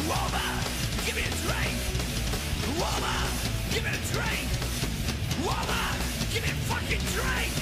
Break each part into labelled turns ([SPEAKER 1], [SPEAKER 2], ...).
[SPEAKER 1] Woman, give me a drink. Woman, give me a drink. Woman, give me a fucking drink.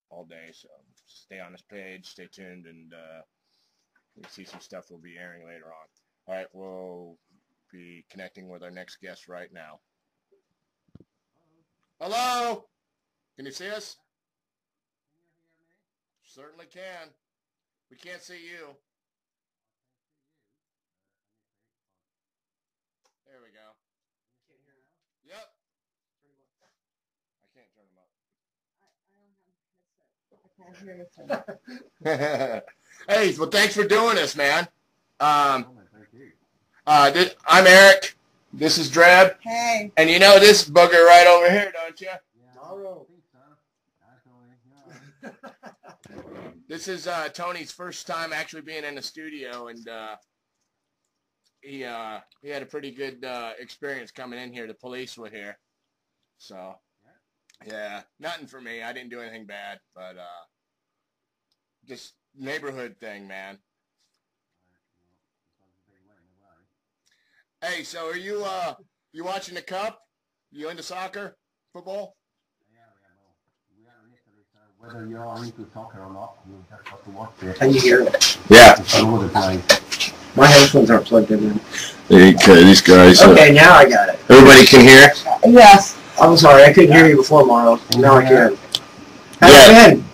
[SPEAKER 2] All day, so stay on this page, stay tuned, and you'll see some stuff we'll be airing later on. All right, we'll be connecting with our next guest right now. Hello? Can you see us?
[SPEAKER 3] Can you hear me?
[SPEAKER 2] Certainly can. We can't see you. There we go.
[SPEAKER 3] You can't hear now?
[SPEAKER 2] Yep.
[SPEAKER 3] Turn them up.
[SPEAKER 2] I can't turn them up.
[SPEAKER 3] I don't have a headset. I can't hear this.
[SPEAKER 2] Hey, well, thanks for doing this, man.
[SPEAKER 3] Thank you.
[SPEAKER 2] I'm Eric. This is Dreb.
[SPEAKER 4] Hey.
[SPEAKER 2] And you know this booger right over here, don't you?
[SPEAKER 3] Yeah, I think so. Actually,
[SPEAKER 2] This is Tony's first time actually being in the studio, and he had a pretty good experience coming in here. The police were here, so yeah, nothing for me. I didn't do anything bad, but just neighborhood thing, man. Hey, so are you watching the Cup? You into soccer, football?
[SPEAKER 3] Whether you are into soccer or not, you just have to watch it.
[SPEAKER 4] Can you hear it?
[SPEAKER 2] Yeah.
[SPEAKER 4] My headphones aren't plugged in.
[SPEAKER 2] Okay, these guys.
[SPEAKER 4] Okay, now I got it.
[SPEAKER 2] Everybody can hear?
[SPEAKER 4] Yes. I'm sorry, I couldn't hear you before, Marlo. Now I can. How you been?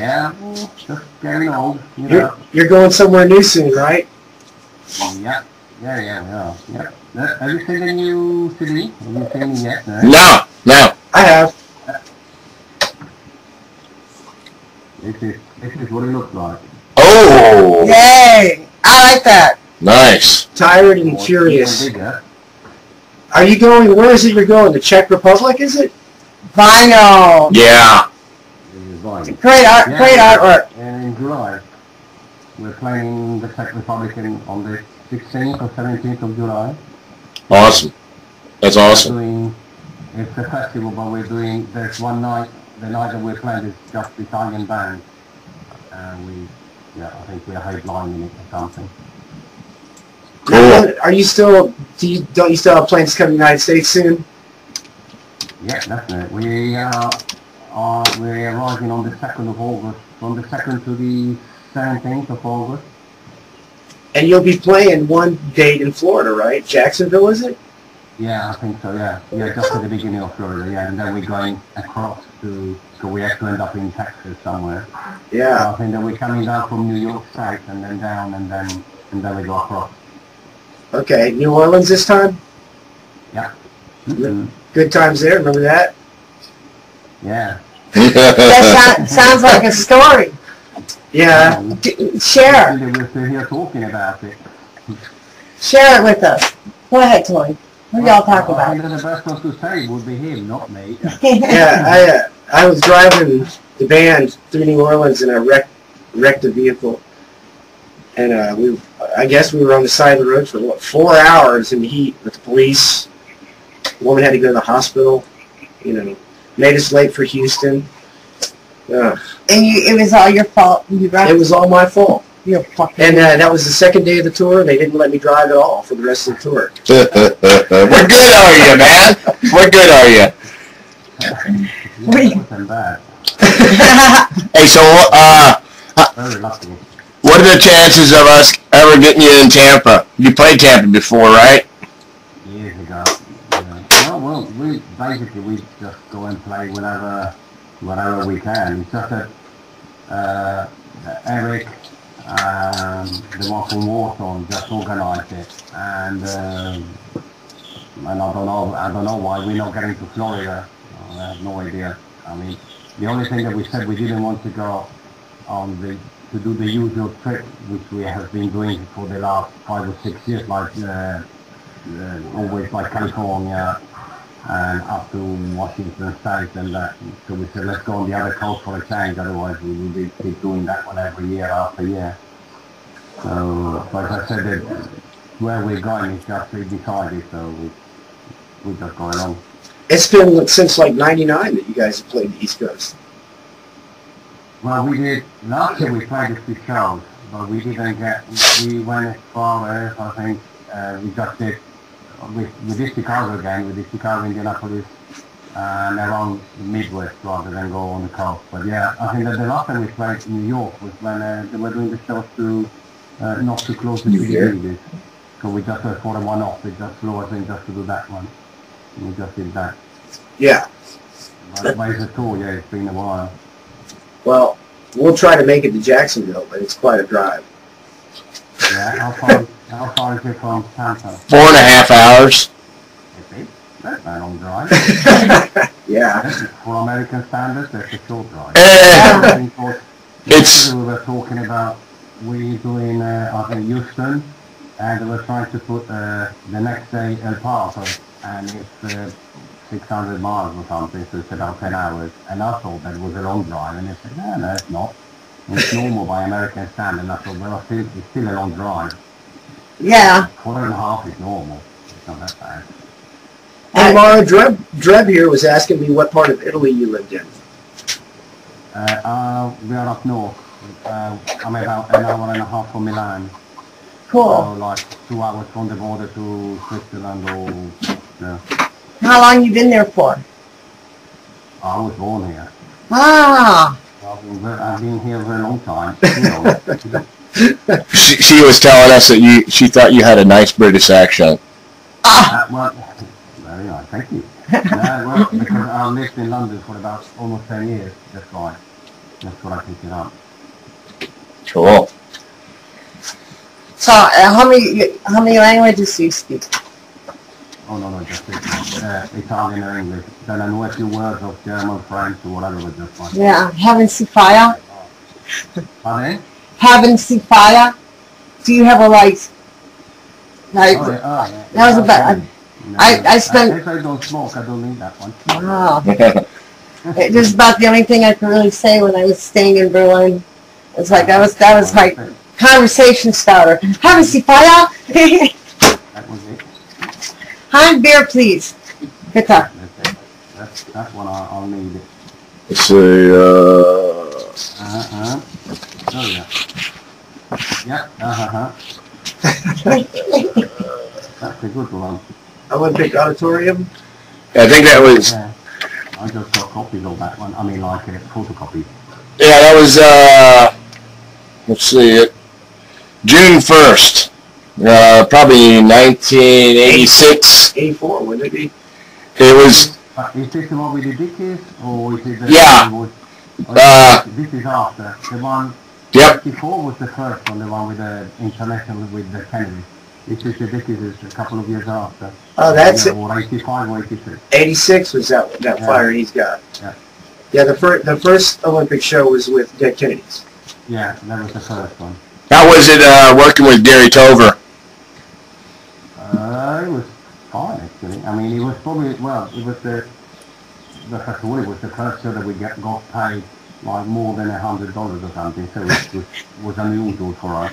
[SPEAKER 3] Yeah, just getting old, you know.
[SPEAKER 5] You're going somewhere new soon, right?
[SPEAKER 3] Yeah. Have you seen the new CD? Have you seen it yet?
[SPEAKER 2] No.
[SPEAKER 5] I have.
[SPEAKER 3] This is what it looks like.
[SPEAKER 2] Oh!
[SPEAKER 6] Yay! I like that.
[SPEAKER 2] Nice.
[SPEAKER 5] Tired and Curious. Are you going, where is it you're going? The Czech Republic, is it?
[SPEAKER 6] Vinyl.
[SPEAKER 2] Yeah.
[SPEAKER 6] Great artwork.
[SPEAKER 3] And in July, we're playing the Czech Republic on the 16th or 17th of July.
[SPEAKER 2] Awesome. That's awesome.
[SPEAKER 3] It's a festival, but there's one night, the night that we're playing is just Italian band. And I think we're headlining it or something.
[SPEAKER 2] Cool.
[SPEAKER 5] Are you still, don't you still have plans to come to the United States soon?
[SPEAKER 3] Yeah, definitely. We're arriving on the 2nd of August, from the 2nd to the 17th of August.
[SPEAKER 5] And you'll be playing one date in Florida, right? Jacksonville, is it?
[SPEAKER 3] Yeah, I think so, yeah. Yeah, just at the beginning of Florida, yeah. And then we're going across so we have to end up in Texas somewhere.
[SPEAKER 5] Yeah.
[SPEAKER 3] So I think that we're coming down from New York south and then down and then we go across.
[SPEAKER 5] Okay, New Orleans this time?
[SPEAKER 3] Yeah.
[SPEAKER 5] Good times there, remember that?
[SPEAKER 3] Yeah.
[SPEAKER 6] That sounds like a story.
[SPEAKER 5] Yeah.
[SPEAKER 6] Share.
[SPEAKER 3] We're still here talking about it.
[SPEAKER 6] Share it with us. Go ahead, Tony. What do y'all talk about?
[SPEAKER 3] I think the best one to say would be him, not me.
[SPEAKER 5] Yeah, I was driving the band through New Orleans and I wrecked a vehicle. And I guess we were on the side of the road for 4 hours in the heat with the police. The woman had to go to the hospital. Made us late for Houston.
[SPEAKER 6] And it was all your fault.
[SPEAKER 5] It was all my fault.
[SPEAKER 6] You're fucking.
[SPEAKER 5] And that was the second day of the tour. They didn't let me drive at all for the rest of the tour.
[SPEAKER 2] What good are you, man? What good are you? Hey, so
[SPEAKER 3] Very lucky.
[SPEAKER 2] what are the chances of us ever getting you in Tampa? You played Tampa before, right?
[SPEAKER 3] Years ago. Well, we just go and play whenever we can. It's just that Eric, the one from Warsaw, just organised it, and I don't know why we're not getting to Florida. I have no idea. I mean, the only thing that we said we didn't want to go on to do the usual trip, which we have been doing for the last 5 or 6 years, like always like California and up to Washington State and that. So we said, let's go on the other coast for a change, otherwise we will be keep doing that one every year after year. So, like I said, where we're going is just decided, so we just go along.
[SPEAKER 5] It's been since like '99 that you guys have played the East Coast.
[SPEAKER 3] Well, we did, last year we played a few shows, but we went as far as, I think, we just did, we did Chicago again, we did Chicago, Indianapolis, and around the Midwest rather than go on the coast. But yeah, I think that the last time we played in New York was when they were doing the shows to, not too close to the beginning. So we just went for a one-off, we just flew us in just to do that one. And we just did that.
[SPEAKER 5] Yeah.
[SPEAKER 3] But it's a tour, yeah, it's been a while.
[SPEAKER 5] Well, we'll try to make it to Jacksonville, but it's quite a drive.
[SPEAKER 3] Yeah, how far is it from Tampa?
[SPEAKER 2] 4.5 hours.
[SPEAKER 3] That's not a long drive.
[SPEAKER 5] Yeah.
[SPEAKER 3] For American standards, that's a short drive.
[SPEAKER 2] It's...
[SPEAKER 3] We were talking about, we're doing, I think, Houston, and they were trying to put the next day El Paso, and it's 600 miles or something, so it's about 10 hours. And I thought that was a long drive, and they said, no, it's not. It's normal by American standard, and I thought, well, it's still a long drive.
[SPEAKER 6] Yeah.
[SPEAKER 3] 4.5 is normal. It's not that bad.
[SPEAKER 5] And Laura Dreb here was asking me what part of Italy you lived in.
[SPEAKER 3] We are up north. I'm about an hour and a half from Milan.
[SPEAKER 6] Cool.
[SPEAKER 3] So like 2 hours from the border to Switzerland or... Yeah.
[SPEAKER 6] How long you been there for?
[SPEAKER 3] I was born here.
[SPEAKER 6] Ah.
[SPEAKER 3] I've been here for a long time.
[SPEAKER 2] She was telling us that she thought you had a nice British accent.
[SPEAKER 3] Well, very nice, thank you. Well, because I lived in London for about almost 10 years, that's why. That's what I picked it up.
[SPEAKER 7] Cool.
[SPEAKER 6] So, how many languages do you speak?
[SPEAKER 3] Oh no, just Italian or English. Then I know a few words of German, French, or whatever with this one.
[SPEAKER 6] Yeah, Heaven See Fire.
[SPEAKER 3] Pardon?
[SPEAKER 6] Heaven See Fire. Do you have a like?
[SPEAKER 3] Oh, yeah.
[SPEAKER 6] That was about. I spent.
[SPEAKER 3] If I don't smoke, I don't need that one.
[SPEAKER 6] Wow. It was about the only thing I could really say when I was staying in Berlin. It's like that was my conversation starter. Heaven See Fire.
[SPEAKER 3] That was it.
[SPEAKER 6] Hi, beer, please. Bitte.
[SPEAKER 3] That's what I'll need.
[SPEAKER 7] Let's see.
[SPEAKER 3] Oh yeah. Yeah. That's a good one.
[SPEAKER 5] Olympic Auditorium.
[SPEAKER 7] I think that was.
[SPEAKER 3] Yeah. I just got copies of that one. I mean, like photocopies.
[SPEAKER 7] Yeah, that was. Let's see it. June 1st. Probably 1986.
[SPEAKER 5] 84, wouldn't it be?
[SPEAKER 7] It was.
[SPEAKER 3] Is this the one with the Dickies, or is it the
[SPEAKER 7] Yeah.
[SPEAKER 3] one with, this is after. The one,
[SPEAKER 7] Yep.
[SPEAKER 3] 84 was the first one, the one with the international with the Kennedy. This is the Dickies is a couple of years after.
[SPEAKER 5] Oh, that's it.
[SPEAKER 3] Or 85 or 86.
[SPEAKER 5] 86 was that
[SPEAKER 3] Yeah.
[SPEAKER 5] flyer he's got.
[SPEAKER 3] Yeah.
[SPEAKER 5] Yeah, the first Olympic show was with Dead Kennedys.
[SPEAKER 3] Yeah, that was the first one.
[SPEAKER 7] How was it working with Gary Tover?
[SPEAKER 3] It was fine actually. I mean, it was probably, well, it was the first one, it was the first show that we got paid like more than $100 or something, so it was unusual for us.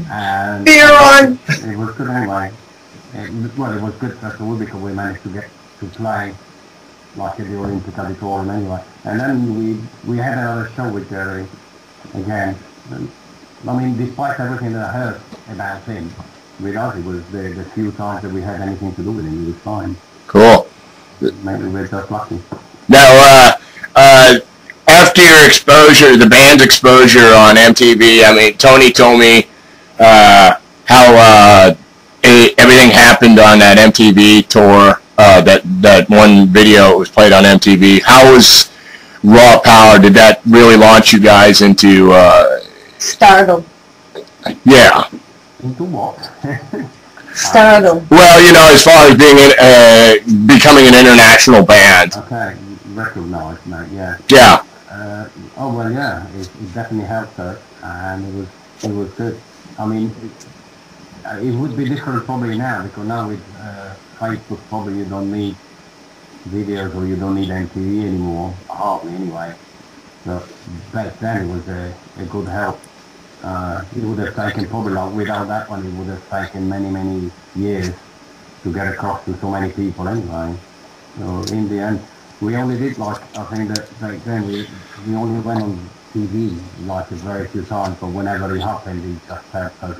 [SPEAKER 3] And
[SPEAKER 6] Beer on.
[SPEAKER 3] it was good anyway. It was good first of all because we managed to get to play like at the Olympic Auditorium anyway. And then we had another show with Jerry again. I mean, despite everything that I heard about him, with us, it was the few times that we had anything to do with him, he was fine.
[SPEAKER 7] Cool.
[SPEAKER 3] Maybe we're just lucky.
[SPEAKER 7] Now, after your exposure, the band's exposure on MTV, I mean, Tony told me how everything happened on that MTV tour, that one video was played on MTV. How was Raw Power? Did that really launch you guys into...
[SPEAKER 6] Stardom.
[SPEAKER 7] Yeah.
[SPEAKER 3] Into what?
[SPEAKER 6] Stardom.
[SPEAKER 7] Well, you know, as far as being becoming an international band.
[SPEAKER 3] Okay, recognized, mate, yeah.
[SPEAKER 7] Yeah.
[SPEAKER 3] Oh, well, yeah, it definitely helped us, and it was good. I mean, it would be different probably now, because now with Facebook, probably you don't need videos or you don't need MTV anymore, hardly anyway. So back then it was a good help. It would have taken probably, like, without that one, it would have taken many, many years to get across to so many people anyway. So in the end, we only did, like, I think that back then we only went on TV like a very few times, but whenever it happened, it just helped us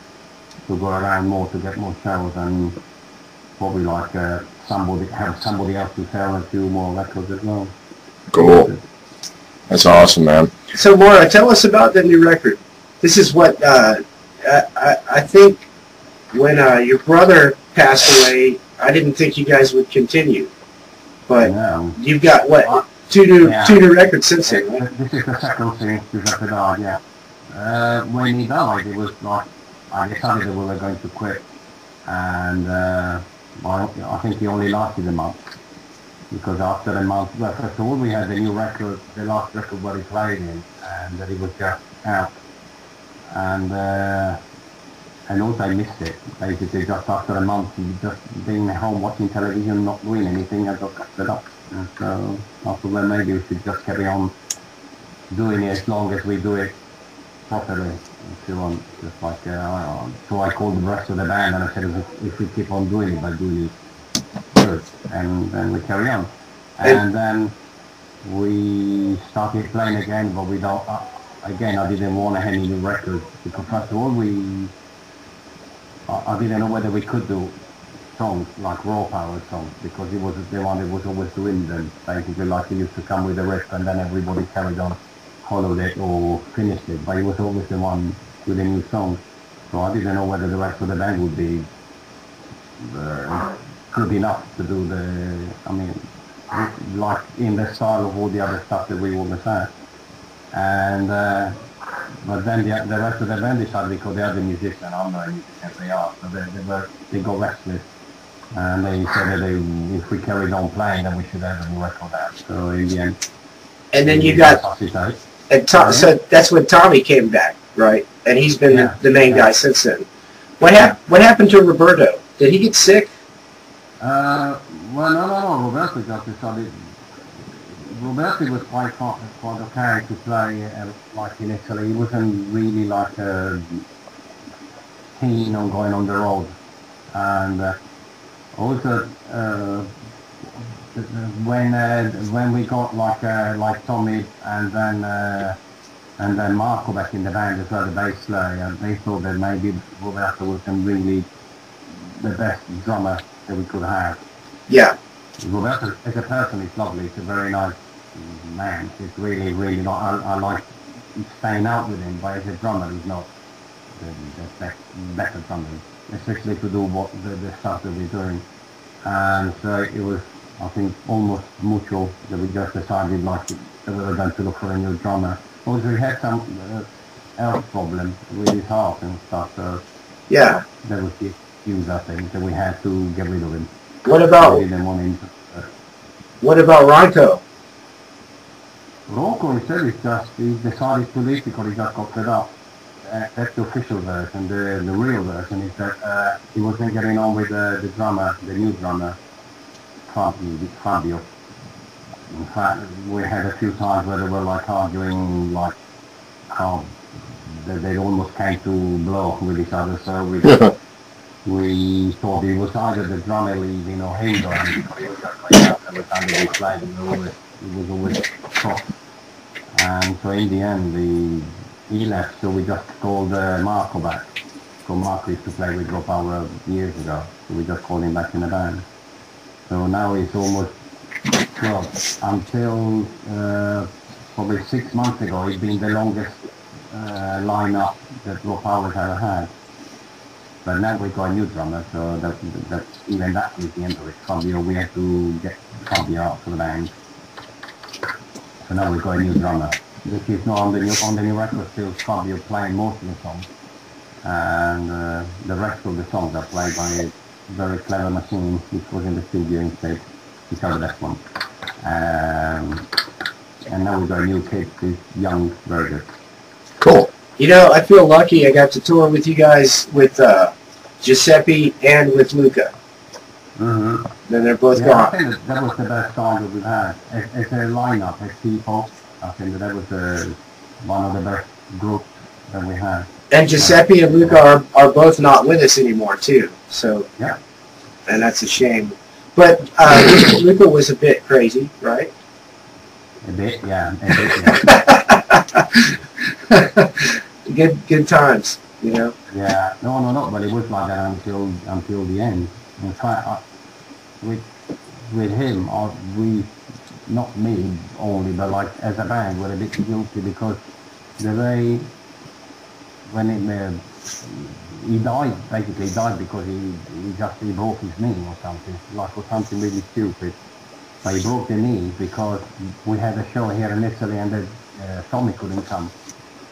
[SPEAKER 3] to go around more, to get more shows, and probably like have somebody else to sell a few more records as well.
[SPEAKER 7] Cool. That's awesome, man.
[SPEAKER 5] So, Maura, tell us about the new record. This is what I think when your brother passed away, I didn't think you guys would continue. But you've got, what, two new records since then, right?
[SPEAKER 3] This is the second thing after that, yeah. When he died, it was like, I decided that we were going to quit. And I think he only lasted a month. Because after a month, well, first of all, we had the new record, the last record what he played in, and that it was just out. And also I missed it, basically just after a month, just being at home watching television, not doing anything, I just cut it up. And so after that, maybe we should just carry on doing it as long as we do it properly, if you want, just like, so I called the rest of the band and I said, if we keep on doing it, by doing it good, and then we carry on. And then we started playing again, but we don't, again, I didn't want any new records, because first of all, I didn't know whether we could do songs, like Raw Power songs, because he was the one that was always doing them, basically, like he used to come with a riff and then everybody carried on, followed it or finished it, but he was always the one with the new songs. So I didn't know whether the rest of the band would be good enough to do I mean, like in the style of all the other stuff that we always had. And but then the rest of the band decided, because the other musicians, I'm not a musician, they are, so they got restless. And they said that if we carried on playing, then we should have a new record out. So in the end,
[SPEAKER 5] And then you got, and so that's when Tommy came back, right? And he's been the main guy since then. What happened to Roberto? Did he get sick?
[SPEAKER 3] Well, no. Roberto just decided. Roberto was quite okay to play like in Italy. He wasn't really like keen on going on the road, and also when we got like Tommy and then Marco back in the band as well, the bass player, they thought that maybe Roberto wasn't really the best drummer that we could have.
[SPEAKER 5] Yeah.
[SPEAKER 3] Roberto as a person is lovely. He's a very nice man. He's really not. I like staying out with him, but as a drummer, he's not the better drummer, especially to do what the stuff that we're doing. And so it was, I think, almost mutual that we just decided like that we were going to look for a new drummer. Also, we had some health problem with his heart and stuff. So
[SPEAKER 5] yeah,
[SPEAKER 3] that was the excuse, I think, that we had to get rid of him.
[SPEAKER 5] What about Ronco?
[SPEAKER 3] Ronco instead is just, he decided to leave because he just got fed up. That's the official version. The real version is that he wasn't getting on with the drummer, the new drummer, Fabio. In fact, we had a few times where they were like arguing, like they almost came to blow with each other. So we thought it was either the drummer leaving or him going, because he was just like that every time that we played. It was always tough. And so in the end, he left, so we just called Marco back. So Marco used to play with Raw Power years ago, so we just called him back in the band. So now he's almost, well, until probably 6 months ago, he's been the longest lineup that Raw Power's ever had. But now we got a new drummer, so even that is the end of it. Fabio, we had to get Fabio out for the band. So now we got a new drummer. Which is not on the new record, still Fabio playing most of the songs. And the rest of the songs are played by a very clever machine, which was in the studio instead. Which are the best ones. And now we got a new kid, this young Virgil.
[SPEAKER 5] Cool. You know, I feel lucky I got to tour with you guys with Giuseppe and with Luca.
[SPEAKER 3] Mm-hmm.
[SPEAKER 5] Then they're both
[SPEAKER 3] gone.
[SPEAKER 5] gone.
[SPEAKER 3] I think that was the best song that we've had. As a lineup, as people, I think that was one of the best groups that we had.
[SPEAKER 5] And Giuseppe and Luca are both not with us anymore, too. So,
[SPEAKER 3] yeah.
[SPEAKER 5] And that's a shame. But Luca was a bit crazy, right?
[SPEAKER 3] A bit, yeah.
[SPEAKER 5] Good times, you know.
[SPEAKER 3] Yeah, no, but it was like that until the end. In fact, with him, we, not me only, but like as a band, we're a bit guilty because the way when he died, basically died because he broke his knee or something, like or something really stupid. But he broke the knee because we had a show here in Italy and Tommy couldn't come.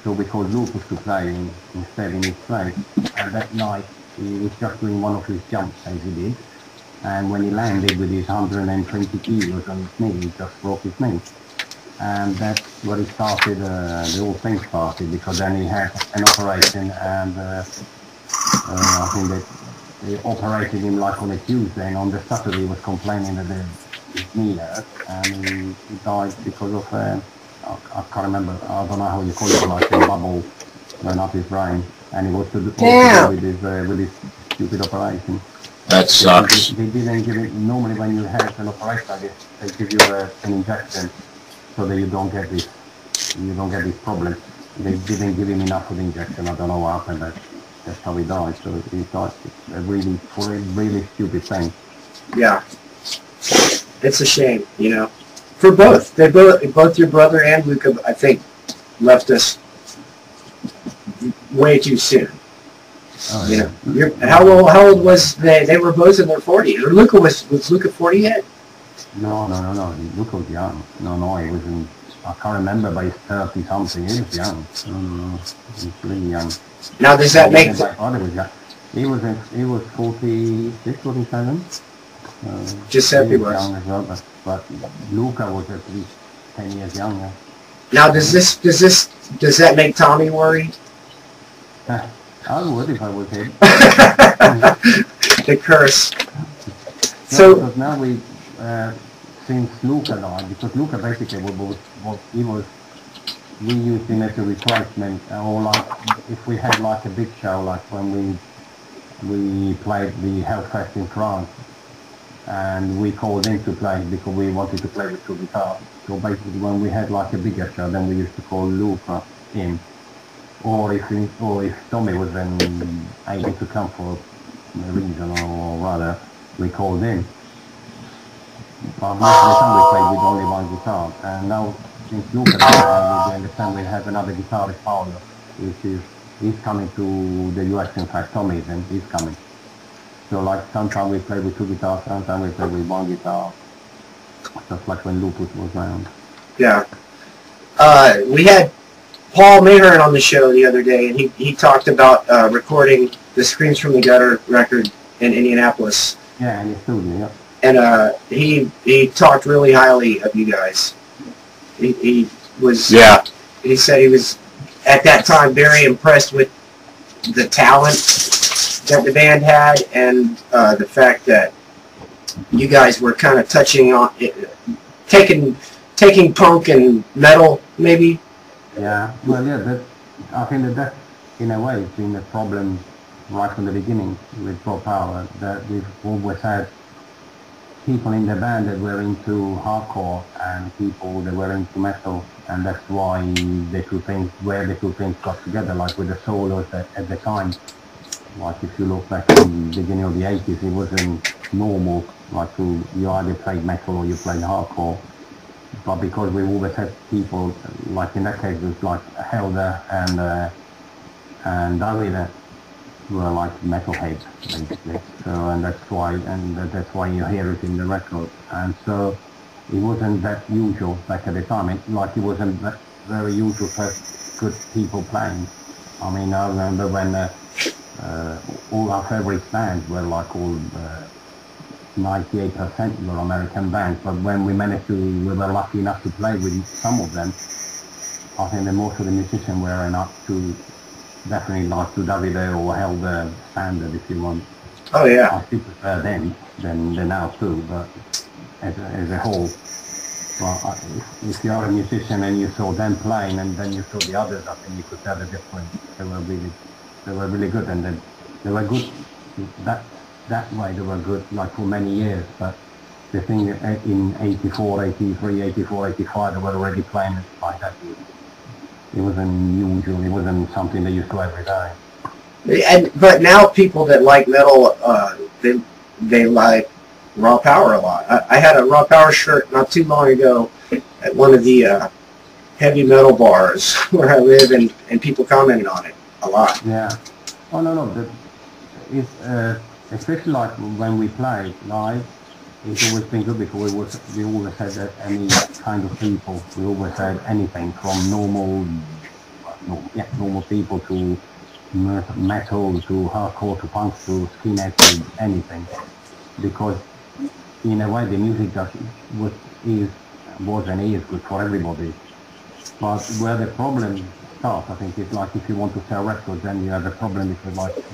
[SPEAKER 3] So we called Lucas to play instead in his place. And that night he was just doing one of his jumps as he did. And when he landed with his 120 kilos on his knee, he just broke his knee. And that's where he started, the whole thing started, because then he had an operation and I think that they operated him like on a Tuesday, and on the Saturday he was complaining that his knee hurt, and he died because of, I can't remember, I don't know how you call it, like a bubble went up his brain, and he was to do with his stupid operation.
[SPEAKER 7] That sucks.
[SPEAKER 3] They didn't give it, normally when you have an operation like this, they give you an injection so that you don't get this problem. They didn't give him enough of the injection, I don't know what happened, but that's how he died. So he died for a really stupid thing.
[SPEAKER 5] Yeah. It's a shame, you know. For both. They both your brother and Luca, I think, left us way too soon.
[SPEAKER 3] Oh,
[SPEAKER 5] you
[SPEAKER 3] yeah.
[SPEAKER 5] know, how old was they? They were both in their 40s. Or Luca was Luca 40 yet?
[SPEAKER 3] No. Luca was young. No, he wasn't. I can't remember, but he's 30 something. He was young. He's really young.
[SPEAKER 5] Now, does that make...
[SPEAKER 3] My father was young. He was 46, 47.
[SPEAKER 5] Giuseppe
[SPEAKER 3] he
[SPEAKER 5] was.
[SPEAKER 3] young as well, but Luca was at least 10 years younger.
[SPEAKER 5] Now, does that make Tommy worry?
[SPEAKER 3] I would if I was him.
[SPEAKER 5] The curse.
[SPEAKER 3] No,
[SPEAKER 5] So,
[SPEAKER 3] because now we, since Luca died, because Luca basically we used him as a replacement, or like if we had like a big show, like when we played the Hellfest in France, and we called him to play because we wanted to play with two guitars. So basically, when we had like a bigger show, then we used to call Luca in, or if Tommy was then able to come for a reason or rather, we called him. But most of the time we played with only one guitar, and now since Luca died, we understand we have another guitarist, Paolo, he's coming to the US. In fact, Tommy and he's coming. So like sometimes we play with two guitars, sometimes we play with one guitar, just like when Lupus was around.
[SPEAKER 5] yeah. We had Paul Mayhearn on the show the other day, and he talked about recording the Screams from the Gutter record in Indianapolis.
[SPEAKER 3] Yeah, in the studio, yeah.
[SPEAKER 5] And he talked really highly of you guys. He was...
[SPEAKER 7] Yeah.
[SPEAKER 5] He said he was, at that time, very impressed with the talent that the band had, and the fact that you guys were kind of touching on it, taking punk and metal, maybe.
[SPEAKER 3] Yeah, well, yeah, I think that in a way has been a problem right from the beginning with Raw Power, that we've always had people in the band that were into hardcore and people that were into metal, and that's why the two things got together, like with the solos at the time. Like if you look back in the beginning of the 80s, it wasn't normal, like you either played metal or you played hardcore. But because we always had people, like in that case it was like Helder and Davide were like metalheads basically. So and that's why you hear it in the record. And so it wasn't that usual back at the time. It wasn't that very usual to have good people playing. I mean, I remember when all our favorite bands were like all 98% were American bands, but when we were lucky enough to play with some of them, I think that most of the musicians were enough to definitely like to Davide or Helder standard, if you want.
[SPEAKER 5] Oh yeah.
[SPEAKER 3] I still prefer them than now too, but as a whole. Well, if you are a musician and you saw them playing and then you saw the others, I think you could tell the difference. They were really good, and they were good that way. They were good like for many years, but the thing in 84, 83, 84, 85, they were already playing it like that. It wasn't usual, it wasn't something they used to every day.
[SPEAKER 5] But now people that like metal, they like Raw Power a lot. I had a Raw Power shirt not too long ago at one of the heavy metal bars where I live, and people commented on it a lot.
[SPEAKER 3] Yeah. Oh no. It's especially like when we play live, it's always been good because we always had any kind of people. We always had anything from normal people to metal to hardcore to punk to skinhead to anything, because in a way the music was and is good for everybody. But where the problem starts, I think, is like if you want to sell records, then you have a problem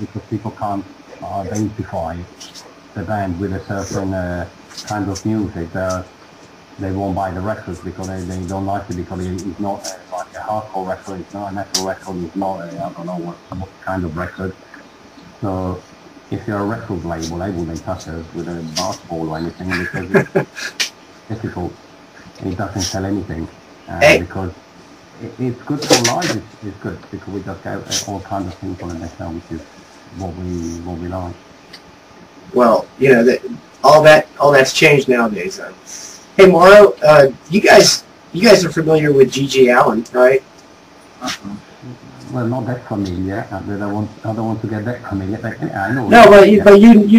[SPEAKER 3] because people can't identify the band with a certain kind of music. They won't buy the records because they don't like it, because it's not like a hardcore record, it's not a metal record, it's not I don't know what kind of record. So if you're a record label, they wouldn't touch us with a basketball or anything because it's difficult. It doesn't sell anything because it's good for live. It's good because we just get all kinds of people in there, which is what we like.
[SPEAKER 5] Well, you know all that's changed nowadays. Hey Mauro, you guys are familiar with G.G. Allen, right?
[SPEAKER 3] Well, not that familiar. I don't want to get that familiar. But, yeah, I know.
[SPEAKER 5] No, but you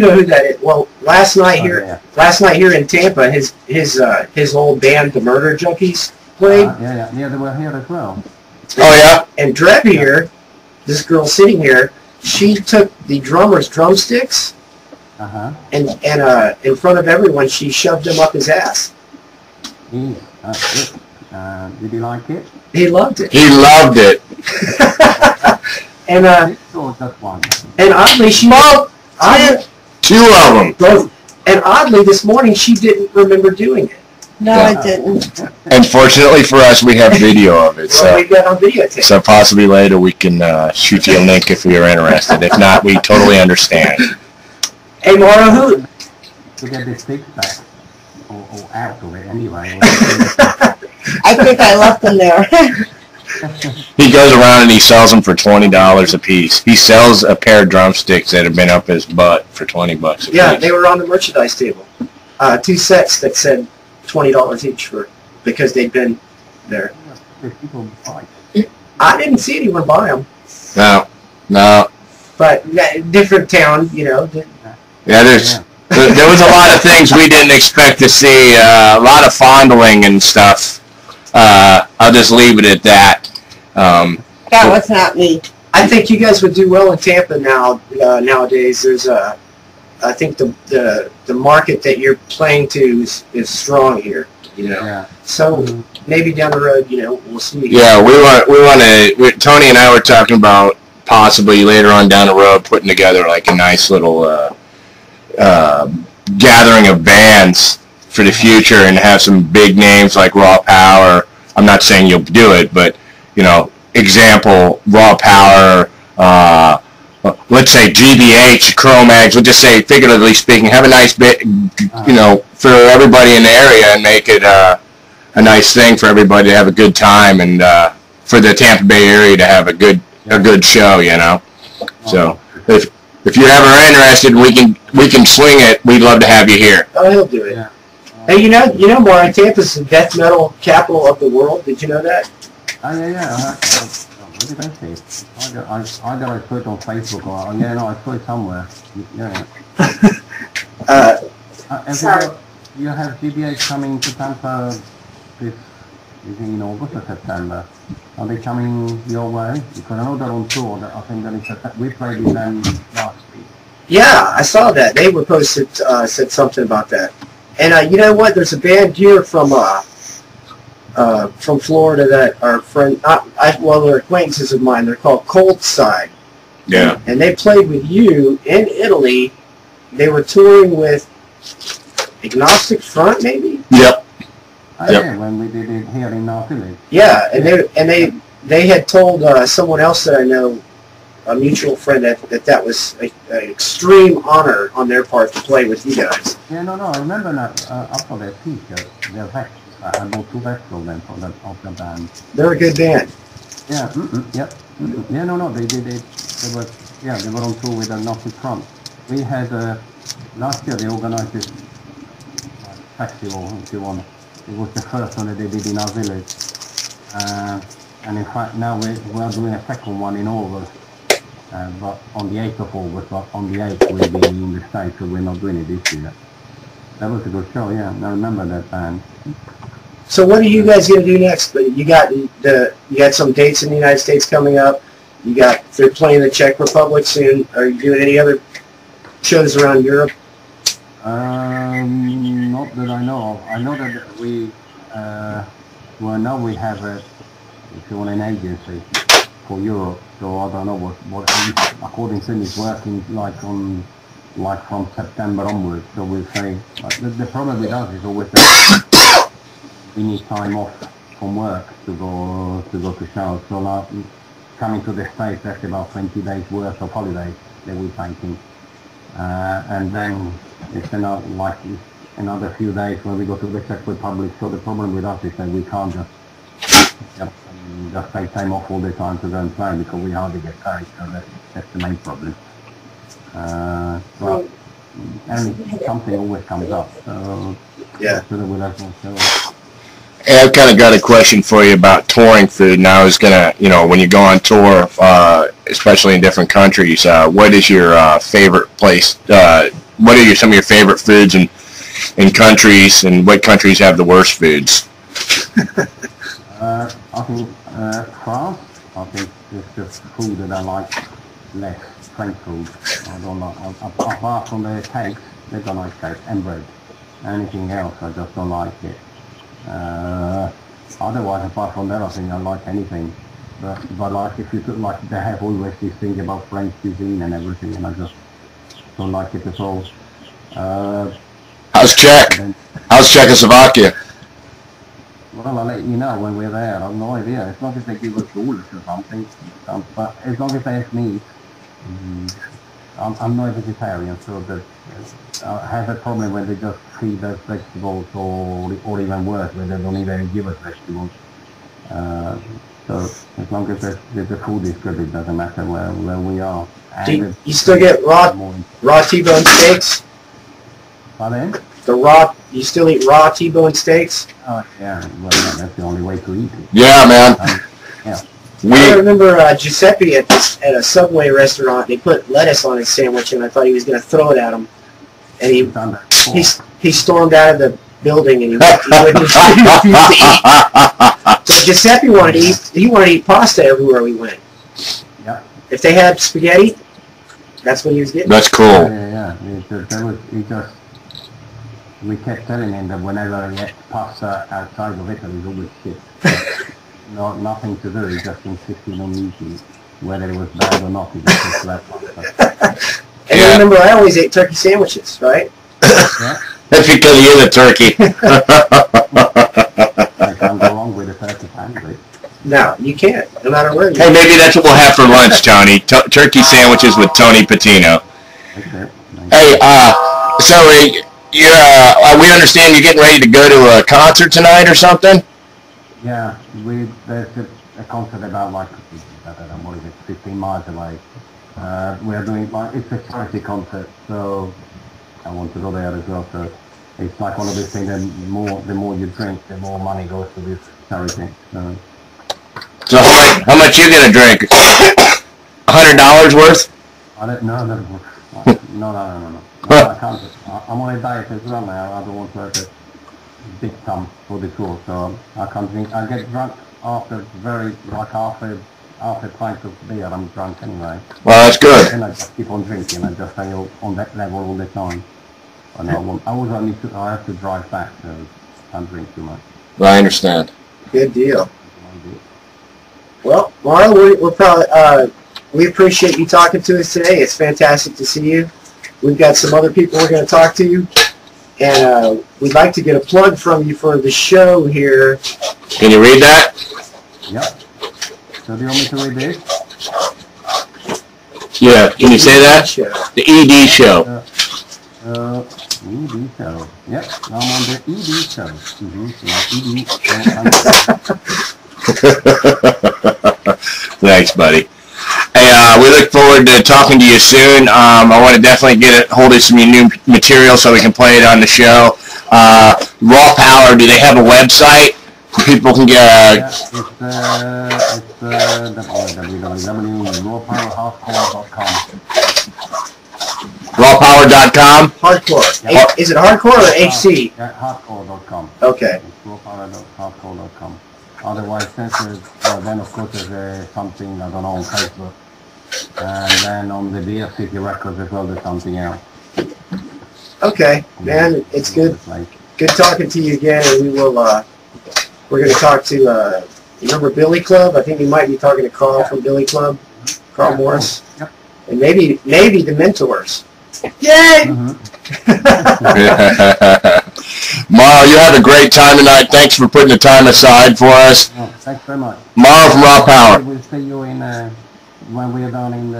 [SPEAKER 5] know who that is. Well, last night here in Tampa, his old band, the Murder Junkies, played.
[SPEAKER 3] Yeah, they were here as well.
[SPEAKER 7] Oh yeah.
[SPEAKER 5] And Dreb here, this girl sitting here, she took the drummer's drumsticks and in front of everyone, she shoved them up his ass.
[SPEAKER 3] Did he like it?
[SPEAKER 5] He loved it.
[SPEAKER 7] He loved it.
[SPEAKER 5] And
[SPEAKER 3] Just one.
[SPEAKER 5] and oddly, she
[SPEAKER 7] Two of them.
[SPEAKER 5] both. And oddly, this morning she didn't remember doing it.
[SPEAKER 6] No, I didn't.
[SPEAKER 7] And fortunately for us, we have video of it.
[SPEAKER 5] So we
[SPEAKER 7] So,
[SPEAKER 5] got on videotape.
[SPEAKER 7] so possibly later we can shoot you a link if you're interested. If not, we totally understand.
[SPEAKER 5] Hey, Mauro, who?
[SPEAKER 3] To get the sticks back. Or out of it anyway.
[SPEAKER 6] I think I left them there.
[SPEAKER 7] He goes around and he sells them for $20 a piece. He sells a pair of drumsticks that have been up his butt for $20 a piece.
[SPEAKER 5] Yeah, they were on the merchandise table. 2 sets that said $20 each because they'd been there.
[SPEAKER 3] People buy.
[SPEAKER 5] I didn't see anyone buy them,
[SPEAKER 7] No.
[SPEAKER 5] but different town, you know.
[SPEAKER 7] Yeah, there was a lot of things we didn't expect to see. A lot of fondling and stuff. I'll just leave it at that.
[SPEAKER 6] That was not me.
[SPEAKER 5] I think you guys would do well in Tampa nowadays. There's I think the market that you're playing to is strong here. You know,
[SPEAKER 3] Yeah.
[SPEAKER 5] so maybe down the road, you know, we'll see.
[SPEAKER 7] Yeah, we want to. Tony and I were talking about possibly later on down the road putting together like a nice little gathering of bands for the future and have some big names like Raw Power. I'm not saying you'll do it, but you know, example, Raw Power. Let's say GBH, Chromags. We'll just say, figuratively speaking, have a nice bit, you know, for everybody in the area and make it a nice thing for everybody to have a good time and for the Tampa Bay area to have a good show, you know. So if you're ever interested, we can swing it. We'd love to have you here.
[SPEAKER 5] Oh, he'll do it.
[SPEAKER 3] Yeah.
[SPEAKER 5] Hey, you know, Mauro, Tampa's the death metal capital of the world. Did you know that?
[SPEAKER 3] Yeah. What did I say? I got a put on Facebook or I saw it somewhere. Yeah.
[SPEAKER 6] Sorry.
[SPEAKER 3] You have GBH coming to Tampa this is in August or September. Are they coming your way? Because I know they're on tour. I think that we played with them last week.
[SPEAKER 5] Yeah, I saw that. They were posted, said something about that. And you know what? There's a band here from Florida that are they're acquaintances of mine. They're called Cold Side.
[SPEAKER 7] Yeah.
[SPEAKER 5] And they played with you in Italy. They were touring with Agnostic Front, maybe.
[SPEAKER 7] Yep.
[SPEAKER 3] Yeah, when we did it here in our village.
[SPEAKER 5] Yeah, and they had told someone else that I know, a mutual friend, that was an extreme honor on their part to play with you guys.
[SPEAKER 3] Yeah, no, I remember that after their T-shirt, their vests. I bought 2 vests of them of the band.
[SPEAKER 5] They're a good band.
[SPEAKER 3] Yeah, yep. Yeah, no, they did it. They were on tour with Agnostic Front. We had last year they organized this festival, if you want. It was the first one that they did in our village, and in fact now we're doing a second one in August, but on the 8th of August. But on the 8th we'll be in the States, so we're not doing it this year. That was a good show, yeah. I remember that band.
[SPEAKER 5] So what are you guys gonna do next? You got some dates in the United States coming up. They're playing the Czech Republic soon. Are you doing any other shows around Europe?
[SPEAKER 3] Not that I know of. I know that we now we have if you want, an agency for Europe. So I don't know what according to him is working like from September onwards. So we'll say the problem with us is always that we need time off from work to go to shows. So now coming to the States, that's about 20 days worth of holidays that we're taking. And then it's another few days when we go to the Czech Republic. So the problem with us is that we can't just take time off all the time to go and play because we hardly get paid. So that's the main problem. But something always comes up. So
[SPEAKER 5] yeah.
[SPEAKER 7] Hey, I've kind of got a question for you about touring food. And I was gonna, when you go on tour, especially in different countries, what is your favorite place? What are some of your favorite foods in countries, and what countries have the worst foods?
[SPEAKER 3] I think France. I think it's just food that I like less. French food. I don't like. Apart from the cakes, they don't like cakes and bread. Anything else, I just don't like it. Otherwise, apart from that, I think I like anything. But like, if you could, like, they have always this thing about French cuisine and everything, and I just don't like it at all.
[SPEAKER 7] How's Czech? How's Czechoslovakia?
[SPEAKER 3] Well, I'll let you know when we're there. I have no idea. As long as they give us rules or something. But as long as they have meat. I'm not a vegetarian, so that I have a problem when they just feed us vegetables, or even worse, when they don't even give us vegetables. So as long as the food is good, it doesn't matter where we are.
[SPEAKER 5] Do you still get raw T-bone steaks?
[SPEAKER 3] Pardon?
[SPEAKER 5] You still eat raw T-bone steaks?
[SPEAKER 3] Oh yeah, well yeah, that's the only way to eat it.
[SPEAKER 7] Yeah, man.
[SPEAKER 3] Yeah.
[SPEAKER 5] I remember Giuseppe at a Subway restaurant. They put lettuce on his sandwich, and I thought he was going to throw it at him. And he stormed out of the building, and he wouldn't refuse to eat. So Giuseppe wanted to eat. He wanted to eat pasta everywhere we went.
[SPEAKER 3] Yeah.
[SPEAKER 5] If they had spaghetti, that's what he was getting.
[SPEAKER 7] That's cool.
[SPEAKER 3] Yeah. We kept telling him that whenever he had pasta outside of Italy, it always shit. Nothing to do, he just insisted on eating. Whether it was bad or not, he just left pasta.
[SPEAKER 5] And I remember I always ate turkey sandwiches, right?
[SPEAKER 3] Yeah.
[SPEAKER 7] That's because you're the turkey.
[SPEAKER 3] I can't go wrong with a turkey sandwich.
[SPEAKER 5] No, you can't, no matter where you
[SPEAKER 7] Hey, maybe that's what we'll have for lunch, Tony. Turkey sandwiches with Tony Patino.
[SPEAKER 3] Okay.
[SPEAKER 7] Hey, so we understand you're getting ready to go to a concert tonight or something?
[SPEAKER 3] Yeah, there's a concert about, like, I don't know, what is it, 15 miles away. We're doing, it's a charity concert, so I want to go there as well. So it's like one of these things that the more you drink, the more money goes to this charity.
[SPEAKER 7] So how much you gonna drink? $100 worth?
[SPEAKER 3] I don't know. No. I can't. I'm on a diet as well now. I don't want to have a big sum for the tour, so I can't drink. I get drunk after after pints of beer. I'm drunk anyway.
[SPEAKER 7] Well, that's good.
[SPEAKER 3] And I just keep on drinking. I just stay on that level all the time. And I have to drive back, so I can't drink too much.
[SPEAKER 7] Well, I understand.
[SPEAKER 5] Good deal. Well, Marla, we're probably we appreciate you talking to us today. It's fantastic to see you. We've got some other people we're going to talk to you, and we'd like to get a plug from you for the show here.
[SPEAKER 7] Can you read that?
[SPEAKER 3] Yep. So do you want me to read this?
[SPEAKER 7] Yeah. Can you say that? The ED show.
[SPEAKER 3] ED show. Yep. I'm on the ED show.
[SPEAKER 7] Thanks, buddy. Hey, we look forward to talking to you soon. I want to definitely get a hold of some new material so we can play it on the show. Raw Power, do they have a website? People can get...
[SPEAKER 3] It's www.rawpowerhardcore.com.
[SPEAKER 7] Rawpower.com?
[SPEAKER 5] Hardcore.
[SPEAKER 7] Yep.
[SPEAKER 5] Is it hardcore or HC?
[SPEAKER 3] Hardcore.com.
[SPEAKER 5] Okay.
[SPEAKER 3] It's rawpower.hardcore.com. Otherwise, then of course there's something, I don't know, on Facebook. And then on the Dear City Records as well, there's something else.
[SPEAKER 5] Okay, man, it's good talking to you again, and we will, we're going to talk to, remember Billy Club? I think we might be talking to Carl from Billy Club, Carl Morris.
[SPEAKER 3] Yep.
[SPEAKER 5] And maybe the Mentors.
[SPEAKER 6] Yay!
[SPEAKER 7] Marl, you have a great time tonight. Thanks for putting the time aside for us.
[SPEAKER 3] Oh, thanks very much.
[SPEAKER 7] Marl from Raw Power.
[SPEAKER 3] We'll see you when we're down in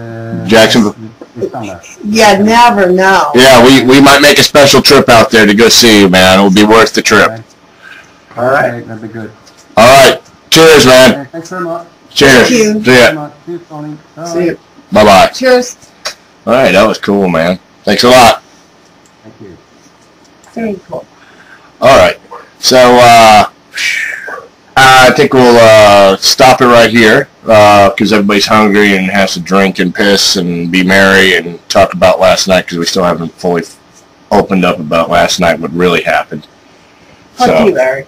[SPEAKER 7] Jacksonville.
[SPEAKER 3] This summer.
[SPEAKER 6] Yeah, never know.
[SPEAKER 7] Yeah, we might make a special trip out there to go see you, man. It will be worth the trip.
[SPEAKER 3] Okay.
[SPEAKER 5] All right.
[SPEAKER 3] Okay, that'd be good.
[SPEAKER 7] All right. Cheers, man.
[SPEAKER 3] Okay, thanks very much.
[SPEAKER 7] Cheers.
[SPEAKER 6] Thank you.
[SPEAKER 7] See ya.
[SPEAKER 3] Cheers, Tony.
[SPEAKER 5] See you.
[SPEAKER 7] Bye-bye.
[SPEAKER 6] Cheers.
[SPEAKER 7] All right, that was cool, man. Thanks a lot.
[SPEAKER 3] Thank you.
[SPEAKER 6] Very cool.
[SPEAKER 7] All right. So, I think we'll stop it right here because everybody's hungry and has to drink and piss and be merry and talk about last night because we still haven't fully opened up about last night, what really happened.
[SPEAKER 6] Fuck
[SPEAKER 7] So.
[SPEAKER 6] you, Larry.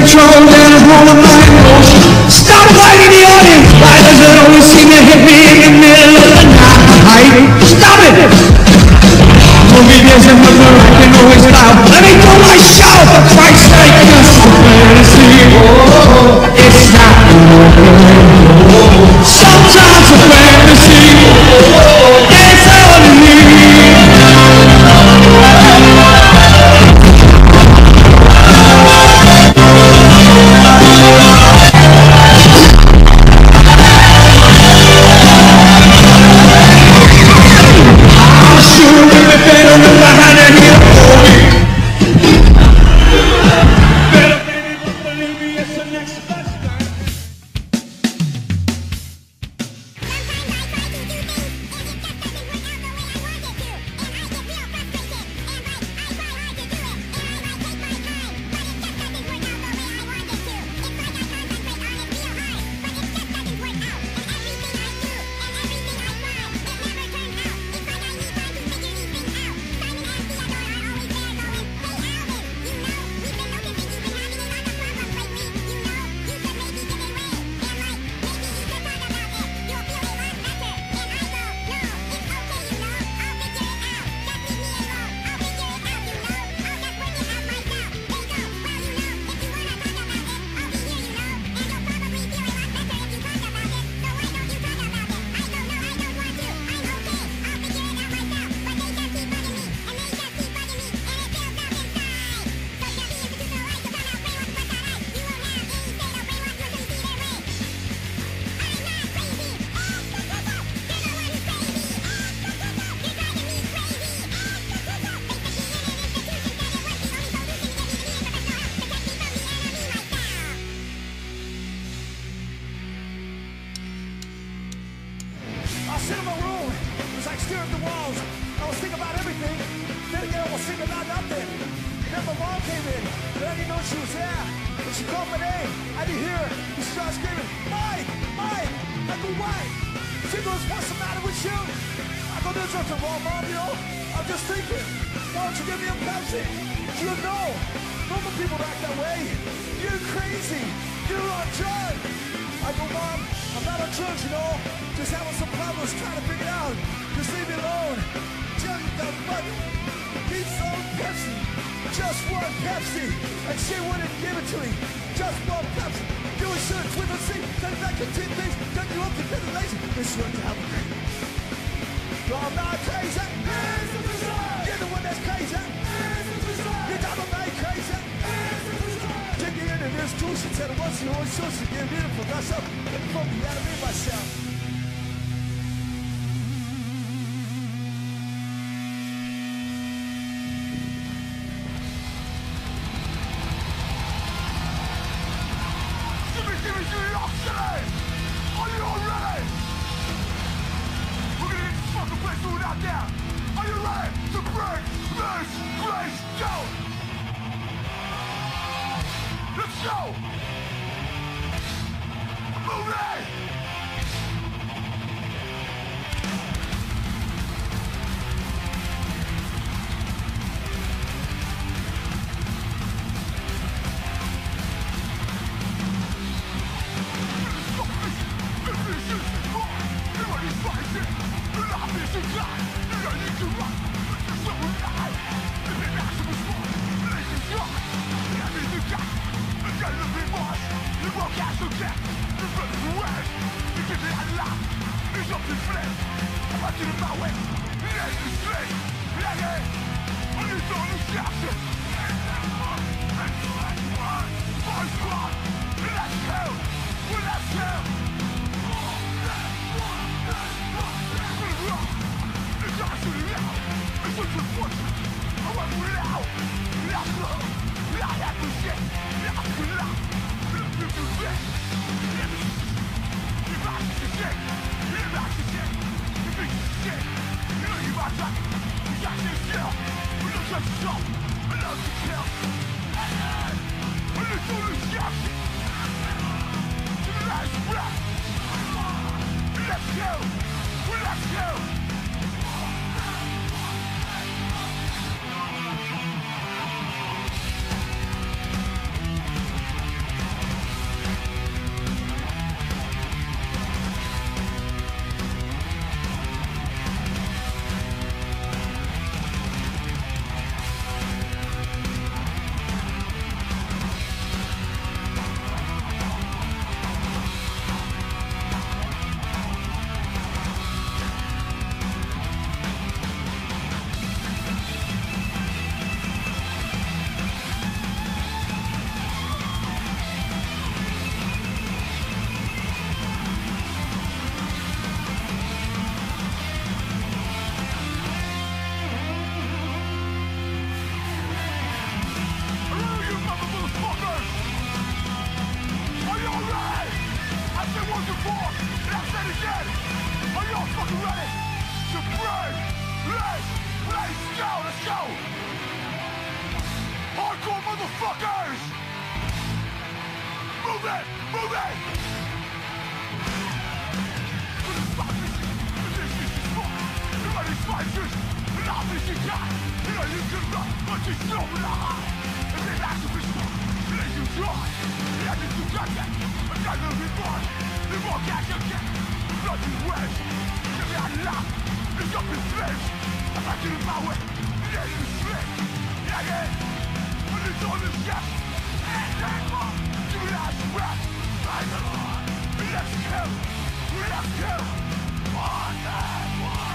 [SPEAKER 1] control and a hold of my emotion. Stop fighting the audience. Why does it always seem to hit me in the middle of the night? Stop it! Movie there's a mother I can always loud. Let me do my show for Christ's sake. Just a fantasy. Oh, it's not sometimes a fantasy. It's all you need.
[SPEAKER 8] sit in my room. It was like staring at the walls. I was thinking about everything. Then again, I was thinking about nothing. Then my mom came in, but I didn't know she was there. When she called my name, I didn't hear her. She started screaming, Mike! Mike! I go, why? She goes, what's the matter with you? I go, there's nothing wrong, Mom, you know? I'm just thinking, why don't you give me a Pepsi? She goes, no. Normal people act that way. You're crazy. You're on drugs. I go, Mom, I'm not on drugs, you know? Just having some problems trying to figure it out. Just leave me alone. Just the money. Need some Pepsi. Just one Pepsi. And she wouldn't give it to me. Just one Pepsi. You should twin the seat. Then that continue things. Then you up to bed and lazy. This one to have a drink. No, I'm not crazy. You're the one that's crazy. You're talking about crazy. Take me into this too. She said it was the only source to get rid of for myself. Let me fuck me out of me myself. again. Are you all fucking ready? To break, let's go, let's go. Hardcore motherfuckers. Move it, move it. Fighters, and obviously got, you know you can run, but you still lie. And then activists want, let you try. Yeah, you got that, I got to be born. The more cash you get, the blood you waste. Give me a laugh, it's up in flames. I got you in my way, yeah, you slip. Yeah, yeah, when it's on the step. And then more, give me that breath. Right along, let's kill, let's kill. On that one.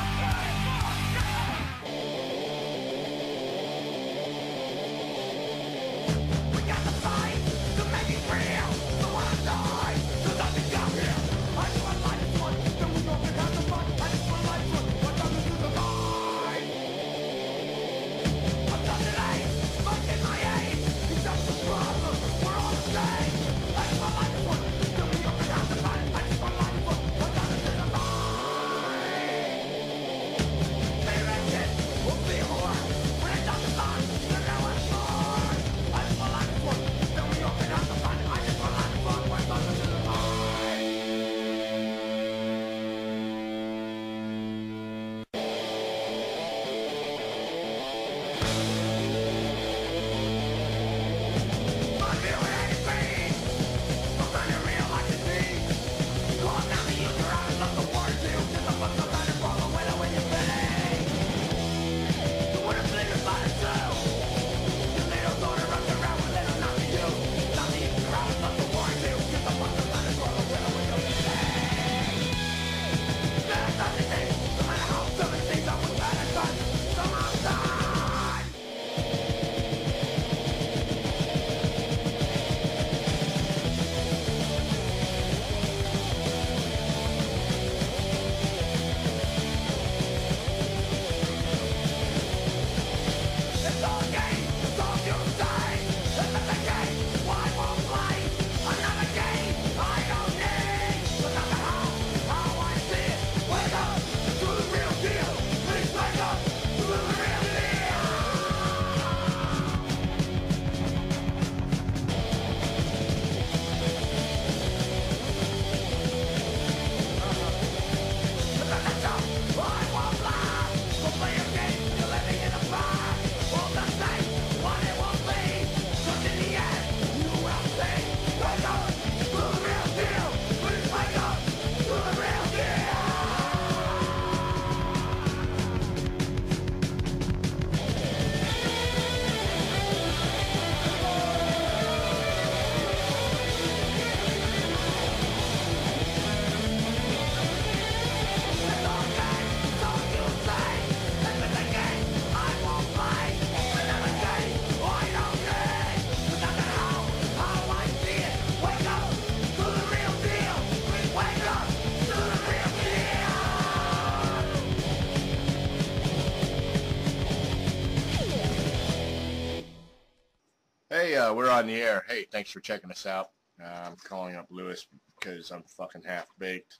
[SPEAKER 2] Hey, we're on the air. Hey, thanks for checking us out. I'm calling up Lewis because I'm fucking half-baked.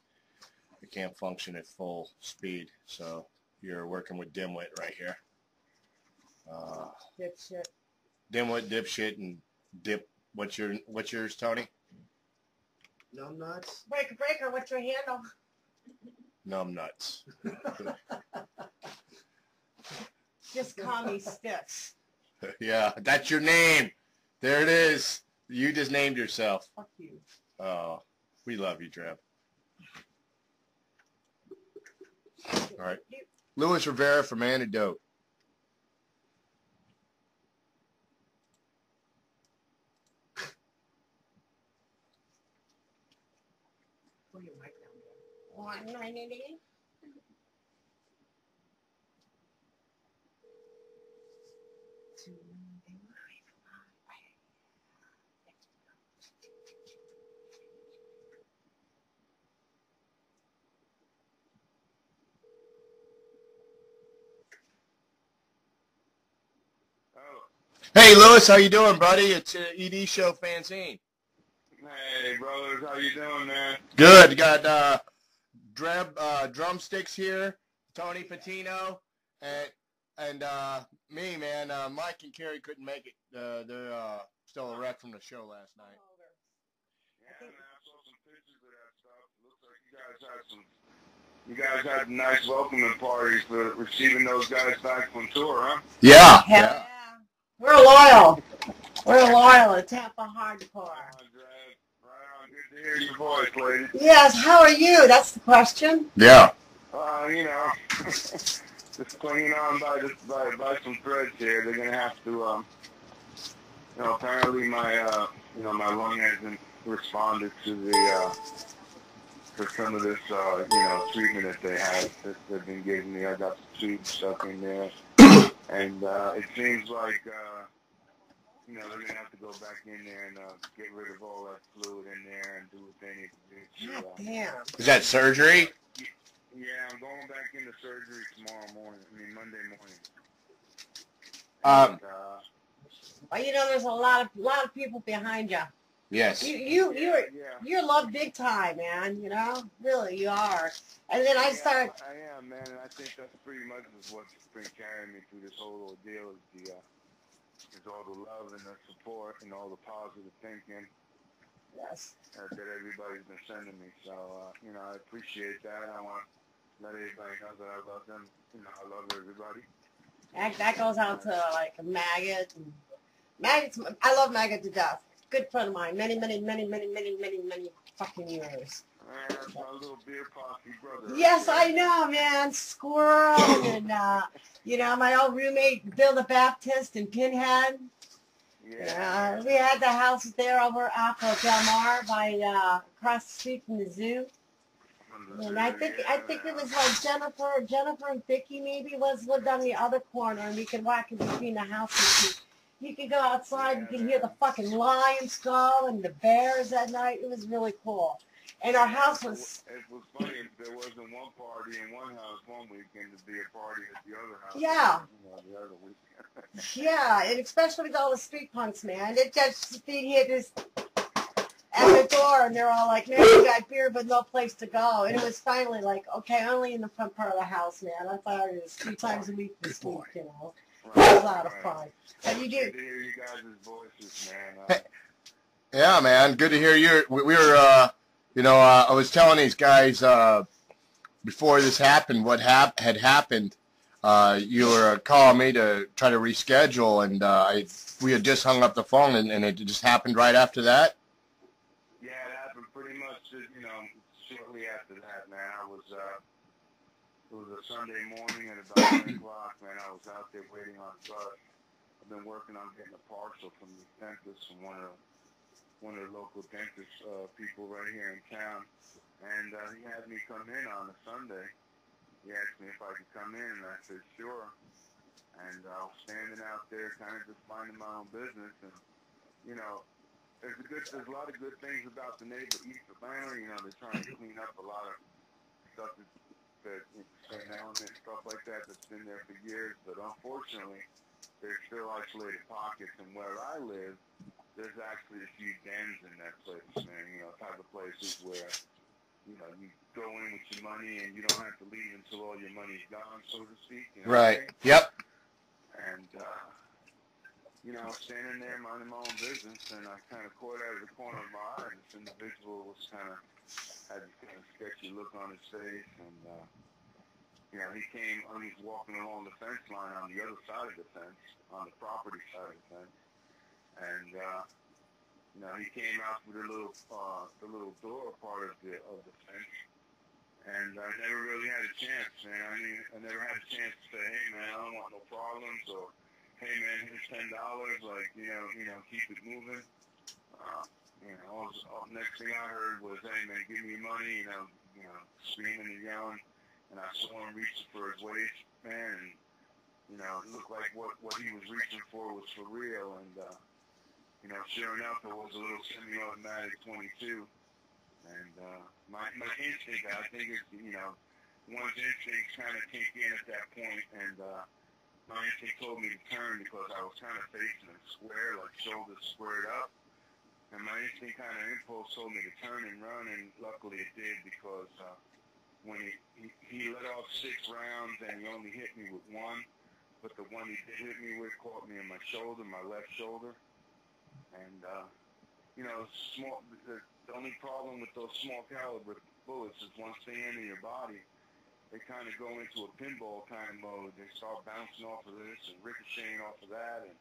[SPEAKER 2] I can't function at full speed, so you're working with Dimwit right here.
[SPEAKER 6] Dipshit.
[SPEAKER 2] Dimwit, dipshit, and dip. What's yours, Tony?
[SPEAKER 5] Numb nuts.
[SPEAKER 6] Breaker, what's your handle?
[SPEAKER 2] Numb nuts.
[SPEAKER 6] Just call me Sticks.
[SPEAKER 2] Yeah, that's your name. There it is. You just named yourself.
[SPEAKER 6] Fuck you.
[SPEAKER 2] Oh, we love you, Trev. All right. Louis Rivera from Antidote.
[SPEAKER 6] Put your mic down there. 190.
[SPEAKER 2] Hey, Louis, how you doing, buddy? It's ED Show Fanzine.
[SPEAKER 9] Hey, brothers, how you doing, man?
[SPEAKER 2] Good. Got drumsticks here, Tony Patino, and me, man. Mike and Kerry couldn't make it. They're still a wreck from the show last night.
[SPEAKER 9] Yeah, man, I saw some pictures of that stuff. Looks like you guys had nice welcoming parties for receiving those guys back from tour, huh?
[SPEAKER 2] Yeah.
[SPEAKER 6] Hell yeah. We're loyal. We're loyal at Tampa Hardcore.
[SPEAKER 9] Right on. Good to hear your voice, lady.
[SPEAKER 6] Yes, how are you? That's the question.
[SPEAKER 2] Yeah.
[SPEAKER 9] You know, just clinging on by some threads here. They're gonna have to, you know, apparently my, my lung hasn't responded to for some of this, treatment that they had that they've been giving me. I got some tubes stuck in there, and it seems like, they're gonna have to go back in there and get rid of all that fluid in there and do what they need to do.
[SPEAKER 6] God damn.
[SPEAKER 2] Is that surgery?
[SPEAKER 9] Yeah, I'm going back into surgery Monday morning.
[SPEAKER 6] Well, you know, there's a lot of people behind you.
[SPEAKER 2] Yes.
[SPEAKER 6] You're loved big time, man. You know, really, you are. And then I
[SPEAKER 9] am, man, and I think that's pretty much what's been carrying me through this whole ordeal is all the love and the support and all the positive thinking.
[SPEAKER 6] Yes.
[SPEAKER 9] That everybody's been sending me. So, I appreciate that. I want to let everybody know that I love them. I love everybody.
[SPEAKER 6] That goes out to like Maggot. Maggot's. I love Maggot to death. Good friend of mine. Many fucking years.
[SPEAKER 9] Man, that's my little beer posse brother.
[SPEAKER 6] Yes, I know, man. Squirrel and my old roommate Bill the Baptist and Pinhead.
[SPEAKER 9] Yeah.
[SPEAKER 6] We had the house there over off of Del Mar by across the street from the zoo. And I think it was like Jennifer and Vicky maybe lived on the other corner, and we could walk in between the houses. You could go outside, you could hear the fucking lions go and the bears that night. It was really cool. And our house was...
[SPEAKER 9] It was funny if there wasn't one party in one house one weekend to be a party at the other house.
[SPEAKER 6] Yeah.
[SPEAKER 9] The other weekend.
[SPEAKER 6] Yeah, and especially with all the street punks, man. It just, they'd hit us at the door, and they're all like, man, we got beer, but no place to go. And it was finally like, okay, only in the front part of the house, man. I thought it was 3 times a week this week, you know. It was a lot of fun. But you do.
[SPEAKER 9] Good to hear you guys' voices, man.
[SPEAKER 2] Yeah, man. Good to hear you. We were, I was telling these guys before this happened what had happened. You were calling me to try to reschedule, and we had just hung up the phone, and it just happened right after that.
[SPEAKER 9] Yeah, it happened pretty much, shortly after that, man. It was a Sunday morning at about 10 o'clock, man. I was out there waiting on the bus. I've been working on getting a parcel from the dentist, from one of the local dentist people right here in town. And he had me come in on a Sunday. He asked me if I could come in, and I said, sure. And I was standing out there kind of just minding my own business. And, there's a lot of good things about the neighbor East Atlanta. They're trying to clean up a lot of stuff that certain elements, stuff like that, that's been there for years. But unfortunately, there's still isolated pockets. And where I live, there's actually a few dens in that place, man. Type of places where, you go in with your money and you don't have to leave until all your money's gone, so to speak.
[SPEAKER 2] Right. Yep.
[SPEAKER 9] And, I was standing there minding my own business, and I kind of caught out of the corner of my eye, and this individual had this kind of sketchy look on his face, and, he came, he was walking along the fence line on the other side of the fence, on the property side of the fence, and, he came out through the little door part of the fence, and I never really had a chance, man. I never had a chance to say, hey, man, I don't want no problems, or, hey, man, here's $10, like, keep it moving. Next thing I heard was, hey, man, give me your money, screaming and yelling, and I saw him reaching for his waist, man, and, it looked like what he was reaching for was for real, and, sure enough, it was a little semi-automatic 22, and my instinct, I think it's, one's instincts kind of kick in at that point, and my instinct told me to turn because I was kind of facing him square, like shoulders squared up, and my instinct kind of impulse told me to turn and run, and luckily it did because, when he let off 6 rounds and he only hit me with 1, but the one he did hit me with caught me in my shoulder, my left shoulder. And, you know, the only problem with those small caliber bullets is once they enter your body, they kind of go into a pinball kind of mode. They start bouncing off of this and ricocheting off of that, and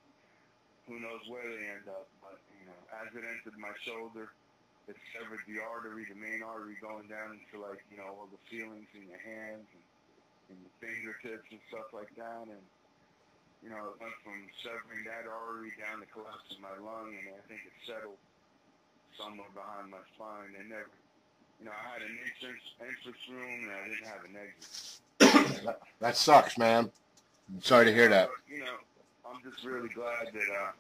[SPEAKER 9] who knows where they end up. But, you know, as it entered my shoulder, it severed the artery, the main artery going down into, like, you know, all the feelings in your hands and your fingertips and stuff like that. And, you know, it went from severing that artery down to collapsing my lung, and I think it settled somewhere behind my spine. They never, you know, I had an entrance room and I didn't have an exit.
[SPEAKER 7] That sucks, man. I'm sorry to hear that.
[SPEAKER 9] But, you know, I'm just really glad that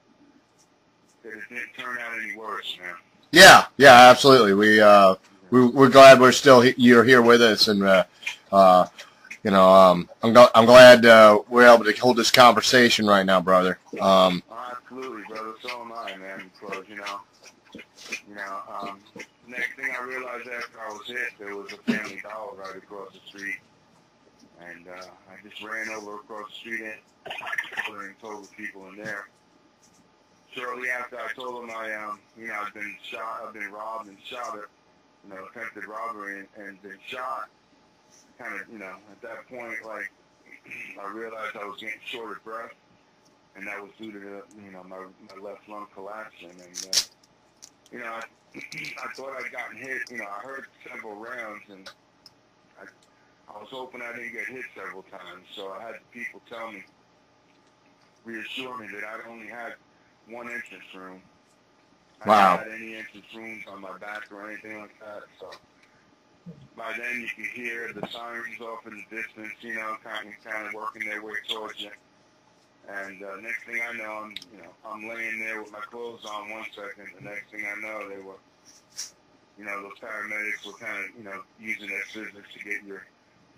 [SPEAKER 9] it didn't turn out any worse, man.
[SPEAKER 7] Yeah, absolutely. We're glad you're here with us, and you know, I'm glad we're able to hold this conversation right now, brother.
[SPEAKER 9] Absolutely, brother. So am I, man. Because next thing I realized after I was hit, there was a Family Dollar right across the street, and I just ran over across the street and told the people in there. Shortly after I told them I've been shot, I've been robbed and shot at, attempted robbery and been shot. Kind of, at that point, like, I realized I was getting short of breath, and that was due to my left lung collapsing. And I thought I'd gotten hit. I heard several rounds, and I was hoping I didn't get hit several times. So I had the people tell me, reassure me that I'd only had one entrance room.
[SPEAKER 7] Wow.
[SPEAKER 9] I didn't have any entrance rooms on my back or anything like that. So by then you can hear the sirens off in the distance, kind of working their way towards you. And next thing I know, I'm laying there with my clothes on 1 second. The next thing I know, they were, those paramedics were kind of, using their scissors to get your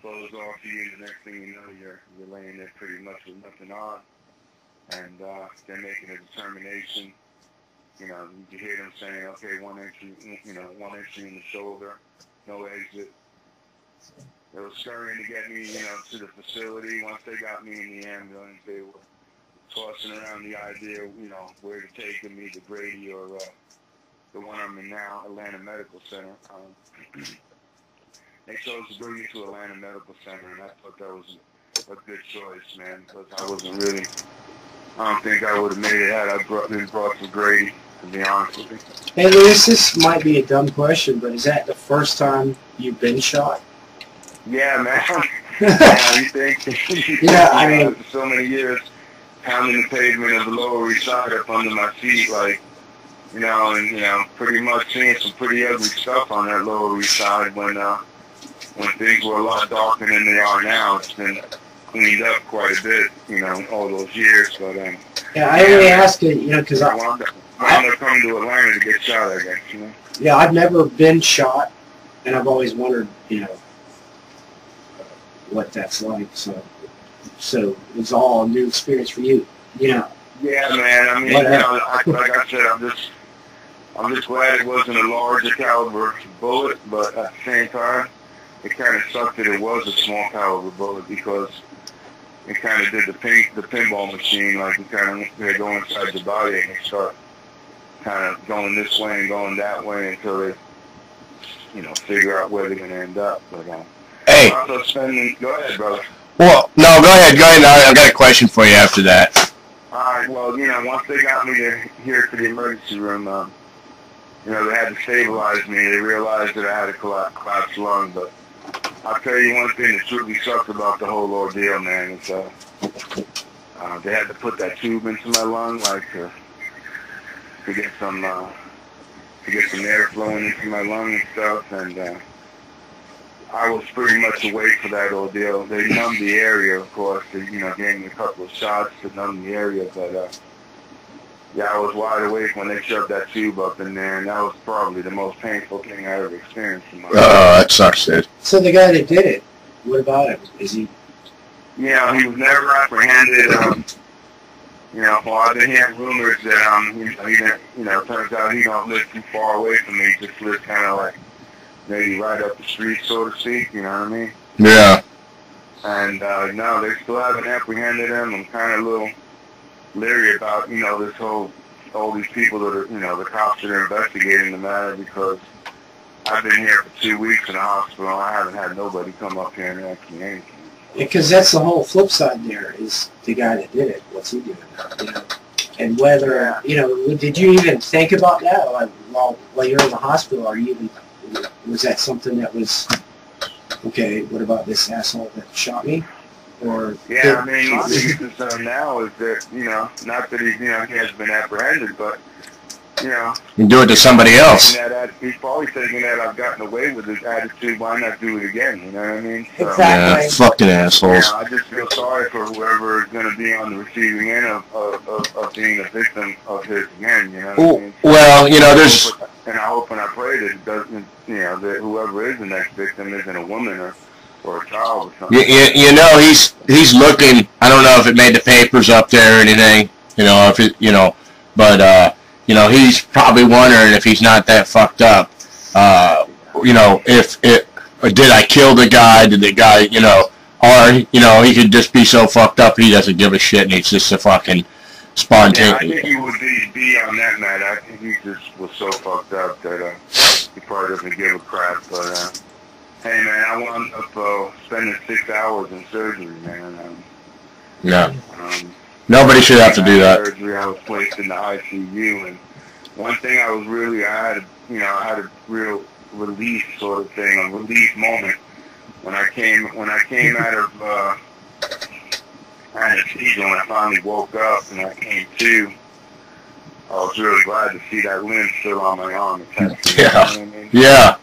[SPEAKER 9] clothes off you. And the next thing you know, you're laying there pretty much with nothing on. And they're making a determination. You can hear them saying, okay, one entry in the shoulder, no exit. They were scurrying to get me, to the facility. Once they got me in the ambulance, they were tossing around the idea, where to take me, to Grady or the one I'm in now, Atlanta Medical Center. They chose to bring me to Atlanta Medical Center, and I thought that was a good choice, man, because I don't think I would have made it had I been brought to Grady, to be honest with you.
[SPEAKER 5] Hey, Louis, this might be a dumb question, but is that the first time you've been shot?
[SPEAKER 9] Yeah, man. Yeah, you think?
[SPEAKER 5] I mean,
[SPEAKER 9] after so many years, pounding the pavement of the Lower East Side up under my feet, like, pretty much seeing some pretty ugly stuff on that Lower East Side when things were a lot darker than they are now. It's been cleaned up quite a bit, all those years. But
[SPEAKER 5] yeah, I only ask it, because I
[SPEAKER 9] wound up coming to Atlanta to get shot, I guess,
[SPEAKER 5] Yeah, I've never been shot, and I've always wondered, what that's like. So it's all a new experience for you,
[SPEAKER 9] Yeah, man. I mean, like I said, I'm just glad it wasn't a larger caliber bullet, but at the same time, it kind of sucked that it was a small caliber bullet because it kind of did the pinball machine, like they go inside the body and they start kind of going this way and going that way until they, figure out where they're going to end up. But
[SPEAKER 7] hey.
[SPEAKER 9] Go ahead, brother.
[SPEAKER 7] Well, no, go ahead. I've got a question for you after that.
[SPEAKER 9] All right. Well, once they got me here to the emergency room, they had to stabilize me. They realized that I had a collapsed lung, but I'll tell you one thing that truly sucked about the whole ordeal, man, is they had to put that tube into my lung, like to get some air flowing into my lung and stuff, and I was pretty much awake for that ordeal. They numbed the area, of course. They, gave me a couple of shots to numb the area, but yeah, I was wide awake when they shoved that tube up in there, and that was probably the most painful thing I ever experienced in my life.
[SPEAKER 7] Oh, that sucks, dude.
[SPEAKER 5] So the guy that did it, what about him? Is he?
[SPEAKER 9] Yeah, he was never apprehended. Well, I've been hearing rumors that he didn't, turns out he don't live too far away from me. He just lives kind of like maybe right up the street, so to speak, you know what I mean?
[SPEAKER 7] Yeah.
[SPEAKER 9] And no, they still haven't apprehended him. I'm kind of a little leery about, you know, all these people that are, you know, the cops that are investigating the matter, because I've been here for 2 weeks in the hospital. I haven't had nobody come up here and ask me anything.
[SPEAKER 5] Because that's the whole flip side there, is the guy that did it. What's he doing now? You know? And whether, you know, did you even think about that? Like, while you're in the hospital, was that something that was, okay, what about this asshole that shot me? Or
[SPEAKER 9] yeah, I mean, my biggest concern now is that, you know, not that he has been apprehended, but, you know,
[SPEAKER 7] You do it to somebody else.
[SPEAKER 9] He's probably thinking that I've gotten away with his attitude. Why not do it again? You know what I mean? So,
[SPEAKER 6] Exactly.
[SPEAKER 7] Yeah, fucking assholes.
[SPEAKER 9] I just feel sorry for whoever is going to be on the receiving end of being a victim of his again. You know what I mean?
[SPEAKER 7] Well, you know, there's...
[SPEAKER 9] And I hope and I pray that it doesn't, you know, that whoever is the next victim isn't a woman or a child or something.
[SPEAKER 7] You know, he's looking. I don't know if it made the papers up there or anything. You know, if it, you know, but you know, he's probably wondering if he's not that fucked up. You know, if did I kill the guy? Did the guy, you know, or you know, he could just be so fucked up he doesn't give a shit and he's just a fucking spontaneous.
[SPEAKER 9] Yeah, I think he would be on that night. I think he just was so fucked up that he probably doesn't give a crap. But hey, man, I wound up spending 6 hours in surgery, man.
[SPEAKER 7] Yeah. Nobody should have to do that.
[SPEAKER 9] Surgery, I was placed in the ICU, and one thing I had a real relief sort of thing, a relief moment when I came out of anesthesia. When I finally woke up and I came to, I was really glad to see that limb still on my arm.
[SPEAKER 7] Yeah.
[SPEAKER 9] You know what I mean?
[SPEAKER 7] Yeah.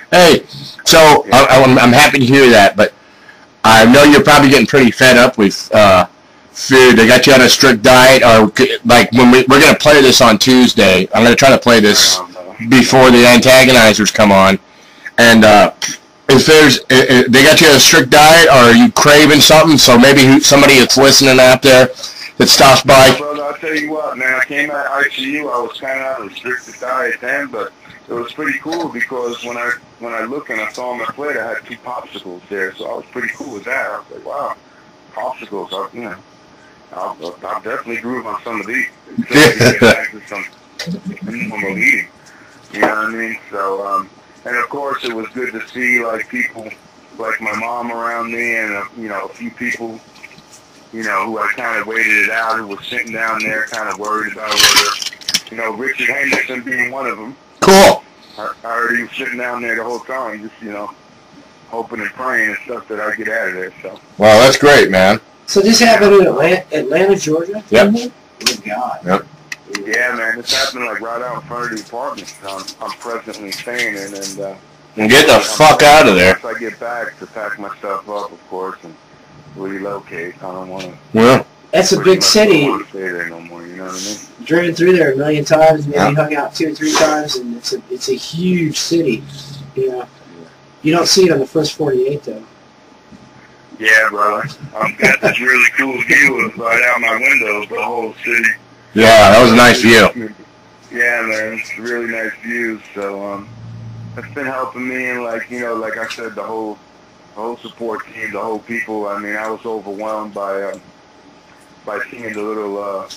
[SPEAKER 7] Hey, so I'm happy to hear that, but I know you're probably getting pretty fed up with food. They got you on a strict diet, or like when we're going to play this on Tuesday. I'm going to try to play this before the antagonizers come on. And if they got you on a strict diet, or are you craving something? So maybe somebody that's listening out there that stops by.
[SPEAKER 9] Well, I'll tell you what, man. I came out of ICU. I was kind of on a restricted diet then, but it was pretty cool because when I looked and I saw on my plate, I had 2 popsicles there, so I was pretty cool with that. I was like, wow, popsicles, I'll definitely groove on some of these. Some normal eating. You know what I mean? So, and of course, it was good to see like people like my mom around me, and you know, a few people, you know, who I kind of waited it out, who were sitting down there, kind of worried about whether, you know, Richard Henderson being one of them.
[SPEAKER 7] Cool.
[SPEAKER 9] I already was sitting down there the whole time, just, you know, hoping and praying and stuff that I get out of there. So.
[SPEAKER 7] Well, that's great, man.
[SPEAKER 5] So this happened in Atlanta, Georgia?
[SPEAKER 7] Yep.
[SPEAKER 5] Oh, God.
[SPEAKER 7] Yep.
[SPEAKER 9] Yeah, man, it's happening like right out in front of the apartment I'm presently staying in,
[SPEAKER 7] And get the fuck out of there.
[SPEAKER 9] Once I get back to pack my stuff up, of course, and relocate, I don't want to.
[SPEAKER 7] Yeah.
[SPEAKER 5] That's a big city.
[SPEAKER 9] I don't want to stay there no more. You know what I mean?
[SPEAKER 5] Driven through there a million times, maybe hung out 2 or 3 times, and it's a huge city. You know, you don't see it on the first 48 though.
[SPEAKER 9] Yeah, brother. I've got this really cool view right out my window of the whole city.
[SPEAKER 7] Yeah, that was a nice view.
[SPEAKER 9] Yeah, man, it's a really nice view. So, it's been helping me, and like, you know, like I said, the whole support team, the whole people. I mean, I was overwhelmed by seeing the little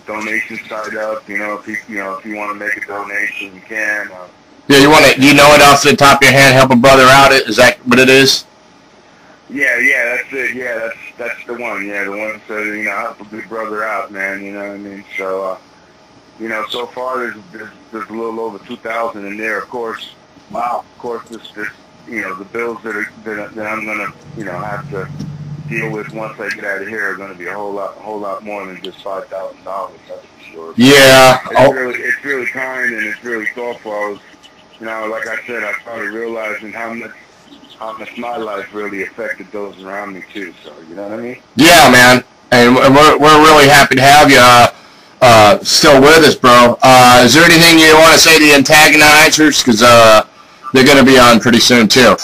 [SPEAKER 9] donation side up. You know, if you want to make a donation, you can.
[SPEAKER 7] Yeah, do you know it off the top of your hand? Help a brother out. Is that what it is?
[SPEAKER 9] Yeah, that's it. Yeah, that's the one. Yeah, the one that said, you know, help a big brother out, man. You know what I mean? So, you know, so far there's a little over 2,000 in there. Of course, wow. Of course, this you know, the bills that I'm gonna, you know, have to deal with once I get out of here are gonna be a whole lot more than just $5,000. That's for sure.
[SPEAKER 7] Yeah.
[SPEAKER 9] It's really kind and it's really thoughtful. I was, you know, like I said, I started realizing how much my life really affected those around me too. So, you know what I mean?
[SPEAKER 7] Yeah, man. And we're really happy to have you still with us, bro. Is there anything you want to say to the antagonizers? Because they're going to be on pretty soon too.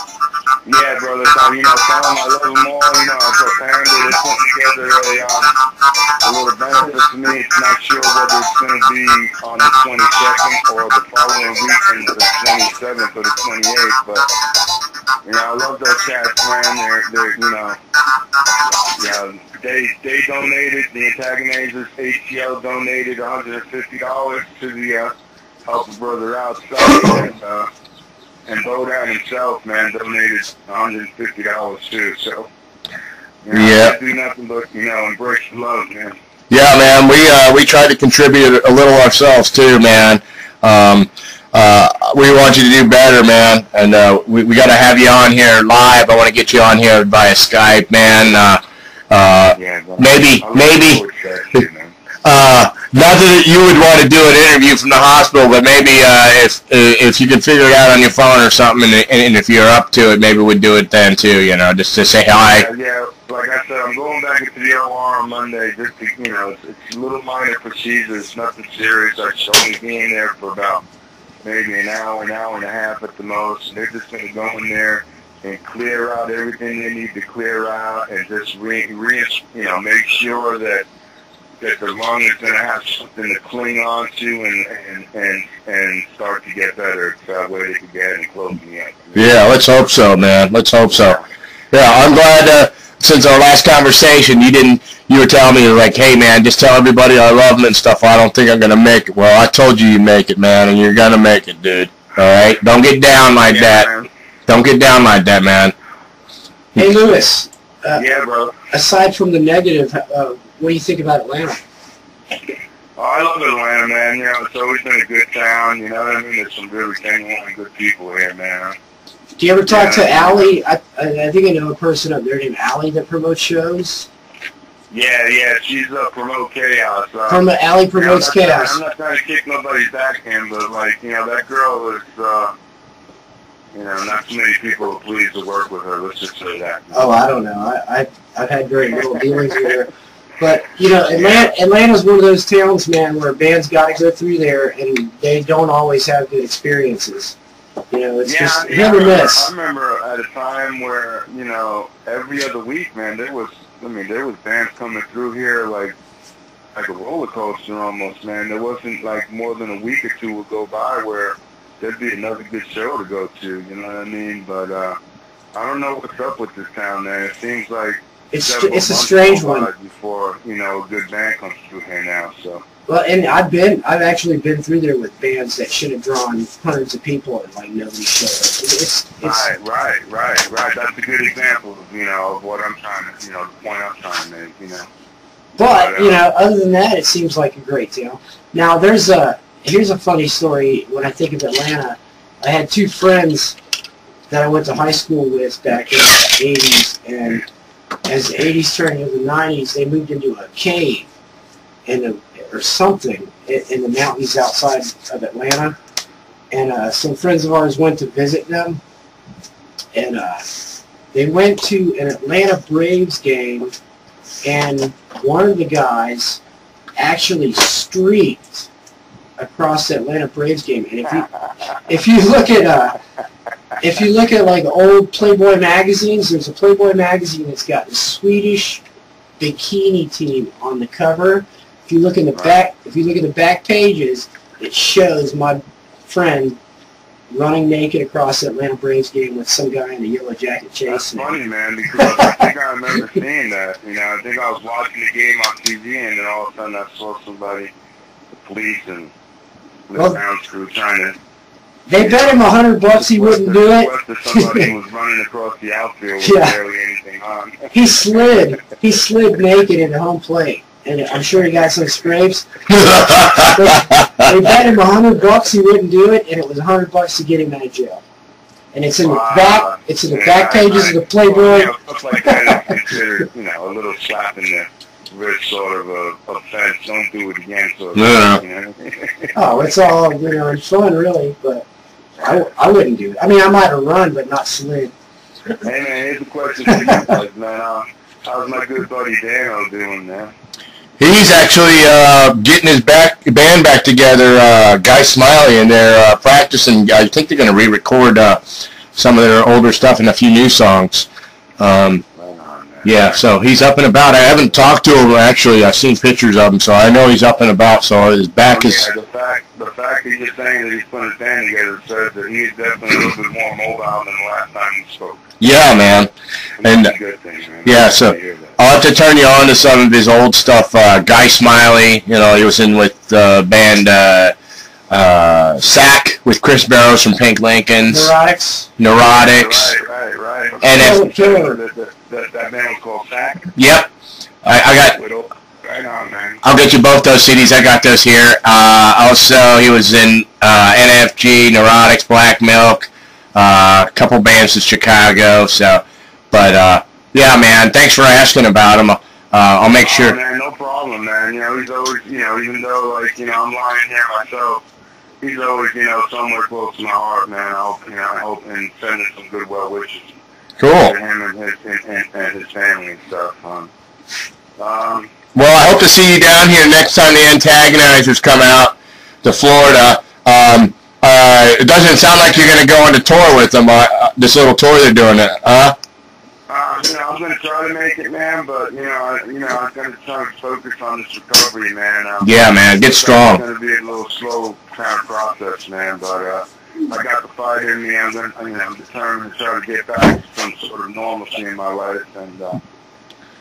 [SPEAKER 9] Yeah, brother. So, you know, tell them I love them all. You know, for Panda, they put together a little benefit for me. It's not sure whether it's going to be on the 22nd or the following weekend, the 27th or the 28th. But, you know, I love those cats, man. They're you know, yeah, they donated, the antagonizers, HTL donated $150 to the help a brother out. And Bodan himself, man, donated $150 too. So, you know,
[SPEAKER 7] yeah,
[SPEAKER 9] I do nothing but, you know, embrace the love, man.
[SPEAKER 7] Yeah, man. We tried to contribute a little ourselves too, man. We want you to do better, man. And we got to have you on here live. I want to get you on here via Skype, man.
[SPEAKER 9] Yeah,
[SPEAKER 7] maybe. Not that you would want to do an interview from the hospital, but maybe if you could figure it out on your phone or something, and if you're up to it, maybe we'd do it then too. You know, just to say hi.
[SPEAKER 9] Yeah. Like I said, I'm going back into the OR on Monday. Just to, you know, it's a little minor procedures, nothing serious. I should only be in there for about maybe an hour and a half at the most. They're just going to go in there and clear out everything they need to clear out, and just you know, make sure that the lung is going to have something to cling on to and start to get better. So that way they can get ahead and close me up.
[SPEAKER 7] Yeah, let's hope so, man. Let's hope so. Yeah, I'm glad since our last conversation you were telling me, like, hey, man, just tell everybody I love them and stuff. I don't think I'm going to make it. Well, I told you make it, man, and you're going to make it, dude. All right? Don't get down like that. Man. Don't get down like that, man.
[SPEAKER 5] Hey, Lewis.
[SPEAKER 9] Yeah, bro.
[SPEAKER 5] Aside from the negative, what do you think about Atlanta?
[SPEAKER 9] Oh, I love Atlanta, man. You know, it's always been a good town. You know what I mean? There's some really genuine good people here, man.
[SPEAKER 5] Do you ever talk to Allie? I think I know a person up there named Allie that promotes shows.
[SPEAKER 9] Yeah, she's Promote Chaos.
[SPEAKER 5] From Allie Promotes Chaos.
[SPEAKER 9] I'm not trying to kick nobody's back in, but, like, you know, that girl is, you know, not too many people are pleased to work with her. Let's just say that.
[SPEAKER 5] Oh, I don't know. I've had very little dealings with her. But, you know, Atlanta's one of those towns, man, where bands got to go through there, and they don't always have good experiences. You know, it's just hit or miss.
[SPEAKER 9] I remember at a time where, you know, every other week, man, there was bands coming through here like a roller coaster almost, man. There wasn't, like, more than a week or two would go by where there'd be another good show to go to, you know what I mean? But I don't know what's up with this town, man. It seems like
[SPEAKER 5] it's a strange one.
[SPEAKER 9] Before, you know, a good band comes through here now, so.
[SPEAKER 5] Well, and I've actually been through there with bands that should have drawn hundreds of people and, like, nobody showed up.
[SPEAKER 9] Right. That's a good example of, you know, of what I'm trying to, you know, the point I'm trying to make, you know.
[SPEAKER 5] But, you know, other than that, it seems like a great town. Now, here's a funny story. When I think of Atlanta, I had two friends that I went to high school with back in the 80s, and as the 80s turned into the 90s, they moved into a cave or something in the mountains outside of Atlanta. And some friends of ours went to visit them, and they went to an Atlanta Braves game, and one of the guys actually streaked across the Atlanta Braves game. And if you look at like old Playboy magazines, there's a Playboy magazine that's got the Swedish bikini team on the cover. If you look in the back pages, it shows my friend running naked across the Atlanta Braves game with some guy in a yellow jacket chasing.
[SPEAKER 9] That's funny, man, because I think I remember seeing that. You know, I think I was watching the game on TV, and then all of a sudden I saw somebody, the police and the ground crew trying to.
[SPEAKER 5] They bet him $100 he wouldn't do it.
[SPEAKER 9] Somebody was running across the outfield with barely anything on.
[SPEAKER 5] He slid naked into home plate, and I'm sure he got some scrapes. They bet him $100 he wouldn't do it, and it was $100 to get him out of jail. And it's in the back. It's in the back pages of the Playboy.
[SPEAKER 9] Well, you know, stuff like that is considered, you know, a little slap in the wrist, sort of a offense. Don't do it again, sort of.
[SPEAKER 7] Yeah.
[SPEAKER 9] You know?
[SPEAKER 5] Oh, it's all, you know, it's fun, really, but I wouldn't do it. I mean, I might have run, but not slid.
[SPEAKER 9] Hey, man, here's a question for you guys, man. How's my good buddy Dano doing, man?
[SPEAKER 7] He's actually getting his band back together, Guy Smiley, and they're practicing. I think they're going to re-record some of their older stuff and a few new songs. Yeah, so he's up and about. I haven't talked to him, actually. I've seen pictures of him, so I know he's up and about, so his back is...
[SPEAKER 9] The fact that you're saying that he's putting his band together says that he's definitely a little bit more mobile than the last time we spoke.
[SPEAKER 7] Yeah, man. And,
[SPEAKER 9] a good thing, man.
[SPEAKER 7] yeah, so I'll have to turn you on to some of his old stuff. Guy Smiley, you know, he was in with the band Sack with Chris Barrows from Pink Lincolns. Neurotics.
[SPEAKER 9] Right.
[SPEAKER 7] And
[SPEAKER 9] that band was called Sack?
[SPEAKER 7] Yep. I got...
[SPEAKER 9] Right on, man.
[SPEAKER 7] I'll get you both those CDs. I got those here. Also, he was in NFG, Neurotics, Black Milk, a couple bands in Chicago. So, but yeah, man. Thanks for asking about him. I'll make sure.
[SPEAKER 9] Man, no problem, man. You know, he's always, you know, even though like, you know, I'm lying here myself, he's always, you know, somewhere close to my heart, man. I hope and sending some good well wishes.
[SPEAKER 7] Cool.
[SPEAKER 9] To him and his family and stuff.
[SPEAKER 7] Well, I hope to see you down here next time the Antagonizers come out to Florida. It doesn't sound like you're going to go on a tour with them, this little tour they're doing.
[SPEAKER 9] You know, I'm going to try to make it, man, but, I'm going to try to focus on this recovery, man.
[SPEAKER 7] Yeah, man, get strong.
[SPEAKER 9] It's going to be a little slow kind of process, man, but I got the fight in me. I'm determined to try to get back to some sort of normalcy in my life, and,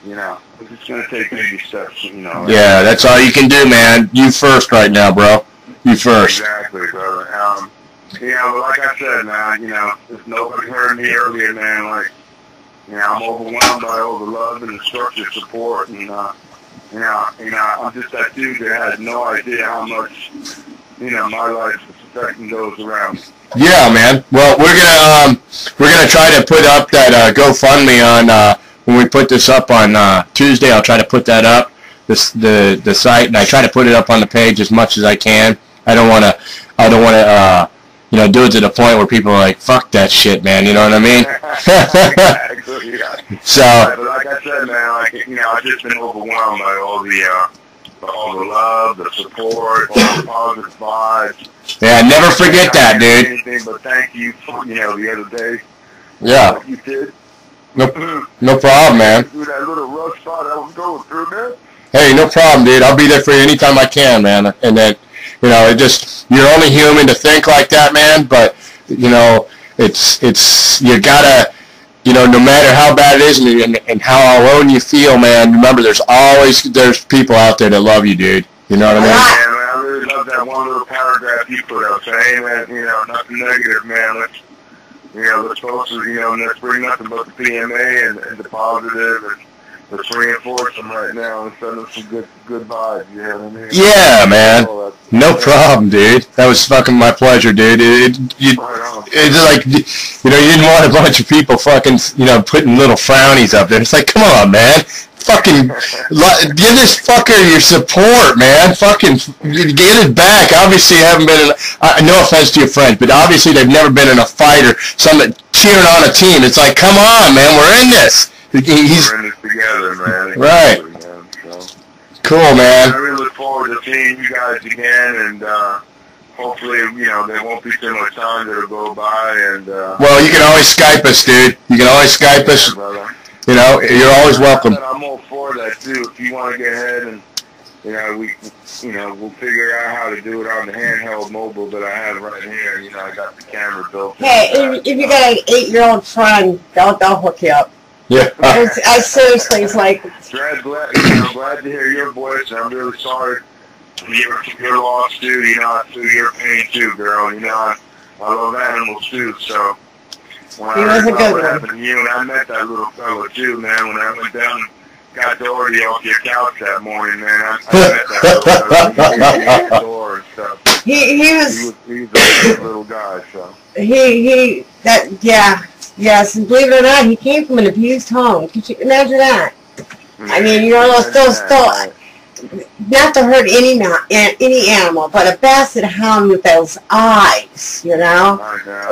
[SPEAKER 9] it's just going to take baby steps,
[SPEAKER 7] Yeah, that's all you can do, man. You first right now, bro. You first.
[SPEAKER 9] Exactly, brother. But like I said, man, if nobody heard me earlier, man, like, I'm overwhelmed by all the love and the structured support, and, I'm just that dude that has no idea how much, my life is affecting those around me. Yeah,
[SPEAKER 7] man. Well, we're gonna try to put up that GoFundMe on when we put this up on Tuesday. I'll try to put that up, the site, and I try to put it up on the page as much as I can. I don't want to do it to the point where people are like, fuck that shit, man, you know what I mean?
[SPEAKER 9] Exactly, yeah.
[SPEAKER 7] So,
[SPEAKER 9] but like I said, man, I've just been overwhelmed by all the love, the support, all the positive vibes.
[SPEAKER 7] Yeah, never forget that, dude.
[SPEAKER 9] Anything but thank you for, the other day.
[SPEAKER 7] Yeah.
[SPEAKER 9] What you did.
[SPEAKER 7] No problem, man.
[SPEAKER 9] Through that little rough spot I was going through, man.
[SPEAKER 7] Hey, no problem, dude. I'll be there for you anytime I can, man. And that, you're only human to think like that, man. But, it's you gotta, no matter how bad it is and how alone you feel, man, remember there's people out there that love you, dude. You know what I mean?
[SPEAKER 9] Yeah, man, I really love that one little paragraph you put up saying that, nothing negative, man. Let's focus, let's bring nothing but the PMA and the positive, and let's reinforce them right now and send them some good vibes, you know what I mean?
[SPEAKER 7] Yeah, man. No problem, dude. That was fucking my pleasure, dude. It's like, you didn't want a bunch of people fucking, putting little frownies up there. It's like, come on, man. Fucking give this fucker your support, man. Fucking get it back. Obviously, you haven't been in. No offense to your friends, but obviously they've never been in a fight or something cheering on a team. It's like, come on, man, we're in this.
[SPEAKER 9] We're in this together, man.
[SPEAKER 7] Right.
[SPEAKER 9] Man, so.
[SPEAKER 7] Cool, man.
[SPEAKER 9] I really look forward to seeing you guys again, and hopefully, there won't be too much time that'll go by. And
[SPEAKER 7] well, you can always Skype us, dude. You can always Skype us.
[SPEAKER 9] Brother.
[SPEAKER 7] You're always welcome.
[SPEAKER 9] I'm all for that too. If you want to get ahead and we'll figure out how to do it on the handheld mobile that I have right here. I got the camera built.
[SPEAKER 6] Hey, if you got an 8-year-old friend, they'll hook you up.
[SPEAKER 7] Yeah.
[SPEAKER 6] I seriously, it's like.
[SPEAKER 9] Glad to hear your voice. I'm really sorry for your loss too. I feel your pain too, girl. I love animals too, so. When I heard about what happened to you, and I met that little fellow too, man, when I went down and got Doherty off your couch that morning, man, I met that little fellow. He came to the door and stuff. He was a good little guy, so.
[SPEAKER 6] Yes, and believe it or not, he came from an abused home. Could you imagine that? I mean, still, not to hurt any animal, but a basset hound with those eyes,
[SPEAKER 9] I know,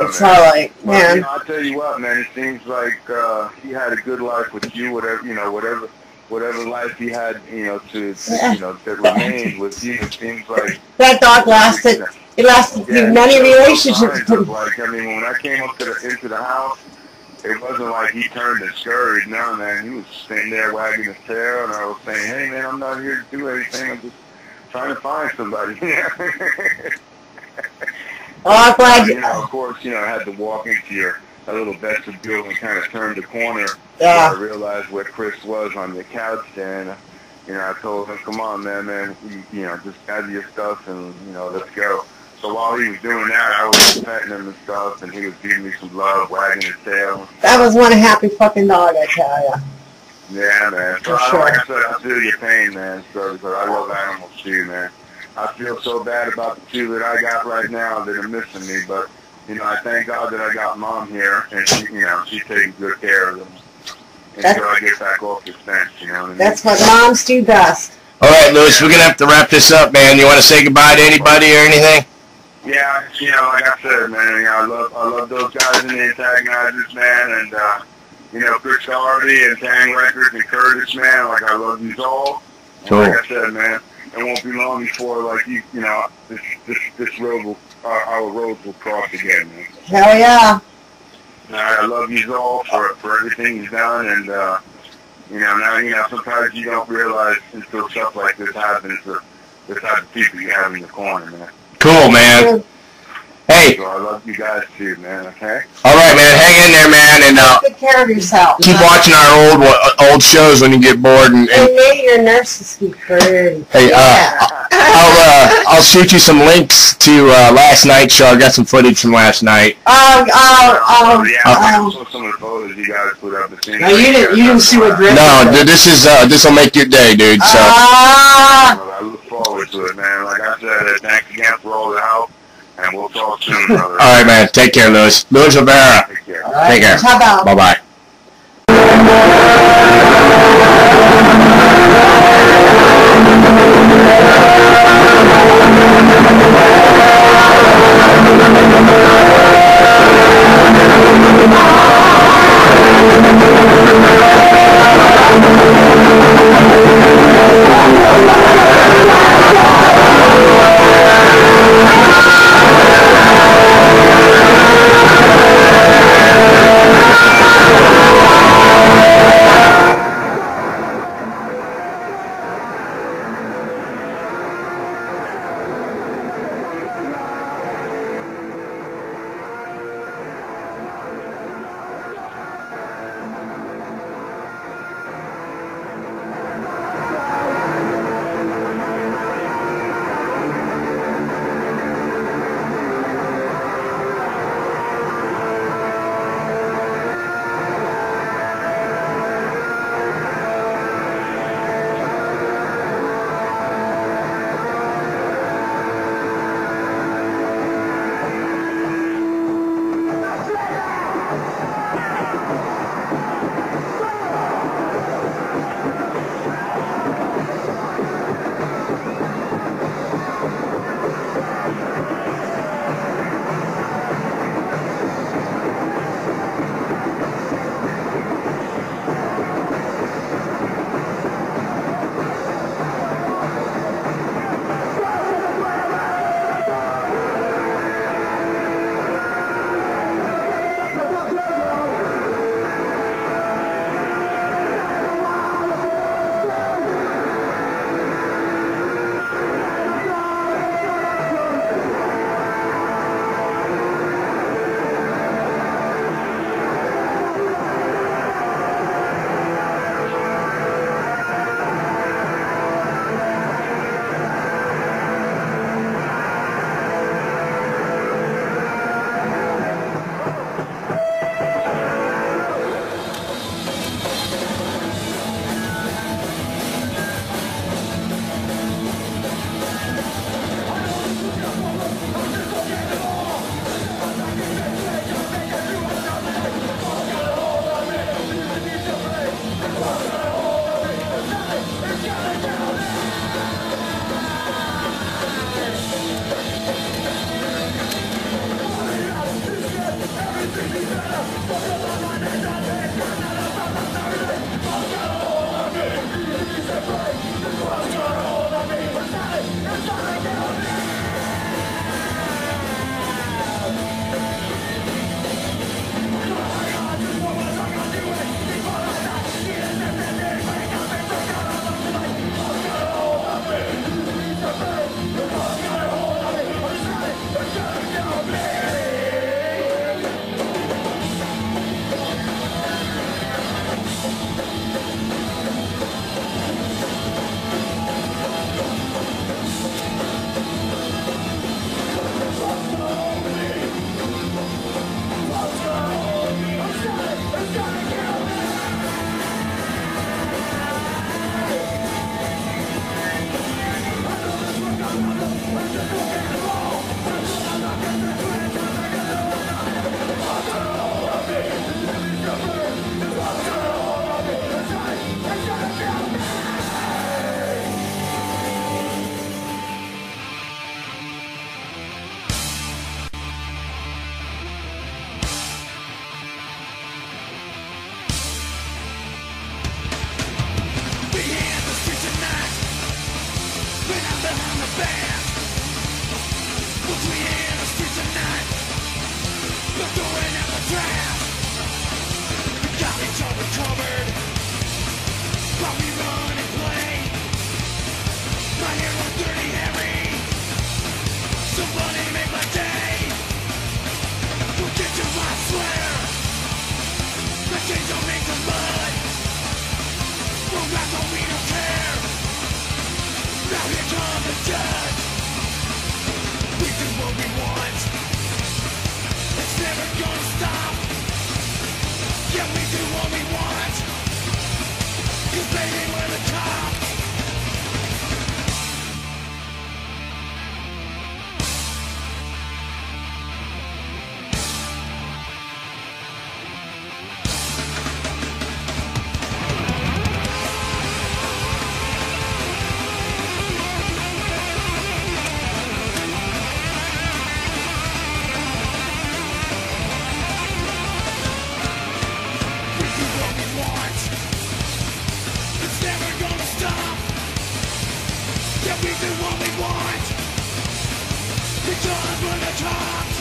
[SPEAKER 6] it's all like, man.
[SPEAKER 9] I'll tell you what, man, it seems like he had a good life with you, whatever life he had, to remain with you. It seems like
[SPEAKER 6] that dog lasted It lasted through
[SPEAKER 9] Yeah,
[SPEAKER 6] many
[SPEAKER 9] he showed no
[SPEAKER 6] relationships.
[SPEAKER 9] signs of, like, I mean, when I came up into the house, it wasn't like he turned and scurried. No, man, he was sitting there wagging his tail, and I was saying, hey, man, I'm not here to do anything. I'm just trying to find somebody.
[SPEAKER 6] Oh, I'm glad
[SPEAKER 9] you know, of course, you know, I had to walk into a little vestibule and kind of turn the corner.
[SPEAKER 6] Yeah.
[SPEAKER 9] I realized where Chris was on the couch there, and, you know, I told him, come on, man, you know, just gather your stuff and, you know, let's go. So while he was doing that, I was petting him and stuff, and he was giving me some love, wagging his tail.
[SPEAKER 6] that was one happy fucking dog, I tell ya.
[SPEAKER 9] Yeah, man. So,
[SPEAKER 6] For sure.
[SPEAKER 9] like I said, I feel your pain, man, so, because I love animals too, man. I feel so bad about the two that I got right now that are missing me, but, you know, I thank God that I got Mom here, and she, you know, she's taking good care of them until I get back off this fence, you know what I mean?
[SPEAKER 6] That's what moms do best.
[SPEAKER 7] All right, Louis, we're going to have to wrap this up, man. You want to say goodbye to anybody or anything?
[SPEAKER 9] Yeah, you know, like I said, man, you know, I love those guys in the antagonizers, man, and, you know, Chris Hardy and Tang Records and Curtis, man, like, I love these all.
[SPEAKER 7] Cool.
[SPEAKER 9] Like I said, man, it won't be long before, like, you know, this road will, our roads will cross again, man.
[SPEAKER 6] Hell yeah.
[SPEAKER 9] I love you all for everything you've done, and, you know, now, you know, sometimes you don't realize until stuff like this happens the type of people you have in the corner, man.
[SPEAKER 7] Cool, man. Hey.
[SPEAKER 9] So I love you guys too, man, okay?
[SPEAKER 7] All right, man. Hang in there, man, and
[SPEAKER 6] Take good care of yourself.
[SPEAKER 7] keep watching our old shows when you get bored. And
[SPEAKER 6] maybe your nurses speak pretty.
[SPEAKER 7] hey,
[SPEAKER 6] Yeah.
[SPEAKER 7] I'll shoot you some links to last night's show. I got some footage from last night.
[SPEAKER 9] Yeah, I saw some of the photos you guys put up.
[SPEAKER 5] Now you didn't see what Griff
[SPEAKER 7] No, this will make your day, dude. So.
[SPEAKER 9] I look forward to it, man. Like I said, thanks again for all the help, and we'll talk soon, brother.
[SPEAKER 7] All right, man. Take care, Louis. Louis Rivera.
[SPEAKER 9] Take care.
[SPEAKER 7] Take care. Bye-bye.
[SPEAKER 8] cops.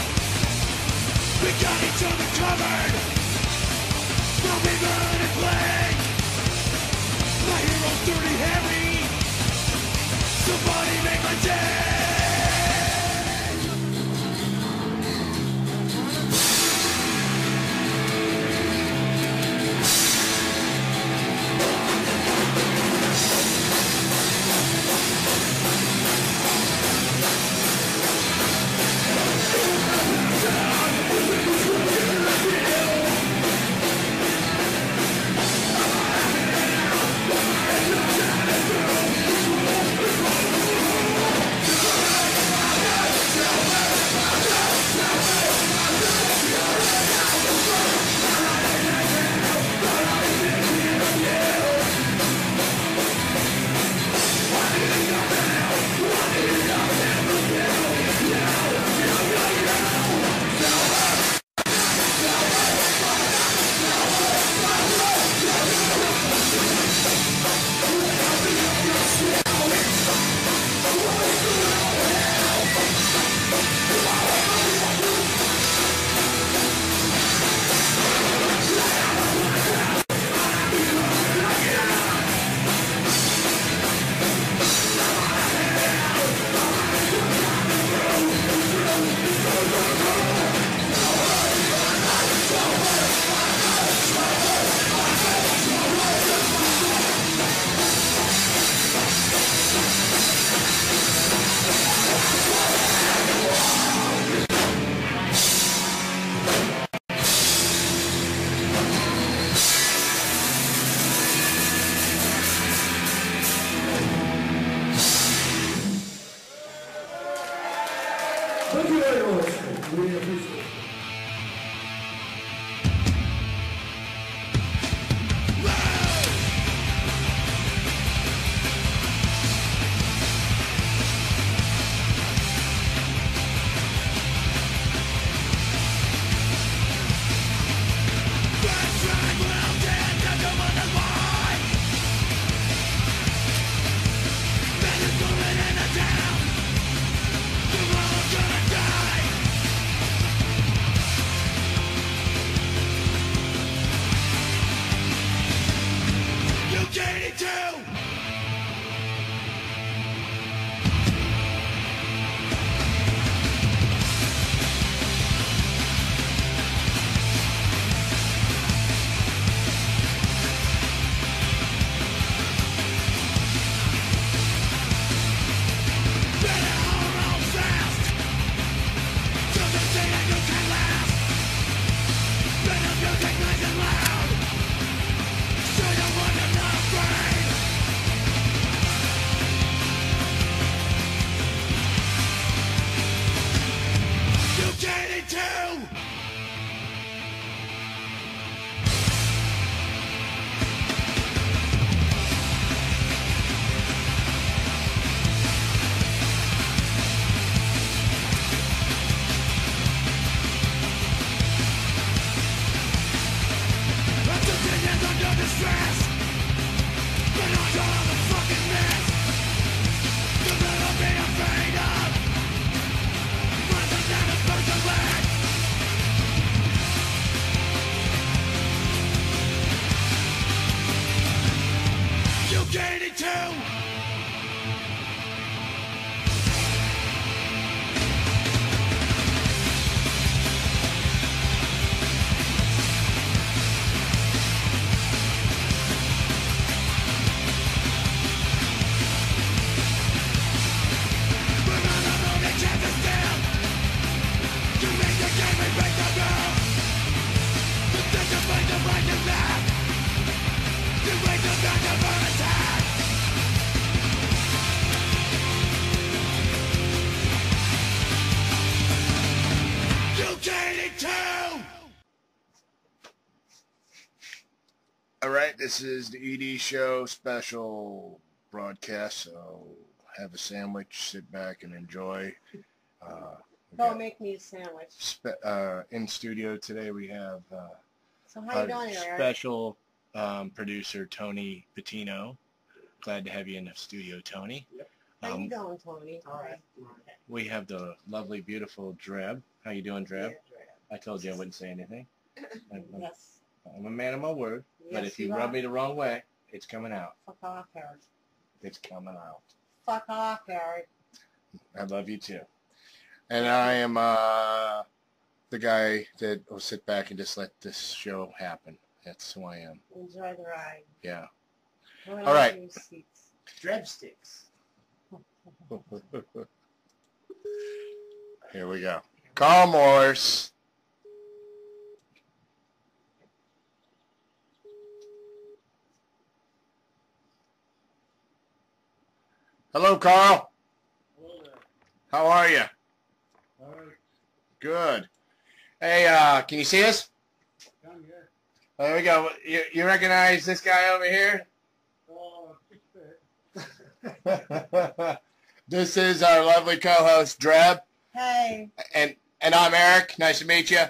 [SPEAKER 8] We got each other covered. From even and blade. My hero's dirty heavy. Somebody make my day.
[SPEAKER 1] Thank you very much. We appreciate it.
[SPEAKER 2] Alright, this is the ED Show special broadcast, so have a sandwich, sit back and enjoy.
[SPEAKER 6] Go make me a sandwich.
[SPEAKER 2] In studio today we have
[SPEAKER 6] So how you doing, Eric?
[SPEAKER 2] special producer Tony Patino. Glad to have you in the studio, Tony.
[SPEAKER 5] Yep.
[SPEAKER 6] How you doing, Tony?
[SPEAKER 5] All right.
[SPEAKER 2] We have the lovely, beautiful Dreb. How you doing, Dreb? I told you I wouldn't say anything.
[SPEAKER 6] Yes.
[SPEAKER 2] I'm a man of my word, but
[SPEAKER 6] Yes,
[SPEAKER 2] if you
[SPEAKER 6] you
[SPEAKER 2] rub
[SPEAKER 6] are.
[SPEAKER 2] me the wrong way, it's coming out.
[SPEAKER 6] Fuck off, Eric.
[SPEAKER 2] It's coming out.
[SPEAKER 6] Fuck off, Eric.
[SPEAKER 2] I love you too. And I am the guy that will sit back and just let this show happen. That's who I am.
[SPEAKER 6] Enjoy the ride.
[SPEAKER 2] Yeah.
[SPEAKER 6] All
[SPEAKER 2] right.
[SPEAKER 5] Dreb sticks.
[SPEAKER 2] Here we go. Carl Morse. Hello, Carl.
[SPEAKER 10] Hello there.
[SPEAKER 2] How are you?
[SPEAKER 10] All right.
[SPEAKER 2] Good. Hey, can you see us?
[SPEAKER 10] Come here.
[SPEAKER 2] There we go. You recognize this guy over here?
[SPEAKER 10] Oh, just a bit.
[SPEAKER 2] This is our lovely co-host, Dreb.
[SPEAKER 6] Hey.
[SPEAKER 2] And I'm Eric. Nice to meet you.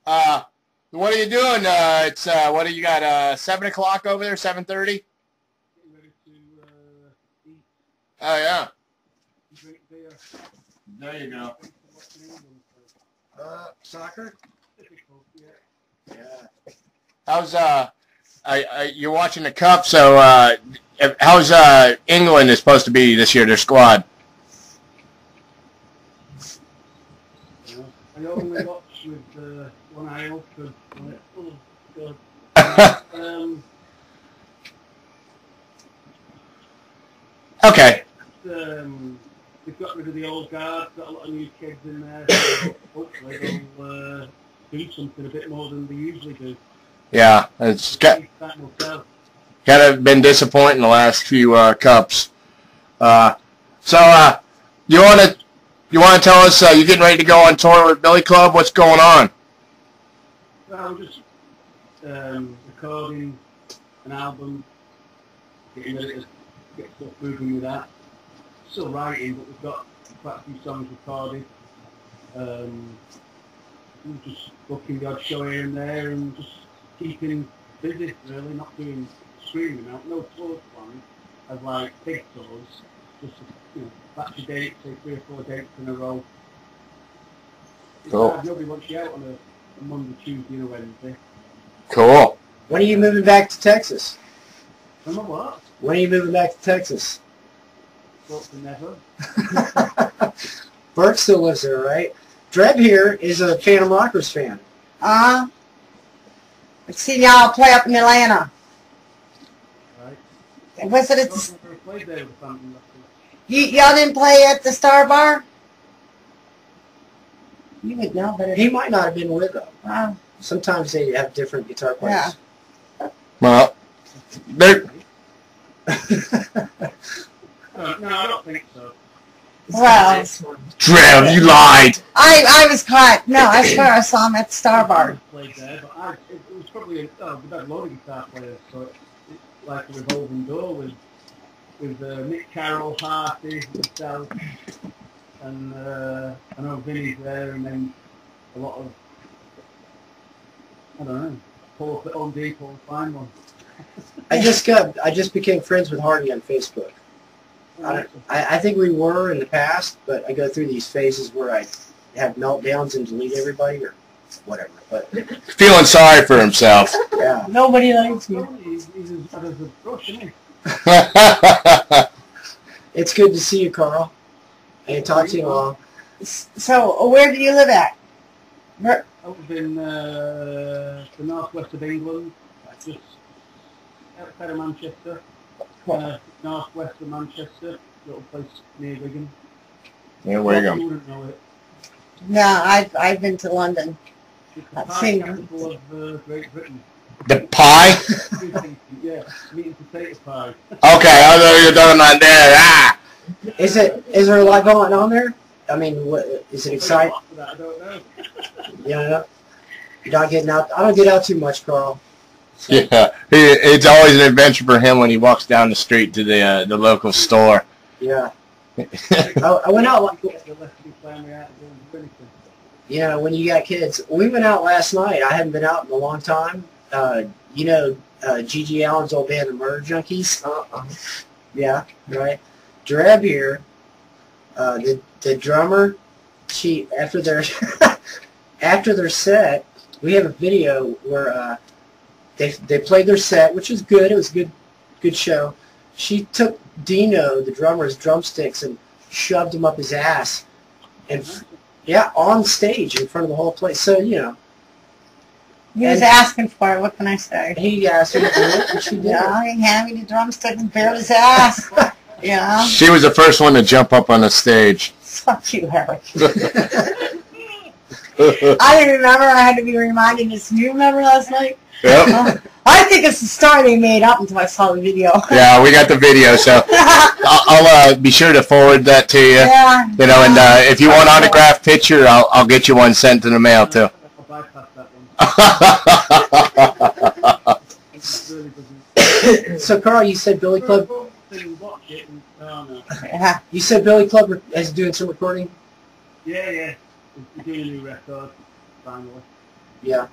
[SPEAKER 2] What are you doing? It's what do you got? 7 o'clock over there? 7:30?
[SPEAKER 10] Getting ready to eat,
[SPEAKER 2] Oh yeah.
[SPEAKER 10] drink beer.
[SPEAKER 2] There you go.
[SPEAKER 10] Watching England, so
[SPEAKER 5] Soccer?
[SPEAKER 10] difficult, yeah.
[SPEAKER 5] Yeah.
[SPEAKER 2] How's you're watching the Cup? So how's England is supposed to be this year? Their squad.
[SPEAKER 10] I only watch with one eye open. Oh, God.
[SPEAKER 2] Okay.
[SPEAKER 10] They've got rid of the old guard, got a lot of new kids in there, so hopefully they'll do something a bit more than they usually do.
[SPEAKER 2] Yeah, it's
[SPEAKER 10] Time will tell.
[SPEAKER 2] kind of been disappointing the last few Cups. So you want to tell us you're getting ready to go on tour with Billy Club? What's going on?
[SPEAKER 10] Well, we're just recording an album, getting ready to get stuff moving with that. Still writing, but we've got quite a few songs recorded. We're just booking the odd show here and there and just keeping busy, really, not doing screaming out. No tours planned as like big tours, just batch of dates, say 3 or 4 dates in a row. It's
[SPEAKER 2] Cool.
[SPEAKER 10] hard, nobody wants you out on a Monday, Tuesday and a Wednesday.
[SPEAKER 2] Cool.
[SPEAKER 5] When are you moving back to Texas?
[SPEAKER 10] Remember what?
[SPEAKER 5] When are you moving back to Texas?
[SPEAKER 10] Hopefully never.
[SPEAKER 5] Bert still lives there, right? Dreb here is a Phantom Rockers fan.
[SPEAKER 6] I've seen y'all play up in Atlanta.
[SPEAKER 10] Right.
[SPEAKER 6] Was it at
[SPEAKER 10] I've
[SPEAKER 6] the,
[SPEAKER 10] never played there with Fanzine Rockers.
[SPEAKER 6] y'all didn't play at the Star Bar? You would know better.
[SPEAKER 5] He might not have been with them.
[SPEAKER 6] Wow.
[SPEAKER 5] Sometimes they have different guitar players.
[SPEAKER 2] Well, there.
[SPEAKER 10] No, I don't think so.
[SPEAKER 6] Well,
[SPEAKER 2] Dreb, you lied.
[SPEAKER 6] I was caught. No, I swear I saw him at the Star Bar.
[SPEAKER 10] Played there, but it was probably we've had a lot of guitar players, so it's like a revolving door with Nick Carroll, Harty, myself, and I know Vinny's there, and then a lot of I don't know, pull up at Home Depot and find one.
[SPEAKER 5] I just became friends with Hardy on Facebook. I think we were in the past, but I go through these phases where I have meltdowns and delete everybody or whatever. But
[SPEAKER 2] Feeling sorry for himself.
[SPEAKER 5] yeah,
[SPEAKER 6] Nobody likes me.
[SPEAKER 10] He's as bad as a brush, isn't he?
[SPEAKER 5] it's good to see you, Carl. I ain't talked to you in a while.
[SPEAKER 6] So, where do you live at? Where?
[SPEAKER 10] I live in the northwest of England, just outside of Manchester. Northwest of Manchester, little place near Wigan.
[SPEAKER 2] Yeah, where you
[SPEAKER 10] You
[SPEAKER 2] going?
[SPEAKER 10] wouldn't know it.
[SPEAKER 6] No, I've been to London.
[SPEAKER 10] It's the
[SPEAKER 6] I've
[SPEAKER 10] pie
[SPEAKER 6] seen
[SPEAKER 10] capital of Great Britain.
[SPEAKER 2] The pie?
[SPEAKER 10] Yeah, meat and potato pie.
[SPEAKER 2] Okay, I know you're talking about there. Ah.
[SPEAKER 5] Is there a lot going on there? I mean, what, is it exciting?
[SPEAKER 10] I don't know.
[SPEAKER 5] Yeah, you're not getting out. I don't get out too much, Carl. So,
[SPEAKER 2] Yeah, it's always an adventure for him when he walks down the street to the local store.
[SPEAKER 5] yeah. I went out. Yeah, when you got kids. We went out last night. I haven't been out in a long time. Gigi Allen's old band, the Murder Junkies? Yeah, right. Dreb here, the drummer, after their after their set, we have a video where they played their set, which was good. It was a good show. She took Dino, the drummer's drumsticks, and shoved him up his ass, and on stage in front of the whole place. So
[SPEAKER 6] He was asking for it. What can I say?
[SPEAKER 5] He asked her to do it, and she did.
[SPEAKER 6] Yeah, he handed me the drumstick and bared his ass. Yeah.
[SPEAKER 7] She was the first one to jump up on the stage.
[SPEAKER 6] Fuck you, Eric. I didn't remember. I had to be reminded this. Do you remember last night?
[SPEAKER 7] Yep.
[SPEAKER 6] I think it's the story they made up until I saw the video.
[SPEAKER 7] Yeah, we got the video, so I'll be sure to forward that to you.
[SPEAKER 6] Yeah.
[SPEAKER 7] And if you want an autographed picture, I'll get you one sent in the mail too.
[SPEAKER 5] So Carl, you said Billy Club. You said Billy Club is doing some recording.
[SPEAKER 10] Yeah. We're doing a new record, finally.
[SPEAKER 5] Yeah.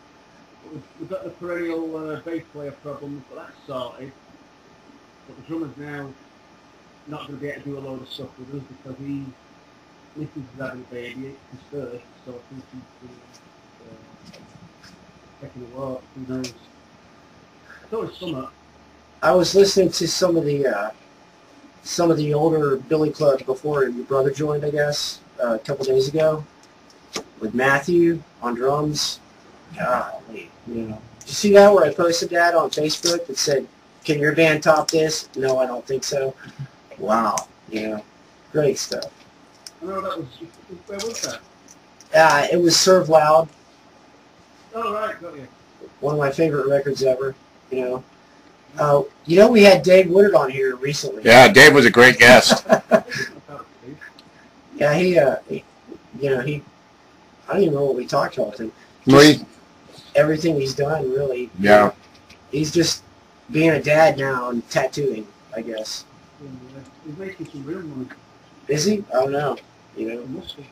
[SPEAKER 10] We've got the perennial bass player problems, but that's sorted. But the drummer's now not going to be able to do a load of stuff with us because he listens to having a baby. It's his first, so I think he's taking a walk. Who knows? It's always summer.
[SPEAKER 5] I was listening to some of the older Billy Club before your brother joined, I guess, a couple days ago, with Matthew on drums. Golly, Did you see that where I posted that on Facebook that said, "Can your band top this?" No, I don't think so. Wow, great stuff.
[SPEAKER 10] I know that was. Where was that?
[SPEAKER 5] It was Serve Loud.
[SPEAKER 10] Oh right, got you.
[SPEAKER 5] One of my favorite records ever. We had Dave Woodard on here recently.
[SPEAKER 7] Yeah, Dave was a great guest.
[SPEAKER 5] Yeah, he I don't even know what we talked about with him. Everything he's done, really.
[SPEAKER 7] Yeah.
[SPEAKER 5] He's just being a dad now and tattooing, I guess.
[SPEAKER 10] He's making some real money.
[SPEAKER 5] Is he? I don't know.
[SPEAKER 10] He must be.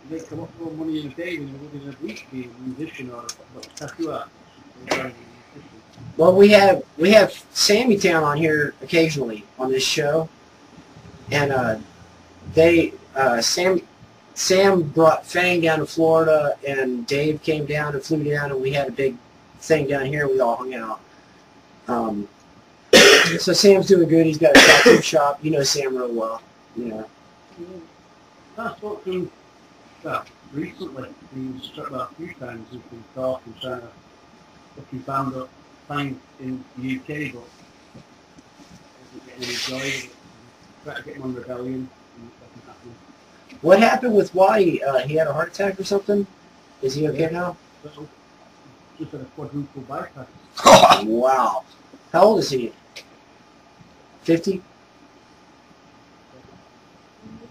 [SPEAKER 10] He makes a lot more money in a day than he would in a week being a musician or a tattoo artist.
[SPEAKER 5] Well, we have Sammy Town on here occasionally on this show, and Sam brought Fang down to Florida, and Dave came down and flew down, and we had a big thing down here. We all hung out. So Sam's doing good. He's got a tattoo shop. You know Sam real well.
[SPEAKER 10] I spoke to him recently. He was struck about a few times. He's been talking, trying to look he find in the UK, but wasn't getting any joy. Tried to get him on Rebellion, and it wasn't happening.
[SPEAKER 5] What happened with Waddy? He had a heart attack or something? Is he okay now?
[SPEAKER 10] So, just had a quadruple bypass.
[SPEAKER 5] Wow. How old is he? 50?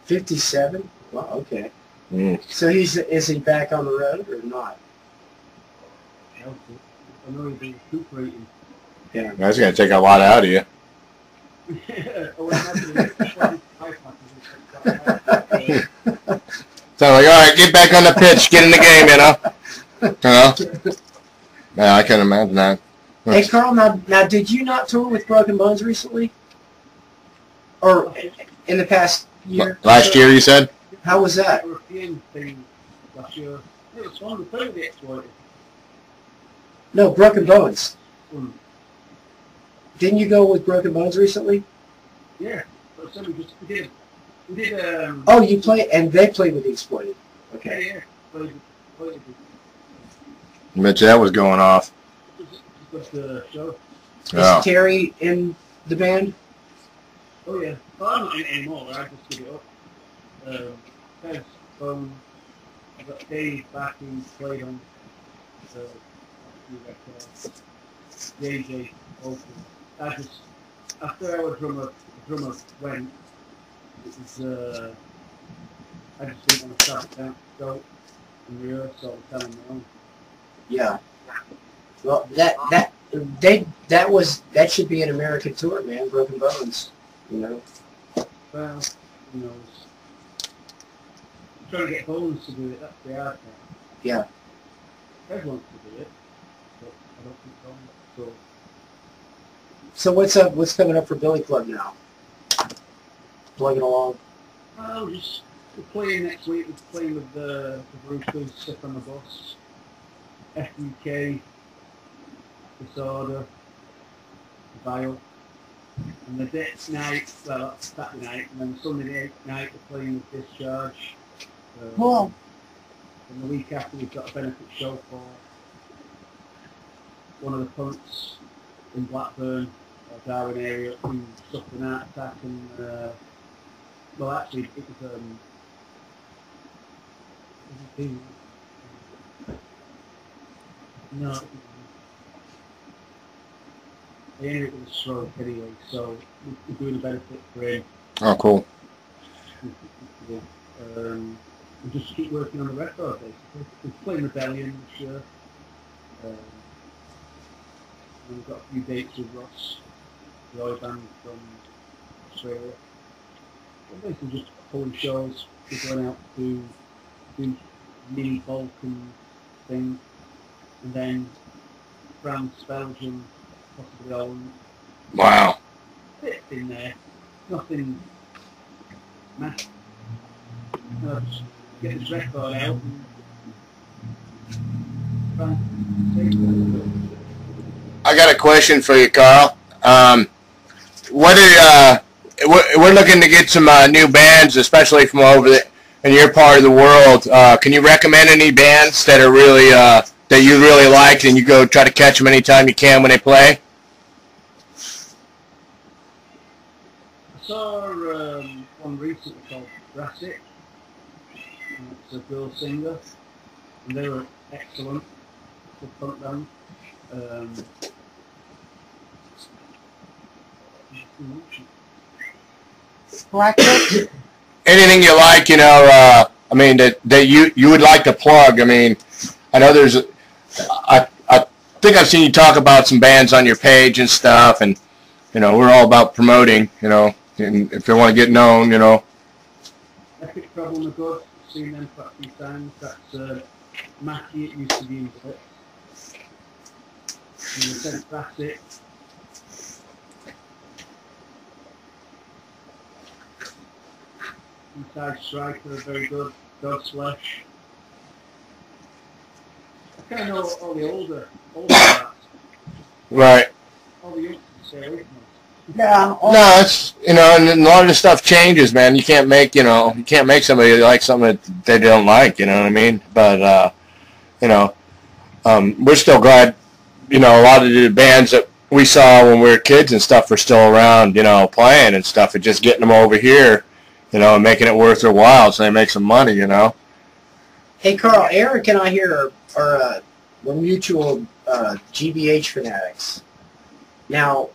[SPEAKER 5] 57? Wow, okay. So is he back on the road or not?
[SPEAKER 10] I know he's been recuperating.
[SPEAKER 5] Yeah.
[SPEAKER 7] That's going to take a lot out of you. So like, all right, get back on the pitch, get in the game, Yeah, I can imagine that.
[SPEAKER 5] Hey, Carl, now did you not tour with Broken Bones recently? Or in the past year?
[SPEAKER 7] Last year, you said?
[SPEAKER 5] How was that?
[SPEAKER 10] European thing last year. It was fun. We played the Exploited.
[SPEAKER 5] No, Broken Bones. Didn't you go with Broken Bones recently?
[SPEAKER 10] Yeah. So we did.
[SPEAKER 5] Oh, you played, and they played with the Exploited. Okay.
[SPEAKER 10] Yeah. Played
[SPEAKER 7] I bet you that was going off.
[SPEAKER 10] Just the show.
[SPEAKER 5] Is Terry in the band?
[SPEAKER 10] Oh yeah. Well, I'm not in it anymore. I just give it up. Ted's phone. I've got Dave back who played on the record. JJ also. I just after our drummer went, it was I just didn't want to start down go and rehearse, so I was telling my own.
[SPEAKER 5] Yeah. Well, that should be an American tour, man. Broken Bones,
[SPEAKER 10] Well, trying to get Bones to do it. That's the hard part.
[SPEAKER 5] Yeah.
[SPEAKER 10] Ted wants to do it, but I don't think so.
[SPEAKER 5] So what's up? What's coming up for Billy Club now? plugging along?
[SPEAKER 10] Oh, just we're playing next week. We're playing with the Roosters, Sick on the Bus, FUK, Disorder, Vile, and the next night, well, that's Saturday night, and then Sunday night we're playing with Discharge.
[SPEAKER 6] Cool.
[SPEAKER 10] And the week after we've got a benefit show for one of the punks in Blackburn, Darwin area, who suffered an heart attack and well, actually, it was no, he ended up with a stroke anyway, so we're doing a benefit for him.
[SPEAKER 7] Oh, cool.
[SPEAKER 10] And just keep working on the record, basically. We're playing Rebellion this year. And we've got a few dates with Ross, the oil band from Australia. We're basically just pulling shows. We're going out to do mini Balkan things. And then France, Belgium, possibly Holland.
[SPEAKER 7] Wow.
[SPEAKER 10] Bits in there. Nothing massive. Just get this record out and
[SPEAKER 7] I got a question for you, Carl. What are we're looking to get some new bands, especially from in your part of the world. Can you recommend any bands that are really that you really like, and you go try to catch them anytime you can when they play?
[SPEAKER 10] I saw one recently called Brassic. It's a girl singer, and they were excellent. Good front band.
[SPEAKER 7] Anything you like, you know. I mean that you would like to plug. I mean, I know there's. I think I've seen you talk about some bands on your page and stuff, and you know we're all about promoting. You know, and if they want to get known, you know.
[SPEAKER 10] Epic Trouble in the Good. Seen them quite a few times. That's Mackie. It used to be in Blitz. And they said Brassic. Inside Striker are very good. Dog Slash. I kind of know all the older acts.
[SPEAKER 7] Right.
[SPEAKER 10] All the youngsters say away from us.
[SPEAKER 6] Yeah.
[SPEAKER 7] No, it's you know, and a lot of the stuff changes, man. You can't make somebody like something that they don't like. You know what I mean? But you know, we're still glad. You know, a lot of the bands that we saw when we were kids and stuff are still around. You know, playing and stuff, and just getting them over here. You know, and making it worth their while so they make some money. You know.
[SPEAKER 5] Hey, Carl, Eric and I here are we're mutual GBH fanatics. Now,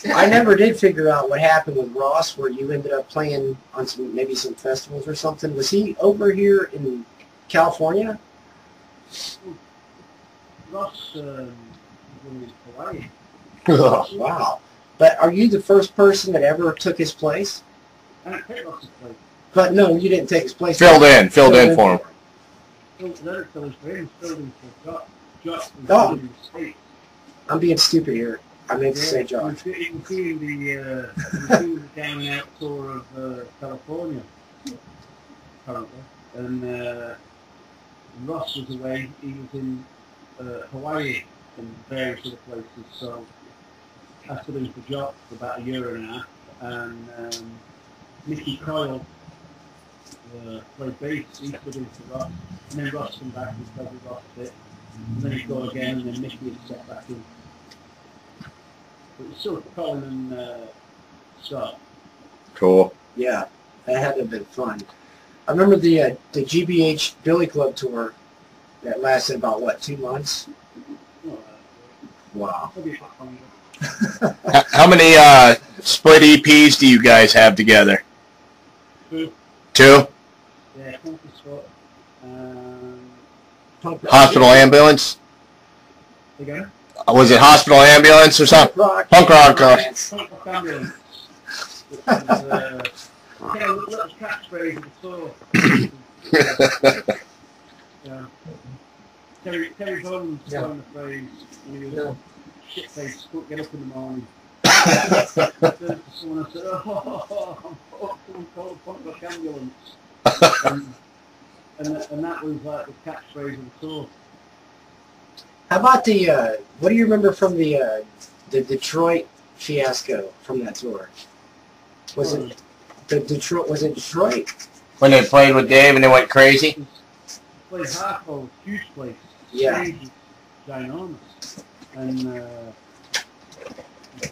[SPEAKER 5] I never did figure out what happened with Ross, where you ended up playing on maybe some festivals or something. Was he over here in California?
[SPEAKER 10] Ross was in Hawaii.
[SPEAKER 5] Wow. But are you the first person that ever took his place?
[SPEAKER 10] I didn't take Ross's place.
[SPEAKER 5] But no, you didn't take his place.
[SPEAKER 7] Filled in for him.
[SPEAKER 5] Oh. I'm being stupid here. I meant to say Josh.
[SPEAKER 10] You can see the down and out tour of California currently, and Ross was away. He was in Hawaii and various other places. So I stood in for Jock for about a year and a half, and Mickey Coyle played bass. He stood in for Ross, and then Ross came back and played with Ross a bit, and then he'd go again, and then Mickey would step back in. But it's still Colin and Scott.
[SPEAKER 7] Cool.
[SPEAKER 5] Yeah, that had to have been fun. I remember the GBH Billy Club tour that lasted about, what, 2 months? Wow.
[SPEAKER 7] How many split EPs do you guys have together?
[SPEAKER 10] 2.
[SPEAKER 7] 2?
[SPEAKER 10] Yeah, Funky Spot.
[SPEAKER 7] Hospital Ambulance?
[SPEAKER 10] Again?
[SPEAKER 7] Was it Hospital Ambulance or something? Punk Rock.
[SPEAKER 10] Punk Ambulance. It was kind of little catchphrase of the tour. Yeah. Terry Bones coined the phrase, shit face, couldn't get up in the morning. to someone and said, oh, someone called a punk rock ambulance. And that was like the catchphrase of the tour.
[SPEAKER 5] How about the, what do you remember from the Detroit fiasco from that tour? Was it Detroit?
[SPEAKER 2] When they played with Dave and they went crazy?
[SPEAKER 10] Played Hartford, huge place.
[SPEAKER 5] Yeah.
[SPEAKER 10] Huge, ginormous. And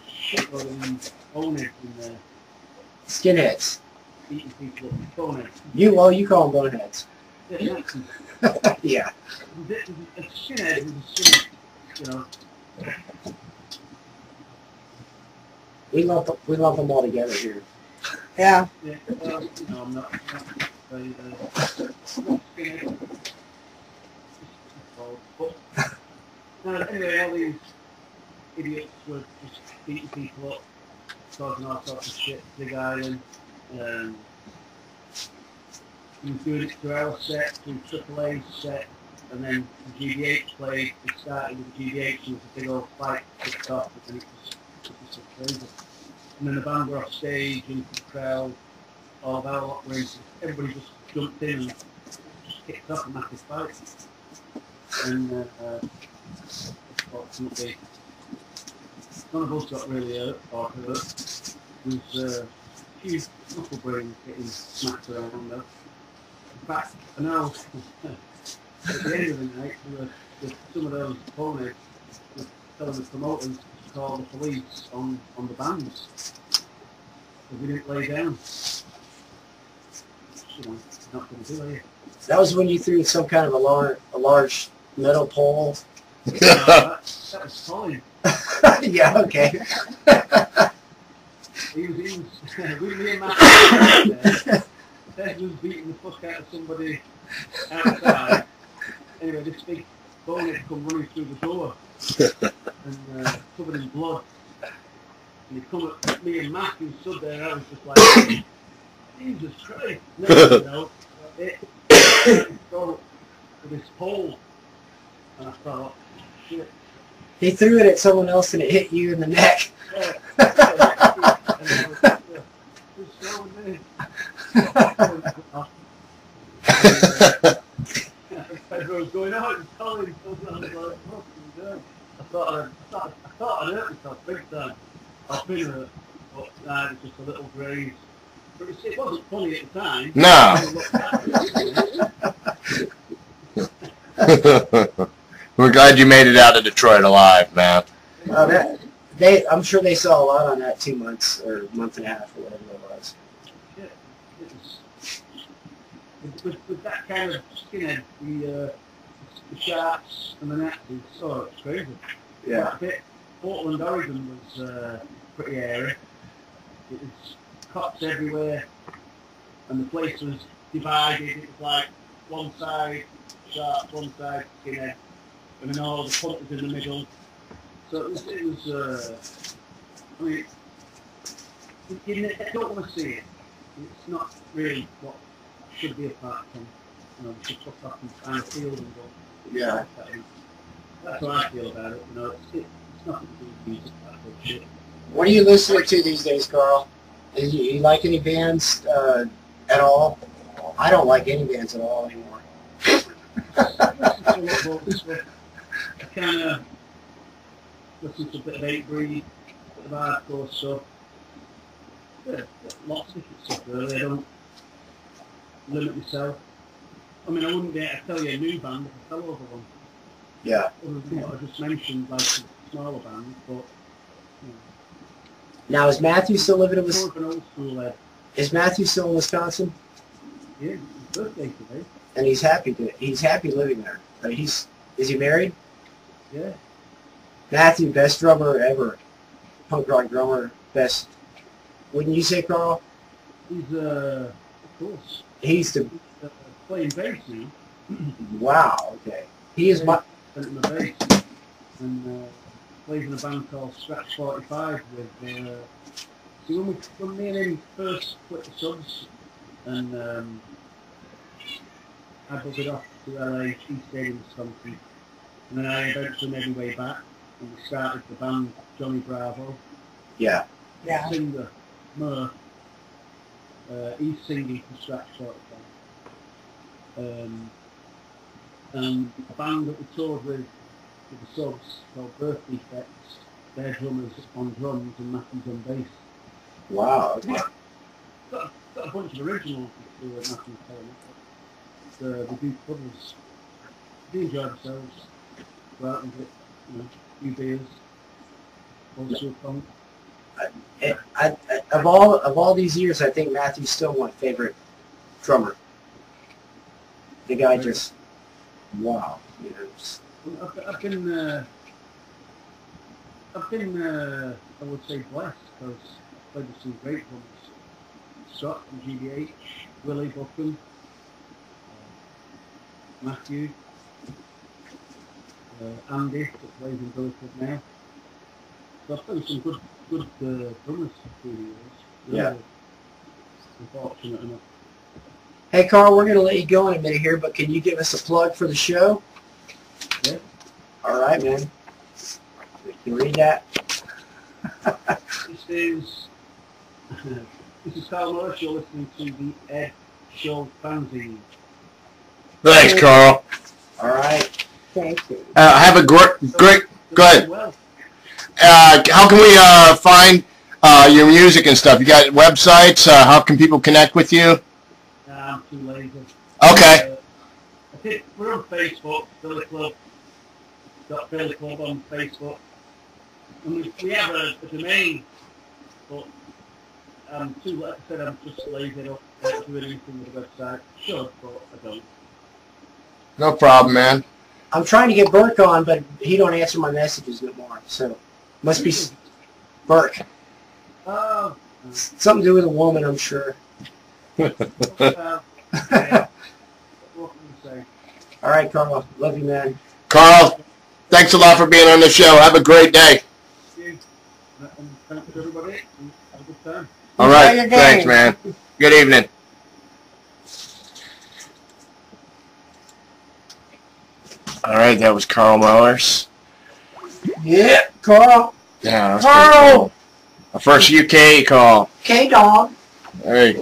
[SPEAKER 10] shitload of these boneheads in there.
[SPEAKER 5] Skinheads.
[SPEAKER 10] Eating people up with boneheads.
[SPEAKER 5] You call them boneheads.
[SPEAKER 10] Yeah.
[SPEAKER 5] Yeah.
[SPEAKER 10] A skinhead is a skinhead, you know.
[SPEAKER 5] We lump them all together here.
[SPEAKER 6] Yeah.
[SPEAKER 10] Yeah, well, you know, I'm not very, skinhead. But, no, anyway, all these idiots were just beating people up, causing all sorts of shit, Big Island. He was doing it to our set, to AAA's set, and then the GBH played. It started with the GBH, and it was a big old fight kicked off, and it was so crazy. And then the band were off stage, into the crowd, all of our operators, everybody just jumped in and just kicked off a massive fight. And unfortunately, none of us got really hurt or hurt. There was a few knuckle brains getting smacked around though. In fact, I know at the end of the night, some of those opponents were telling the promoters to call the police on the bands. Because we didn't lay down. You know, not going to do it.
[SPEAKER 5] That was when you threw some kind of a large metal pole.
[SPEAKER 10] No, that was fine.
[SPEAKER 5] Yeah, okay.
[SPEAKER 10] He was with me and Matt. Ted was beating the fuck out of somebody outside. Anyway, this big bonehead come running through the door and covered in blood. And he come at me and Matt, who stood there. I was just like, Jesus Christ! No, go with this pole, and I thought, shit.
[SPEAKER 5] He threw it at someone else and it hit you in the neck.
[SPEAKER 10] Pedro was going out and telling him, I was like, what are you doing? I thought I'd hurt myself big time. I've been hurt, but nah, it was just a little graze. But it wasn't funny at the time.
[SPEAKER 7] No. We're glad you made it out of Detroit alive, man.
[SPEAKER 5] I'm sure they saw a lot on that 2 months or a month and a half or whatever it was.
[SPEAKER 10] Yeah, it was with that kind of skinhead, the Sharks and the Nazis, so it's crazy.
[SPEAKER 5] Yeah.
[SPEAKER 10] Portland, Oregon was pretty airy. It was cops everywhere, and the place was divided. It was like one side Sharks, one side skinhead, and then all the punters in the middle. So it was I mean, you don't want to see it. It's not really what should be a part from. You know, we should put up and find a field and go.
[SPEAKER 5] Yeah.
[SPEAKER 10] That's what I feel about it. You know, it's nothing to do with music, that whole shit.
[SPEAKER 5] What are you listening to these days, Carl? Do you like any bands at all? I don't like any bands at all anymore.
[SPEAKER 10] I kind of listen to a bit of Hatebreed, a bit of hardcore stuff. Yeah, lots of different stuff really. I don't limit myself. I mean, I wouldn't be able to tell you a new band if I fell over one.
[SPEAKER 5] Yeah.
[SPEAKER 10] Other than what I just mentioned, like smaller bands, but...
[SPEAKER 5] Now, is Matthew still living in
[SPEAKER 10] Wisconsin? More of an old school head.
[SPEAKER 5] Is Matthew still in Wisconsin?
[SPEAKER 10] Yeah, it's his birthday today.
[SPEAKER 5] And he's happy living there. Is he married?
[SPEAKER 10] Yeah.
[SPEAKER 5] Matthew, best drummer ever. Punk rock drummer, best. Wouldn't you say, Carl?
[SPEAKER 10] He's, of course.
[SPEAKER 5] He's
[SPEAKER 10] playing bass now.
[SPEAKER 5] Wow, okay. He is my...
[SPEAKER 10] Playing the bass and plays in a band called Scratch 45 with... See, when me and him first quit the subs, and I buzzed it off to LA, he stayed in Wisconsin, and then I eventually made my way back, and we started the band Johnny Bravo,
[SPEAKER 5] Yeah.
[SPEAKER 6] Yeah.
[SPEAKER 10] Singer, Murph, he's singing for Scratch sort of thing. And a band that we toured with the subs called Birth Defects, their drummers on drums and Matthew's on bass.
[SPEAKER 5] Wow. Okay.
[SPEAKER 10] Got a bunch of originals that do Matthew's playing, but they do covers. They enjoy themselves, go out and get, a few beers, also fun.
[SPEAKER 5] Of all these years, I think Matthew's still my favorite drummer. The guy just, wow.
[SPEAKER 10] I've been, I would say, blessed because I've played with some great drummers. Scott from GBH, Willie Buckham, Matthew, Andy that plays in Billy Club now. So I've played with some good drummers through the years.
[SPEAKER 5] Yeah.
[SPEAKER 10] Unfortunate enough.
[SPEAKER 5] Hey, Carl, we're going to let you go in a minute here, but can you give us a plug for the show?
[SPEAKER 10] Yeah.
[SPEAKER 5] All right, man. You read that?
[SPEAKER 10] This is Carl Morris. You're listening to the Ed Show Fanzine.
[SPEAKER 7] Thanks, Carl.
[SPEAKER 5] All right. Thank you.
[SPEAKER 7] Have a great. Go ahead.
[SPEAKER 10] Well,
[SPEAKER 7] How can we find your music and stuff? You got websites? How can people connect with you?
[SPEAKER 10] I'm too lazy.
[SPEAKER 7] Okay.
[SPEAKER 10] We're on Facebook, Billy Club. Got Billy Club on Facebook. And we have a domain, but like I said, I'm just lazy enough to do anything with the website. Should, but I don't.
[SPEAKER 7] No problem, man.
[SPEAKER 5] I'm trying to get Burke on, but he don't answer my messages no more. So, must be Burke.
[SPEAKER 10] Oh.
[SPEAKER 5] Something to do with a woman, I'm sure.
[SPEAKER 10] What can I say?
[SPEAKER 5] All right, Carl. Love you, man.
[SPEAKER 7] Carl, thanks a lot for being on the show. Have a great day.
[SPEAKER 10] And thanks to everybody. And have a good time.
[SPEAKER 7] All right. Thanks, man. Good evening. All right, that was Carl Mowers.
[SPEAKER 5] Yeah, Carl.
[SPEAKER 7] Yeah, that's
[SPEAKER 5] Carl.
[SPEAKER 7] cool. Our first UK call.
[SPEAKER 5] K-Dog.
[SPEAKER 7] Hey,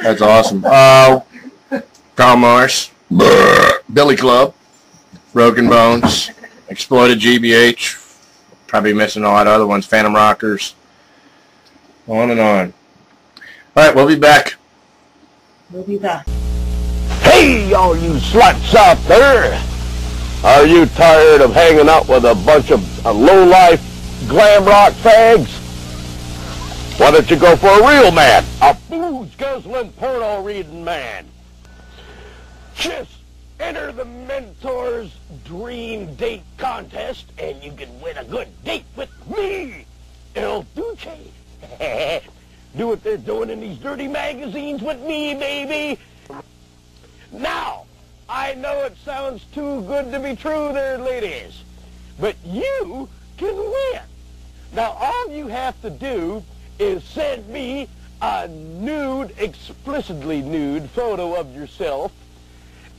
[SPEAKER 7] that's awesome. Carl Mowers, Billy Club, Broken Bones, Exploited GBH, probably missing a lot of other ones, Phantom Rockers, on and on. All right, we'll be back.
[SPEAKER 6] We'll be back.
[SPEAKER 11] Hey, all you sluts out there! Are you tired of hanging out with a bunch of low-life glam rock fags? Why don't you go for a real man? A booze-guzzling, porno-reading man. Just enter the Mentor's Dream Date Contest, and you can win a good date with me, El Duce. Do what they're doing in these dirty magazines with me, baby. Now, I know it sounds too good to be true there, ladies, but you can win. Now, all you have to do is send me a nude, explicitly nude photo of yourself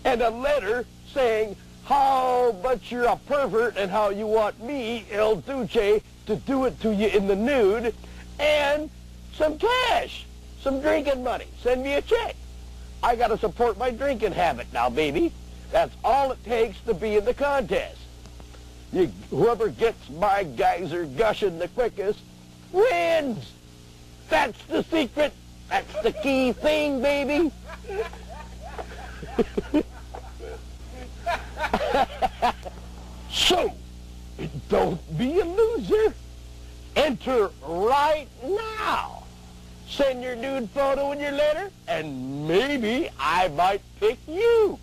[SPEAKER 11] and a letter saying how much you're a pervert and how you want me, El Duce, to do it to you in the nude, and some cash, some drinking money. Send me a check. I got to support my drinking habit now, baby. That's all it takes to be in the contest. Whoever gets my geyser gushing the quickest wins. That's the secret. That's the key thing, baby. So, don't be a loser. Enter right now. Send your nude photo and your letter, and maybe I might pick you.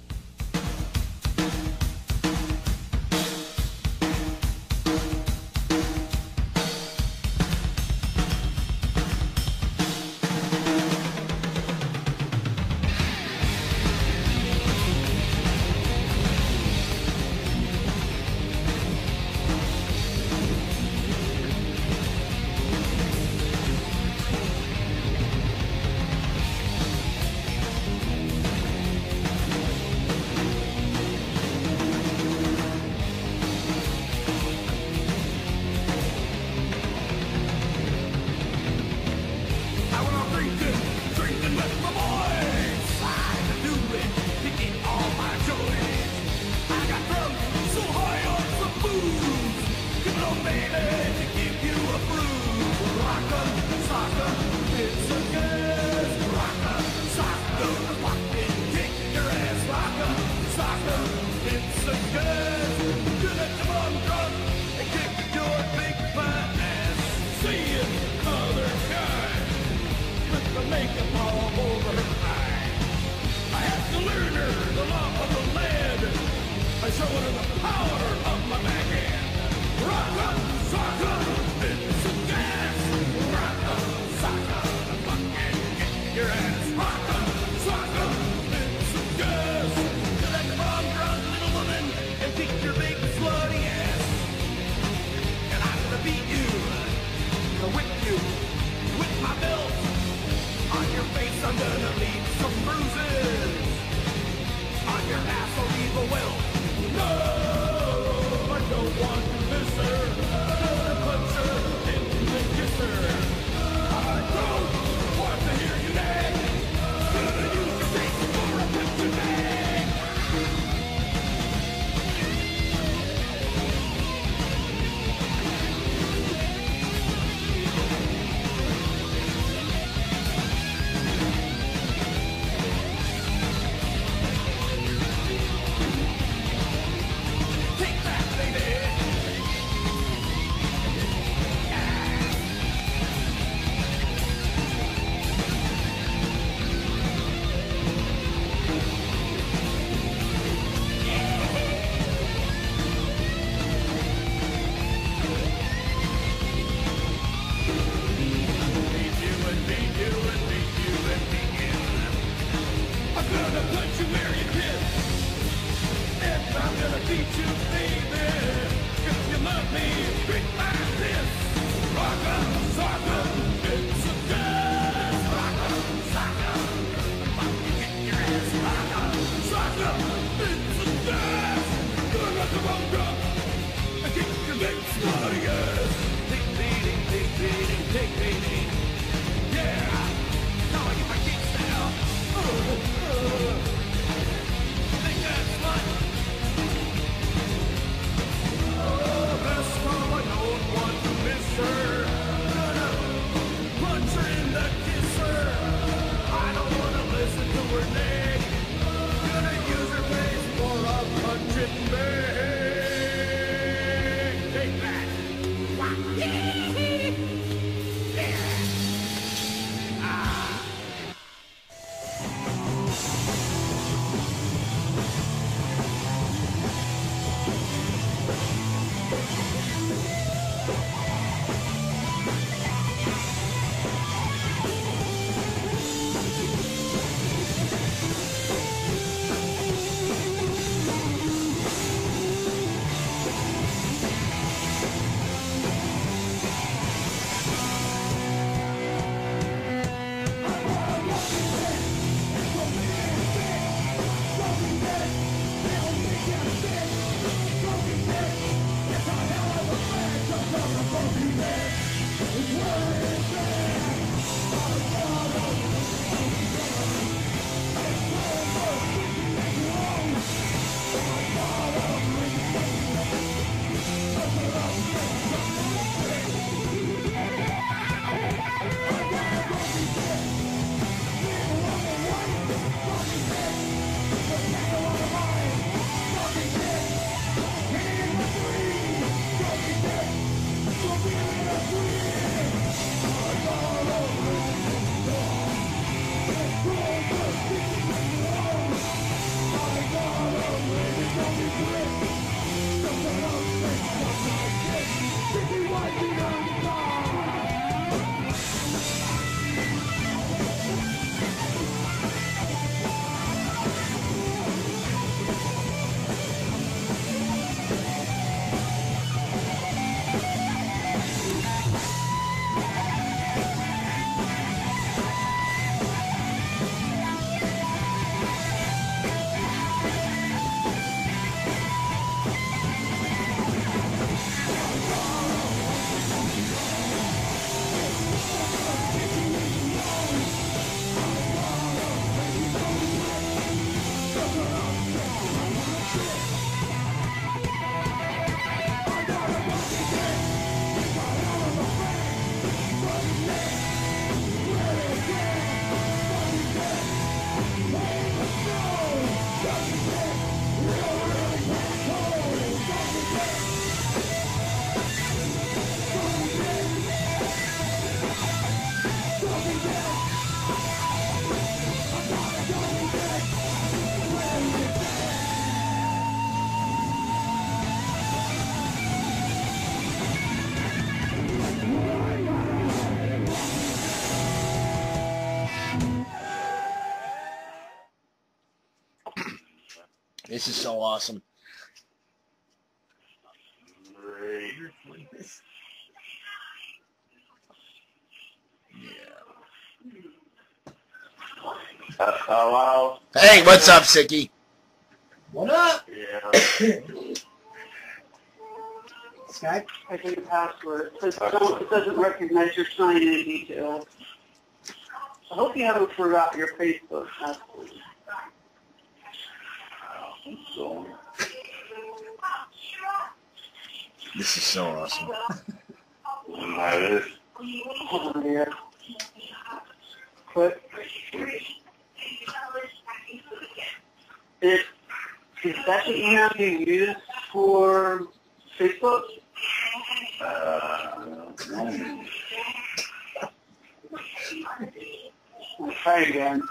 [SPEAKER 2] This is so awesome.
[SPEAKER 9] Great. Hello?
[SPEAKER 2] Hey, what's up, Sicky?
[SPEAKER 5] What up?
[SPEAKER 9] Yeah.
[SPEAKER 5] Skype?
[SPEAKER 12] I think the password. It doesn't recognize your sign-in details. I hope you haven't forgot your Facebook password. So,
[SPEAKER 2] This is so awesome.
[SPEAKER 9] That is.
[SPEAKER 12] yeah. But is that the email you use for Facebook? I'll try again.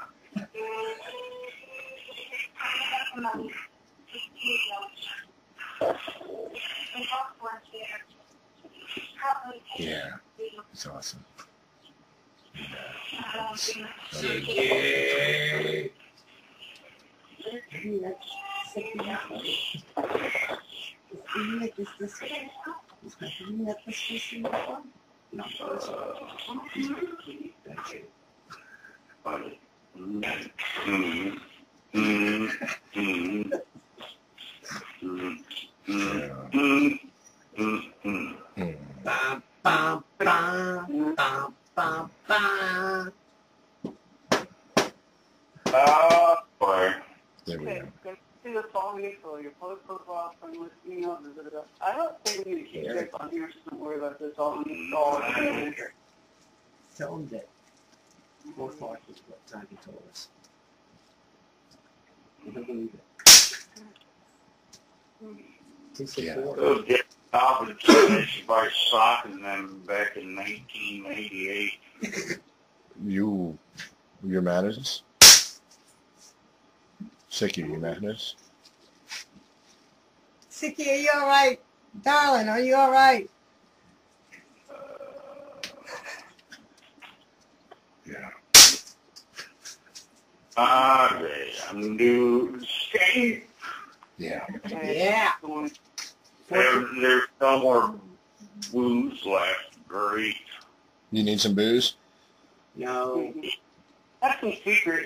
[SPEAKER 2] Yeah, it's awesome.
[SPEAKER 5] Bum, bum, bum, bum, bum, bum.
[SPEAKER 9] Boy.
[SPEAKER 2] There we
[SPEAKER 12] Okay,
[SPEAKER 2] go.
[SPEAKER 12] see the following for your post profile from this email. I don't think we need to check on here, so don't worry about this. All installed.
[SPEAKER 5] Tell him that 4 o'clock is what time he told us. I don't believe it. He said
[SPEAKER 2] Yeah.
[SPEAKER 5] 4.
[SPEAKER 9] Those get finished by socking them back in 1988.
[SPEAKER 2] You're mad at us? Sicky, you mad at us?
[SPEAKER 6] Sicky, are you all right? Darling, are you all right?
[SPEAKER 2] Yeah.
[SPEAKER 9] I'm new skate.
[SPEAKER 2] Yeah.
[SPEAKER 5] Yeah.
[SPEAKER 9] There's no more booze left. Great.
[SPEAKER 2] You need some booze?
[SPEAKER 5] No.
[SPEAKER 12] That's some secret.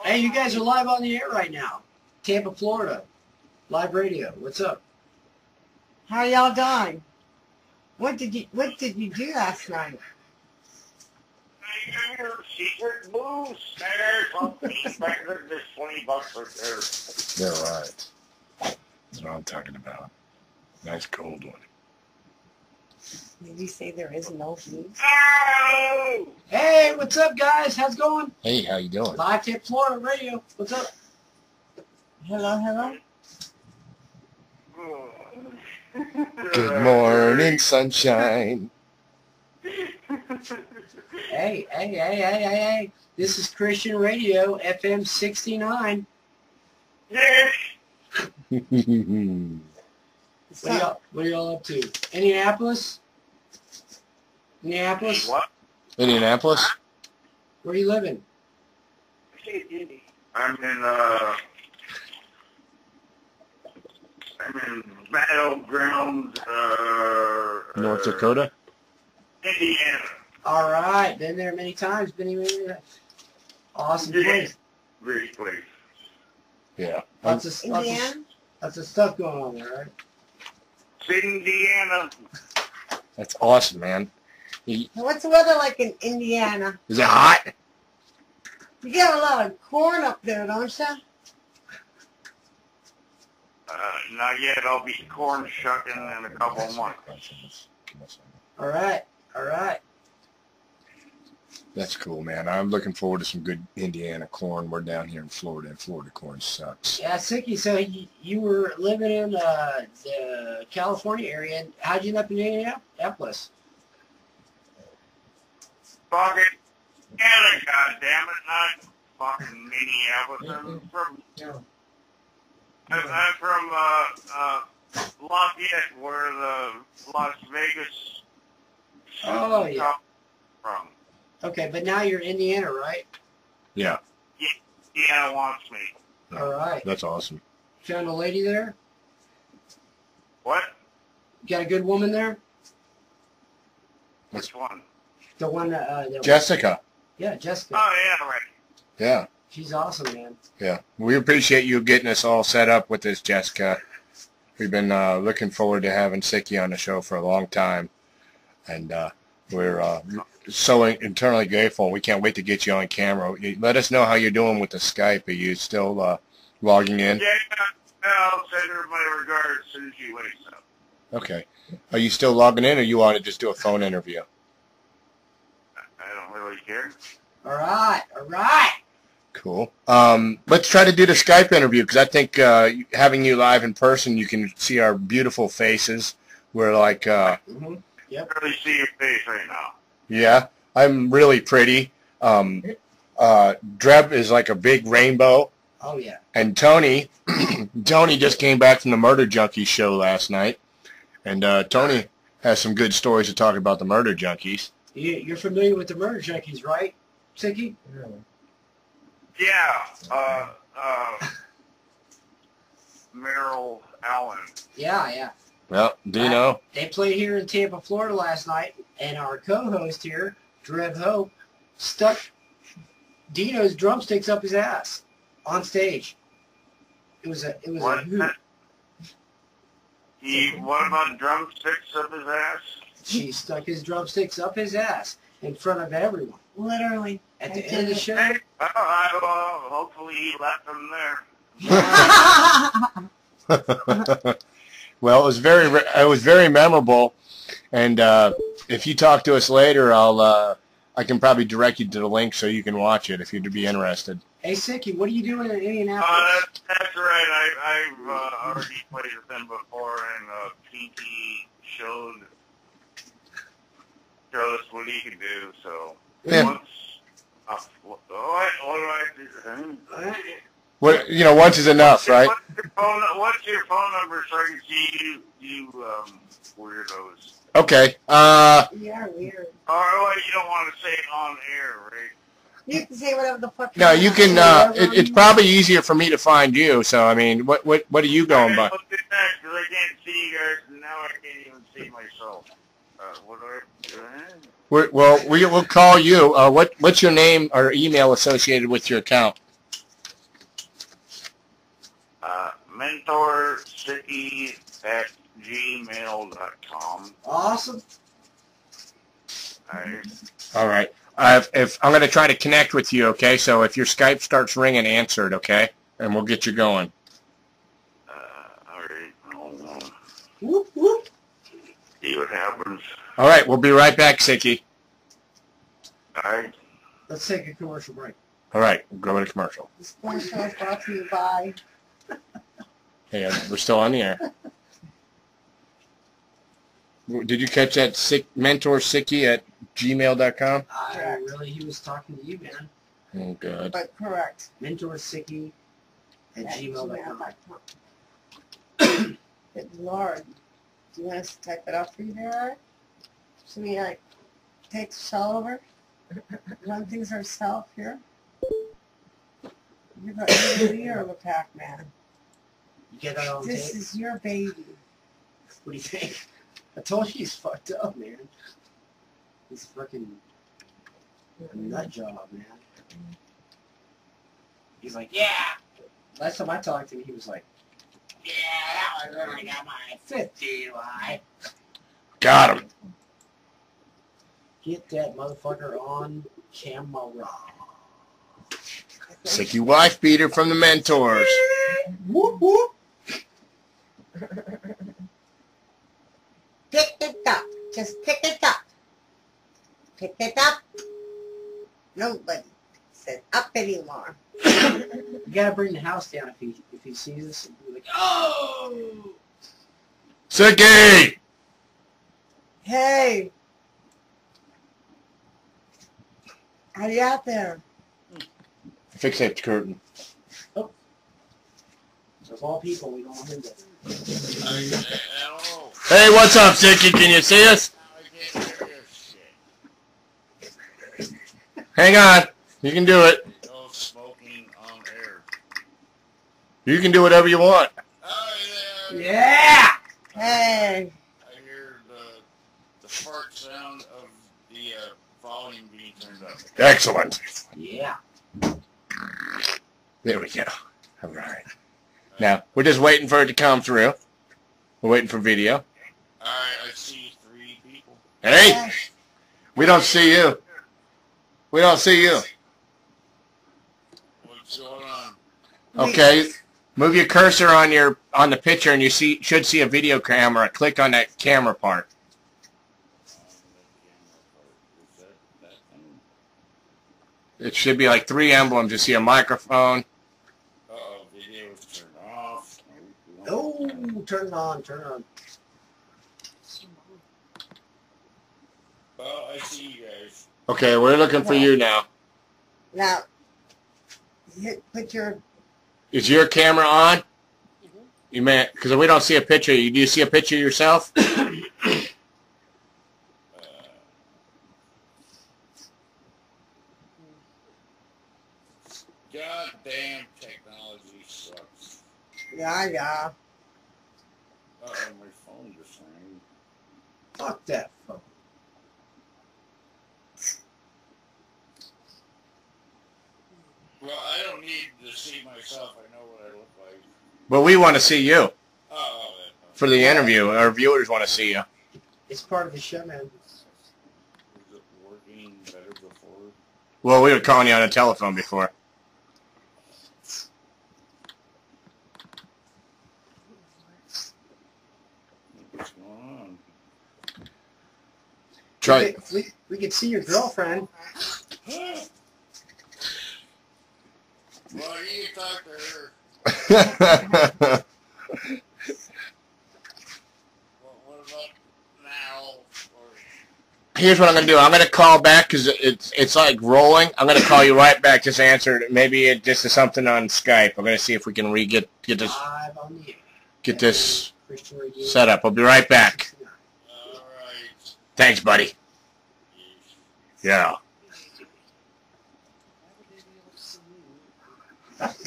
[SPEAKER 5] Hey, you guys are live on the air right now. Tampa, Florida. Live radio. What's up?
[SPEAKER 6] How y'all doing? What did you do last night?
[SPEAKER 9] Secret booze. There's $20 right there.
[SPEAKER 2] They're right. That's what I'm talking about. Nice cold one.
[SPEAKER 6] Did you say there is no booze?
[SPEAKER 5] Hey, what's up, guys? How's it going?
[SPEAKER 2] Hey, how you doing?
[SPEAKER 5] Live Tampa, Florida radio. What's up?
[SPEAKER 6] Hello, hello?
[SPEAKER 2] Good morning, sunshine.
[SPEAKER 5] Hey. This is Christian Radio, FM 69.
[SPEAKER 9] Yes.
[SPEAKER 5] What are y'all up to? Indianapolis? Indianapolis?
[SPEAKER 9] What?
[SPEAKER 2] Indianapolis?
[SPEAKER 5] Where are you living?
[SPEAKER 9] I'm in Battleground,
[SPEAKER 2] North Dakota?
[SPEAKER 9] Indiana.
[SPEAKER 5] All right. Been there many times. Awesome place.
[SPEAKER 9] Great place.
[SPEAKER 2] Yeah.
[SPEAKER 5] Lots of stuff going on there, right?
[SPEAKER 9] Indiana.
[SPEAKER 2] That's awesome, man.
[SPEAKER 6] What's the weather like in Indiana?
[SPEAKER 2] Is it hot?
[SPEAKER 6] You get a lot of corn up there, don't you?
[SPEAKER 9] Not yet. I'll be corn shucking in a couple of months.
[SPEAKER 5] All right.
[SPEAKER 2] That's cool, man. I'm looking forward to some good Indiana corn. We're down here in Florida, and Florida corn sucks.
[SPEAKER 5] Yeah, Sicky, so you were living in the California area, and how'd you end up in Indianapolis?
[SPEAKER 9] Fucking Indiana, goddammit, not fucking Minneapolis. I'm from Lafayette, where the Las Vegas
[SPEAKER 5] Oh, yeah.
[SPEAKER 9] from.
[SPEAKER 5] Okay, but now you're in Indiana, right?
[SPEAKER 2] Yeah.
[SPEAKER 9] Deanna wants me.
[SPEAKER 5] All right.
[SPEAKER 7] That's awesome.
[SPEAKER 5] Found a lady there?
[SPEAKER 9] What?
[SPEAKER 5] You got a good woman there?
[SPEAKER 9] Which one?
[SPEAKER 5] The one that
[SPEAKER 7] Jessica.
[SPEAKER 5] Yeah, Jessica.
[SPEAKER 9] Oh, yeah, right.
[SPEAKER 7] Yeah.
[SPEAKER 5] She's awesome, man.
[SPEAKER 7] Yeah. We appreciate you getting us all set up with this, Jessica. We've been looking forward to having Sicky on the show for a long time. And we're so internally grateful. We can't wait to get you on camera. Let us know how you're doing with the Skype. Are you still logging in?
[SPEAKER 9] Yeah, I'll send her my regards as soon as she wakes up.
[SPEAKER 7] Okay. Are you still logging in, or you want to just do a phone interview?
[SPEAKER 9] I don't really care.
[SPEAKER 5] All right. All right.
[SPEAKER 7] Cool. Let's try to do the Skype interview, because I think having you live in person, you can see our beautiful faces. We're like...
[SPEAKER 5] Mm-hmm. Yep.
[SPEAKER 9] I can really see your face right now.
[SPEAKER 7] Yeah, I'm really pretty. Dreb is like a big rainbow.
[SPEAKER 5] Oh, yeah.
[SPEAKER 7] And Tony, Tony just came back from the Murder Junkies show last night. And Tony has some good stories to talk about the Murder Junkies.
[SPEAKER 5] You're familiar with the Murder Junkies, right, Sicky?
[SPEAKER 9] Yeah. Merrill Allen.
[SPEAKER 5] Yeah, yeah.
[SPEAKER 7] Well, Dino.
[SPEAKER 5] They played here in Tampa, Florida last night, and our co-host here, Dreb Hope, stuck Dino's drumsticks up his ass on stage. It was a hoot.
[SPEAKER 9] What about drumsticks up his ass?
[SPEAKER 5] She stuck his drumsticks up his ass in front of everyone.
[SPEAKER 6] Literally.
[SPEAKER 5] At the end of the show.
[SPEAKER 9] Hey, hopefully he left them there.
[SPEAKER 7] Well, it was very memorable, and if you talk to us later, I can probably direct you to the link so you can watch it if you'd be interested.
[SPEAKER 5] Hey, Sicky, what are you doing in Indianapolis?
[SPEAKER 9] That's right. I've already played with them before, and Pinky showed us what he can do. So
[SPEAKER 7] Yeah.
[SPEAKER 9] what do I do?
[SPEAKER 7] Once is enough, right?
[SPEAKER 9] What's your phone number so I can see you weirdos?
[SPEAKER 7] Okay.
[SPEAKER 6] You are weird.
[SPEAKER 9] Oh, you don't want to say it on air, right?
[SPEAKER 6] You can say whatever the fuck
[SPEAKER 7] No,
[SPEAKER 6] you
[SPEAKER 7] you
[SPEAKER 6] want.
[SPEAKER 7] can. It's probably easier for me to find you. So I mean, what are you going by?
[SPEAKER 9] I'll do that because I can't see you guys, and now I can't even see myself. What do I do?
[SPEAKER 7] We'll call you. What's your name or email associated with your account?
[SPEAKER 9] mentorcity@gmail.com.
[SPEAKER 5] Awesome.
[SPEAKER 7] All right. If I'm going to try to connect with you, okay? So if your Skype starts ringing, answer it, okay? And we'll get you going.
[SPEAKER 9] All right. Hold on.
[SPEAKER 5] Whoop, whoop.
[SPEAKER 9] See what happens.
[SPEAKER 7] All right. We'll be right back, Sicky.
[SPEAKER 9] All right.
[SPEAKER 5] Let's take a commercial break.
[SPEAKER 7] All right. We'll go to commercial.
[SPEAKER 6] This portion is brought to you by...
[SPEAKER 7] Hey, we're still on the air. Did you catch that mentorsicky@gmail.com?
[SPEAKER 5] He was talking to you, man.
[SPEAKER 7] Oh, good.
[SPEAKER 6] But correct.
[SPEAKER 5] mentorsicky@gmail.com.
[SPEAKER 6] Good Lord. Do you want us to type it up for you there? Should we, take the shell over? Run things ourselves here? You're a Pac-Man.
[SPEAKER 5] You get that on tape?
[SPEAKER 6] This is your baby.
[SPEAKER 5] What do you think? I told you he's fucked up, man. He's a freaking nut job, man. He's like, yeah. Last time I talked to him, he was like, yeah, that was when I got my 5th DUI.
[SPEAKER 7] Got him.
[SPEAKER 5] Get that motherfucker on camera.
[SPEAKER 7] Sicky wife beater from the Mentors.
[SPEAKER 5] Whoop, whoop.
[SPEAKER 6] Pick it up. Just pick it up. Pick it up. Nobody said up anymore.
[SPEAKER 5] You gotta bring the house down if he sees us and be like, oh!
[SPEAKER 7] Sicky!
[SPEAKER 6] Hey! Are you out there?
[SPEAKER 7] Fix that curtain.
[SPEAKER 5] Oh. So of all people, we don't want him to...
[SPEAKER 7] Hey, what's up, Sicky? Can you see us? Hang on. You can do it.
[SPEAKER 9] No smoking on
[SPEAKER 2] You can do whatever you want.
[SPEAKER 6] Yeah. Hey.
[SPEAKER 13] I hear the fart sound of the volume being turned up.
[SPEAKER 2] Excellent.
[SPEAKER 6] Yeah.
[SPEAKER 2] There we go. All right. Now, we're just waiting for it to come through. We're waiting for video.
[SPEAKER 13] I see 3 people.
[SPEAKER 2] Hey! We don't see you. We don't see you.
[SPEAKER 13] What's going on?
[SPEAKER 2] Okay. Move your cursor on the picture and you should see a video camera. Click on that camera part. It should be like 3 emblems. You see a microphone.
[SPEAKER 13] Uh-oh, video is turned off.
[SPEAKER 5] Oh, turn it on, turn it on.
[SPEAKER 13] Well, I see you guys.
[SPEAKER 2] Okay, we're looking for you now.
[SPEAKER 6] Now, put your...
[SPEAKER 2] Is your camera on? You may, because we don't see a picture. Do you see a picture of yourself?
[SPEAKER 13] Goddamn technology sucks.
[SPEAKER 6] Yeah.
[SPEAKER 13] Uh-oh, my phone just rang.
[SPEAKER 5] Fuck that phone.
[SPEAKER 13] Well, I don't need to see myself. I know what I look like.
[SPEAKER 2] But we want to see you.
[SPEAKER 13] Oh,
[SPEAKER 2] For the interview. Our viewers want to see you.
[SPEAKER 5] It's part of the show, man.
[SPEAKER 13] is it working better before?
[SPEAKER 2] Well, we were calling you on the telephone before.
[SPEAKER 13] What's going on?
[SPEAKER 2] Try.
[SPEAKER 5] We could see your girlfriend.
[SPEAKER 13] Well, you talk to her. What about now?
[SPEAKER 2] Here's what I'm going to do. I'm going to call back because it's like rolling. I'm going to call you right back. Just answer it. Maybe it just is something on Skype. I'm going to see if we can get this set up. I'll be right back.
[SPEAKER 13] All right.
[SPEAKER 2] Thanks, buddy. Yeah.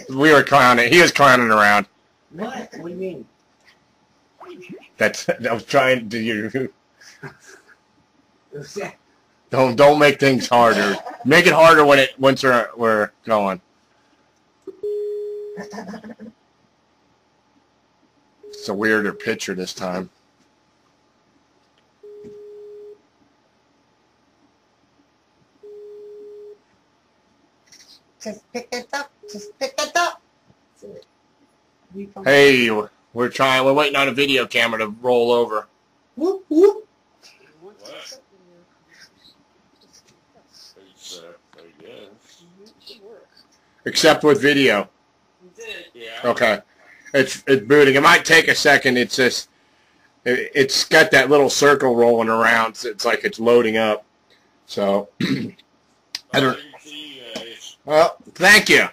[SPEAKER 2] We were clowning. He was clowning around.
[SPEAKER 5] What? What do you mean?
[SPEAKER 2] I was trying to. Don't make things harder. Make it harder once we're going. It's a weirder picture this time.
[SPEAKER 6] Just pick it up. Just pick it up.
[SPEAKER 2] Hey, we're waiting on a video camera to roll over.
[SPEAKER 6] Whoop, whoop.
[SPEAKER 13] What? I guess.
[SPEAKER 2] Except with video.
[SPEAKER 13] Yeah.
[SPEAKER 2] Okay. It's booting. It might take a second. It's just it's got that little circle rolling around. So it's like it's loading up. So I don't. Well, thank you.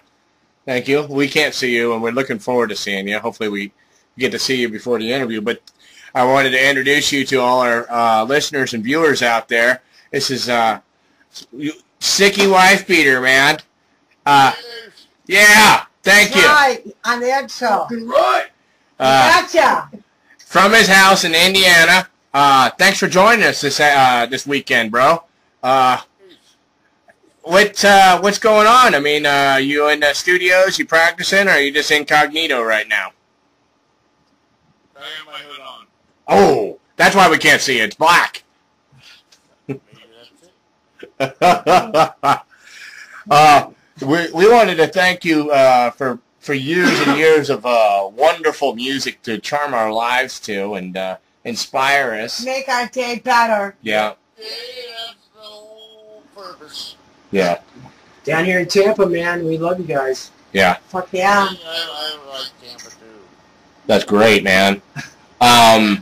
[SPEAKER 2] Thank you. We can't see you, and we're looking forward to seeing you. Hopefully we get to see you before the interview. But I wanted to introduce you to all our listeners and viewers out there. This is Sicky Wife Beater, man. Yeah, thank you.
[SPEAKER 6] Right, on the Ed Show.
[SPEAKER 2] Right.
[SPEAKER 6] Gotcha.
[SPEAKER 2] From his house in Indiana. Thanks for joining us this weekend, bro. What's going on? I mean, you in the studios, you practicing, or are you just incognito right now?
[SPEAKER 13] I have my hood on.
[SPEAKER 2] Oh, that's why we can't see it. It's black.
[SPEAKER 13] Maybe that's it.
[SPEAKER 2] We wanted to thank you for years and years of wonderful music to charm our lives to and inspire us.
[SPEAKER 6] Make our day better.
[SPEAKER 2] Yeah.
[SPEAKER 13] Yeah, that's the whole purpose.
[SPEAKER 2] Yeah.
[SPEAKER 5] Down here in Tampa, man, we love you guys.
[SPEAKER 2] Yeah.
[SPEAKER 6] Fuck yeah.
[SPEAKER 13] I like Tampa too.
[SPEAKER 2] That's great, man.
[SPEAKER 13] Tampa.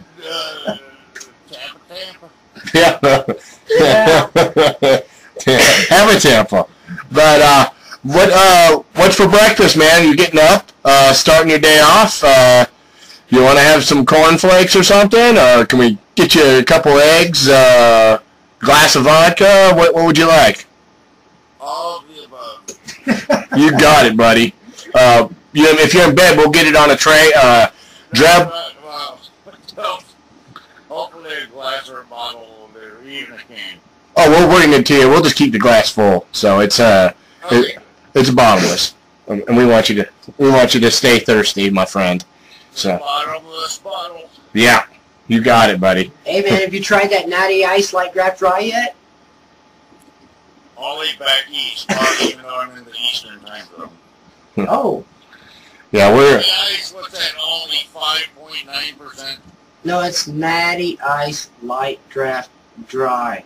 [SPEAKER 2] Yeah. Have a Tampa. But what's for breakfast, man? You getting up, starting your day off? You want to have some cornflakes or something, or can we get you a couple eggs, glass of vodka? What would you like?
[SPEAKER 13] All of the above.
[SPEAKER 2] You got it, buddy.
[SPEAKER 7] if you're in bed, we'll get it on a tray. Dreb.
[SPEAKER 13] Well, hopefully a glass or a bottle or even a can.
[SPEAKER 7] Oh, we'll bring it to you. We'll just keep the glass full. So it's it's bottomless, and we want you to stay thirsty, my friend. So.
[SPEAKER 13] Bottomless bottle.
[SPEAKER 7] Yeah, you got it, buddy.
[SPEAKER 5] Hey man, have you tried that natty ice light draft dry yet?
[SPEAKER 13] Only back east, even though I'm in the eastern time zone.
[SPEAKER 5] Oh.
[SPEAKER 7] Yeah, we're.
[SPEAKER 13] Ice, what's that? Only 5.9%.
[SPEAKER 5] No, it's natty ice light draft dry.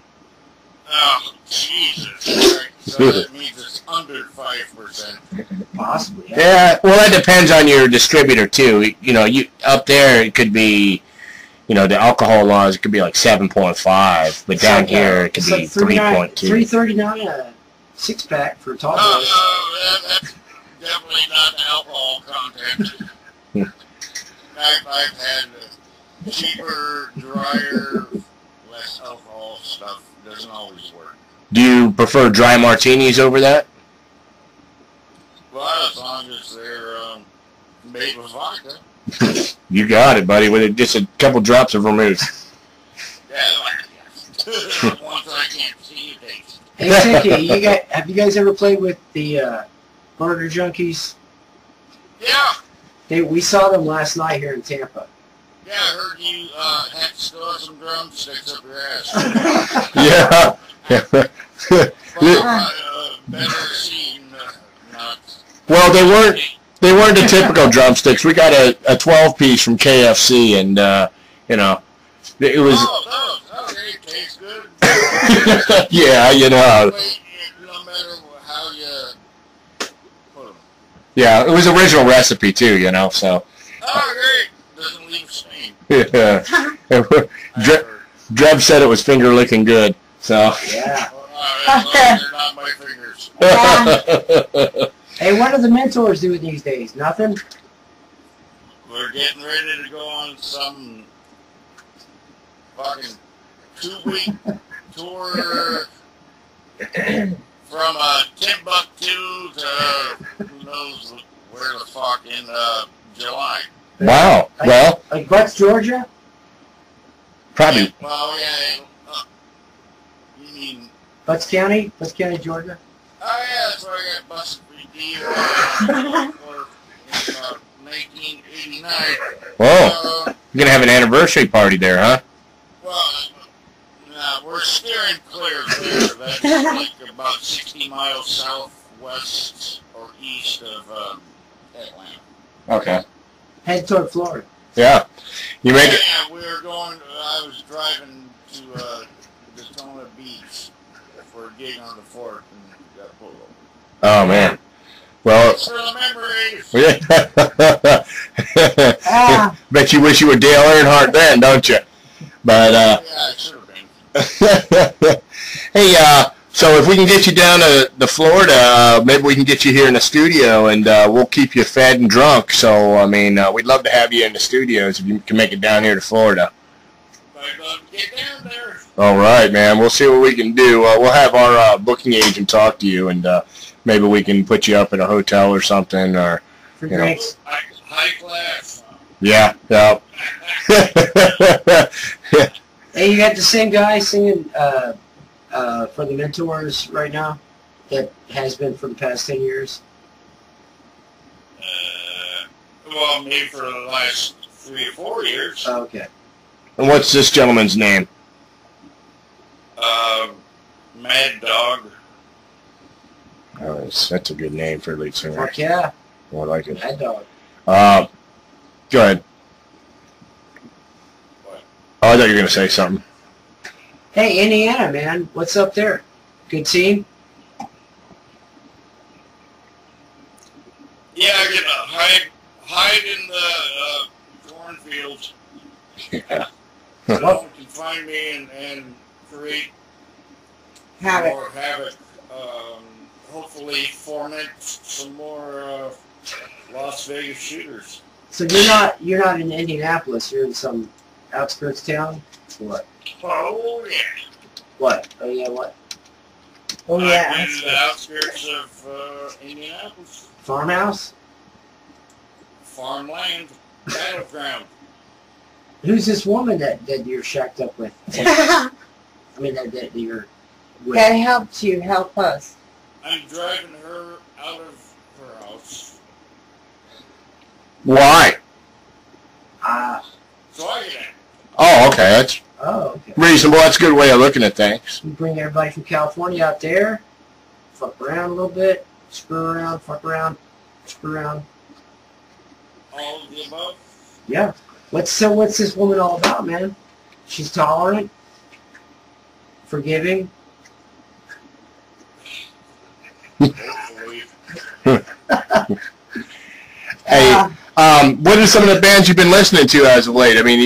[SPEAKER 13] Oh, Jesus. So that means it's under 5%.
[SPEAKER 5] Possibly.
[SPEAKER 7] Yeah, well, that depends on your distributor too. You know, you up there it could be, you know, the alcohol laws it could be like 7.5, but down here it could be 3.2.
[SPEAKER 5] $3.39 a 6-pack for tall boys.
[SPEAKER 13] Oh, that's definitely not the alcohol content. I've had cheaper, drier, less alcohol stuff. Doesn't always work.
[SPEAKER 7] Do you prefer dry martinis over that?
[SPEAKER 13] Well, as long as they're made with vodka.
[SPEAKER 7] You got it, buddy. With just a couple drops of vermouth.
[SPEAKER 13] Yeah, ones I can't see you taste.
[SPEAKER 5] Hey, Tinky, have you guys ever played with the Murder Junkies?
[SPEAKER 13] Yeah.
[SPEAKER 5] We saw them last night here in Tampa.
[SPEAKER 13] Yeah, I heard you had to still have some drumsticks up your ass.
[SPEAKER 7] Yeah.
[SPEAKER 13] Better seen, not.
[SPEAKER 7] Well, they weren't the typical drumsticks. We got a 12-piece from KFC, and you know, it was.
[SPEAKER 13] Oh, it tastes good.
[SPEAKER 7] Yeah, you know.
[SPEAKER 13] No matter how you put them.
[SPEAKER 7] Yeah, it was original recipe too, you know. So.
[SPEAKER 13] Oh, great. Doesn't leave a stain.
[SPEAKER 7] Yeah. Dreb said it was finger licking good. So.
[SPEAKER 5] Yeah.
[SPEAKER 13] They're not my fingers.
[SPEAKER 5] Hey, what do the mentors do these days? Nothing?
[SPEAKER 13] We're getting ready to go on some fucking 2-week tour from Timbuktu to who knows where the fuck in July.
[SPEAKER 7] Wow. Well.
[SPEAKER 5] Like Butts, Georgia?
[SPEAKER 7] Probably.
[SPEAKER 13] Well, yeah. You mean?
[SPEAKER 5] Butts County, Georgia.
[SPEAKER 13] Oh yeah, that's where I got busted for DUI in 1989.
[SPEAKER 7] Whoa. You're gonna have an anniversary party there, huh?
[SPEAKER 13] Well, nah, we're steering clear there. That's like about 60 miles southwest or east of Atlanta.
[SPEAKER 7] Okay.
[SPEAKER 5] Head toward Florida.
[SPEAKER 7] Yeah. You make it.
[SPEAKER 13] Yeah, we were going. I was driving to Daytona Beach for a gig on the fort and got pulled over.
[SPEAKER 7] Oh man. Well.
[SPEAKER 13] Thanks for the memories.
[SPEAKER 7] Bet you wish you were Dale Earnhardt then, don't you? But
[SPEAKER 13] yeah, I should have been.
[SPEAKER 7] hey, so if we can get you down to Florida, maybe we can get you here in the studio, and we'll keep you fed and drunk. So I mean, we'd love to have you in the studios if you can make it down here to Florida.
[SPEAKER 13] I'd love to get down there.
[SPEAKER 7] All right, man. We'll see what we can do. We'll have our booking agent talk to you, and maybe we can put you up at a hotel or something, or you know.
[SPEAKER 13] High class.
[SPEAKER 7] Yeah. Yeah.
[SPEAKER 5] Hey, you got the same guy singing for the mentors right now that has been for the past 10 years?
[SPEAKER 13] Well, maybe for the last 3 or 4 years.
[SPEAKER 5] Oh, okay.
[SPEAKER 7] And what's this gentleman's name?
[SPEAKER 13] Mad Dog.
[SPEAKER 7] Oh, that's a good name for a lead singer.
[SPEAKER 5] Fuck yeah.
[SPEAKER 7] Oh, I like it.
[SPEAKER 5] Mad Dog.
[SPEAKER 7] Go ahead.
[SPEAKER 13] What?
[SPEAKER 7] Oh, I thought you were going to say something.
[SPEAKER 5] Hey, Indiana, man. What's up there? Good team?
[SPEAKER 13] Yeah, I get to hide in the cornfields.
[SPEAKER 7] Yeah.
[SPEAKER 13] No one can find me and create more havoc. Hopefully foment some more Las Vegas shooters.
[SPEAKER 5] So you're not in Indianapolis. You're in some outskirts town. What?
[SPEAKER 13] Oh yeah.
[SPEAKER 5] What? Oh yeah. What?
[SPEAKER 6] Oh yeah.
[SPEAKER 13] I'm in the outskirts of Indianapolis.
[SPEAKER 5] Farmhouse?
[SPEAKER 13] farmland battleground.
[SPEAKER 5] Who's this woman that you're shacked up with? I mean, that you're with.
[SPEAKER 6] That helped you help us.
[SPEAKER 13] I'm driving her out of her house.
[SPEAKER 7] Why?
[SPEAKER 13] So I get in.
[SPEAKER 7] Oh, okay. That's
[SPEAKER 5] okay.
[SPEAKER 7] reasonable. That's a good way of looking at things.
[SPEAKER 5] You bring everybody from California out there, fuck around a little bit, screw around, fuck around, screw around.
[SPEAKER 13] All of the above?
[SPEAKER 5] Yeah. What's this woman all about, man? She's tolerant, forgiving.
[SPEAKER 13] Hopefully.
[SPEAKER 7] Hey, what are some of the bands you've been listening to as of late? I mean,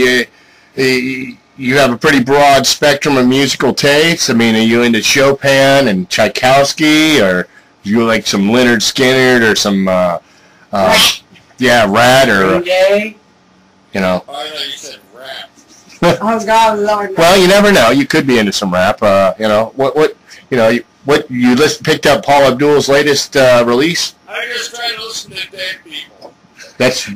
[SPEAKER 7] you have a pretty broad spectrum of musical tastes. I mean, are you into Chopin and Tchaikovsky, or do you like some Leonard Skinner or some, Rat, or,
[SPEAKER 5] Green Day.
[SPEAKER 7] you know?
[SPEAKER 13] Oh, I thought you said rap.
[SPEAKER 6] Oh God, Lord.
[SPEAKER 7] Well, you never know. You could be into some rap. You know, picked up Paul Abdul's latest release?
[SPEAKER 13] I just try to listen to dead people.
[SPEAKER 7] That's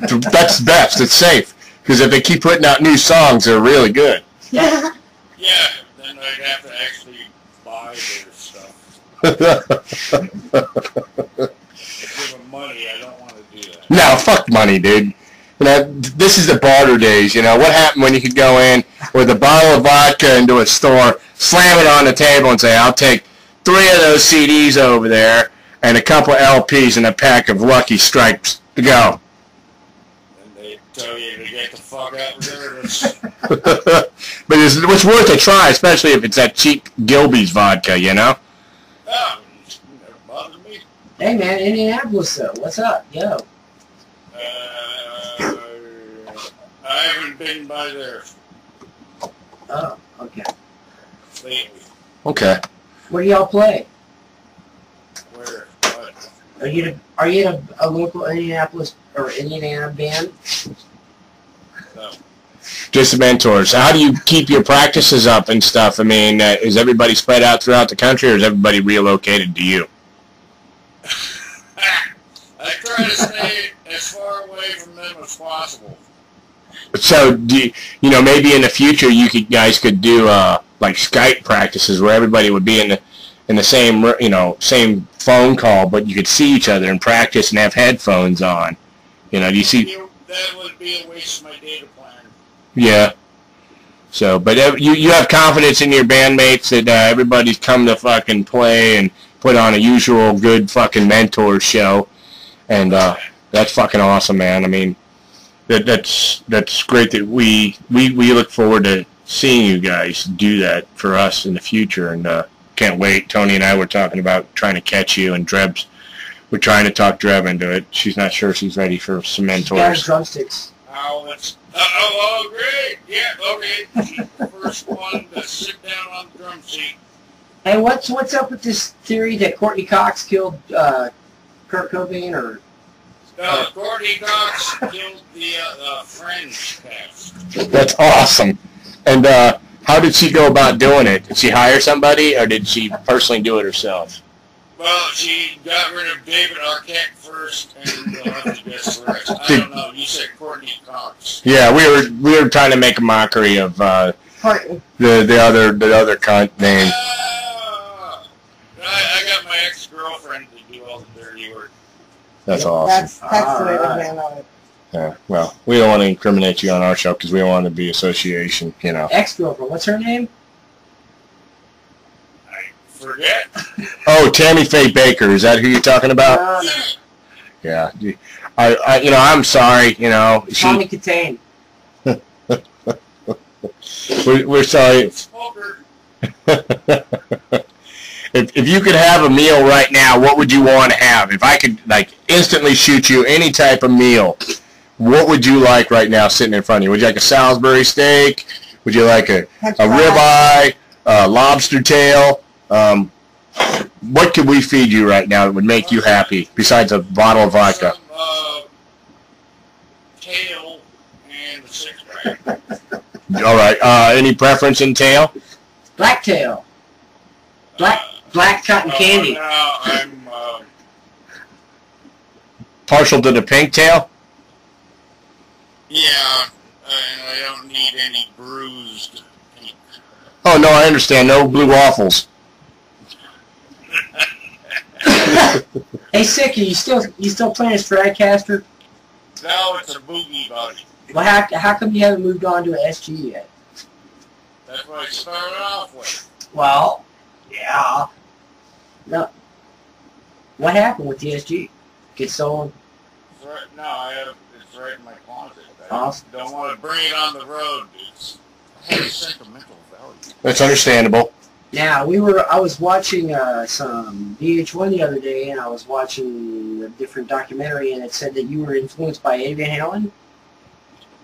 [SPEAKER 7] best. It's safe. Because if they keep putting out new songs, they're really good.
[SPEAKER 6] Yeah.
[SPEAKER 13] Yeah, then I'd have to actually buy their stuff. Give them money, I don't want to do that.
[SPEAKER 7] No, fuck money, dude. You know, this is the barter days. You know, what happened when you could go in with a bottle of vodka into a store, slam it on the table and say, I'll take 3 of those CDs over there and a couple of LPs and a pack of Lucky Strikes to go.
[SPEAKER 13] And they tell you to get the fuck out and get rid of this.
[SPEAKER 7] But it's worth a try, especially if it's that cheap Gilby's vodka, you know?
[SPEAKER 13] Oh, never bothered me.
[SPEAKER 5] Hey, man, Indianapolis, though. What's up? Yo.
[SPEAKER 13] I haven't been by there
[SPEAKER 5] Oh, okay.
[SPEAKER 13] lately.
[SPEAKER 7] Okay.
[SPEAKER 5] Where do y'all play?
[SPEAKER 13] Where? What?
[SPEAKER 5] Are you a local Indianapolis or Indiana band?
[SPEAKER 13] No.
[SPEAKER 7] Just the mentors. How do you keep your practices up and stuff? I mean, is everybody spread out throughout the country, or is everybody relocated to you?
[SPEAKER 13] I try to stay as far away from them as possible.
[SPEAKER 7] So, maybe in the future guys could do like Skype practices where everybody would be in the same same phone call, but you could see each other and practice and have headphones on. Do you see?
[SPEAKER 13] That would be a waste of my data plan.
[SPEAKER 7] Yeah. So, but you have confidence in your bandmates that everybody's come to fucking play and put on a usual good fucking mentor show, and that's fucking awesome, man. I mean, that's great that we look forward to seeing you guys do that for us in the future, and can't wait. Tony and I were talking about trying to catch you, and we're trying to talk Dreb into it. She's not sure she's ready for some mentors.
[SPEAKER 5] Guys, drumsticks.
[SPEAKER 13] Oh, great. Yeah, okay. She's the first one to sit down on the drum seat.
[SPEAKER 5] Hey, what's up with this theory that Courtney Cox killed Kurt Cobain, or?
[SPEAKER 13] Courtney Cox killed the Friends cast.
[SPEAKER 7] That's awesome. And how did she go about doing it? Did she hire somebody, or did she personally do it herself?
[SPEAKER 13] Well, she got rid of David Arquette first, and guess the rest. I don't know. You said Courtney Cox.
[SPEAKER 7] Yeah, we were trying to make a mockery of the other cunt name.
[SPEAKER 13] I got my ex-girlfriend to do all the dirty work.
[SPEAKER 7] That's awesome.
[SPEAKER 6] That's the way to handle it.
[SPEAKER 7] Yeah, well, we don't want to incriminate you on our show because we don't want to be association,
[SPEAKER 5] Ex-girlfriend. What's her name?
[SPEAKER 13] Forget.
[SPEAKER 7] Oh, Tammy Faye Baker. Is that who you're talking about? Yeah. I'm sorry.
[SPEAKER 5] Tommy Katane.
[SPEAKER 7] We're sorry. If you could have a meal right now, what would you want to have? If I could, instantly shoot you any type of meal, what would you like right now sitting in front of you? Would you like a Salisbury steak? Would you like a ribeye, a lobster tail? What could we feed you right now that would make you happy, besides a bottle of vodka?
[SPEAKER 13] Tail and a six-pack.
[SPEAKER 7] All right. Any preference in tail?
[SPEAKER 5] Black tail. Black cotton candy.
[SPEAKER 13] No, I'm
[SPEAKER 7] partial to the pink tail?
[SPEAKER 13] Yeah, and I don't need any bruised pink.
[SPEAKER 7] Oh, no, I understand. No blue waffles.
[SPEAKER 5] Hey, Sicky, you still playing Stratocaster?
[SPEAKER 13] No, it's a boogie buddy.
[SPEAKER 5] Well, how come you haven't moved on to an SG yet?
[SPEAKER 13] That's what I started off with.
[SPEAKER 5] Well, yeah. No. What happened with the SG? Get stolen?
[SPEAKER 13] No, it's right in my closet. I
[SPEAKER 5] Awesome.
[SPEAKER 13] don't want to bring it on the road. It has sentimental value.
[SPEAKER 7] That's understandable.
[SPEAKER 5] Now, I was watching some VH1 the other day, and I was watching a different documentary, and it said that you were influenced by Eddie Van Halen.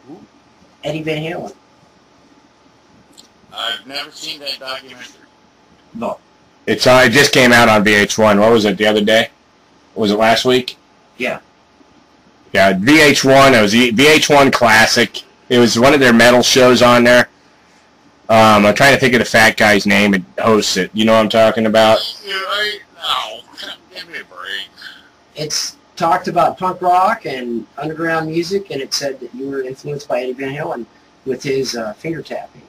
[SPEAKER 13] Who?
[SPEAKER 5] Eddie Van Halen.
[SPEAKER 13] I've never seen that documentary.
[SPEAKER 5] No.
[SPEAKER 7] It just came out on VH1. What was it, the other day? Was it last week?
[SPEAKER 5] Yeah.
[SPEAKER 7] Yeah, VH1. It was VH1 Classic. It was one of their metal shows on there. I'm trying to think of the fat guy's name that hosts it. You know what I'm talking about?
[SPEAKER 13] No, give me a break.
[SPEAKER 5] It's talked about punk rock and underground music, and it said that you were influenced by Eddie Van Halen with his finger tapping.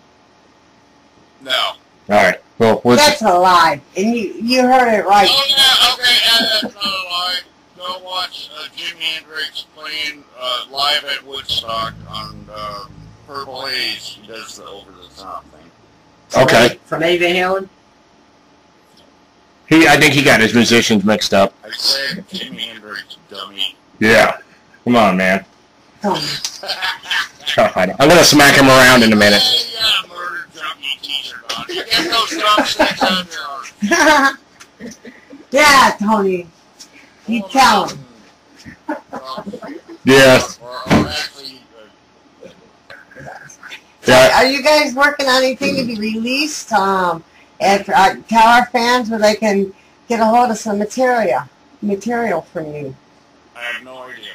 [SPEAKER 13] No.
[SPEAKER 7] All right. Well,
[SPEAKER 6] That's a lie, and you heard it right.
[SPEAKER 13] Oh, yeah, okay, that's not a lie. Go watch Jimi Hendrix playing live at Woodstock on Purple Haze. He does the over-the-top thing.
[SPEAKER 7] Okay.
[SPEAKER 5] From Eddie Van Halen?
[SPEAKER 7] I think he got his musicians mixed up.
[SPEAKER 13] I said Jimi Hendrix, dummy.
[SPEAKER 7] Yeah. Come on, man.
[SPEAKER 6] Oh.
[SPEAKER 7] God, I'm going to smack him around in a minute.
[SPEAKER 13] Hey, you got a murder junkie t-shirt on. You get those drumsticks on your arm.
[SPEAKER 6] Yeah, Tony. You tell him.
[SPEAKER 7] Yes.
[SPEAKER 13] Or actually,
[SPEAKER 7] Yeah.
[SPEAKER 6] Are you guys working on anything to be released? And tell our fans where they can get a hold of some material from you.
[SPEAKER 13] I have no idea.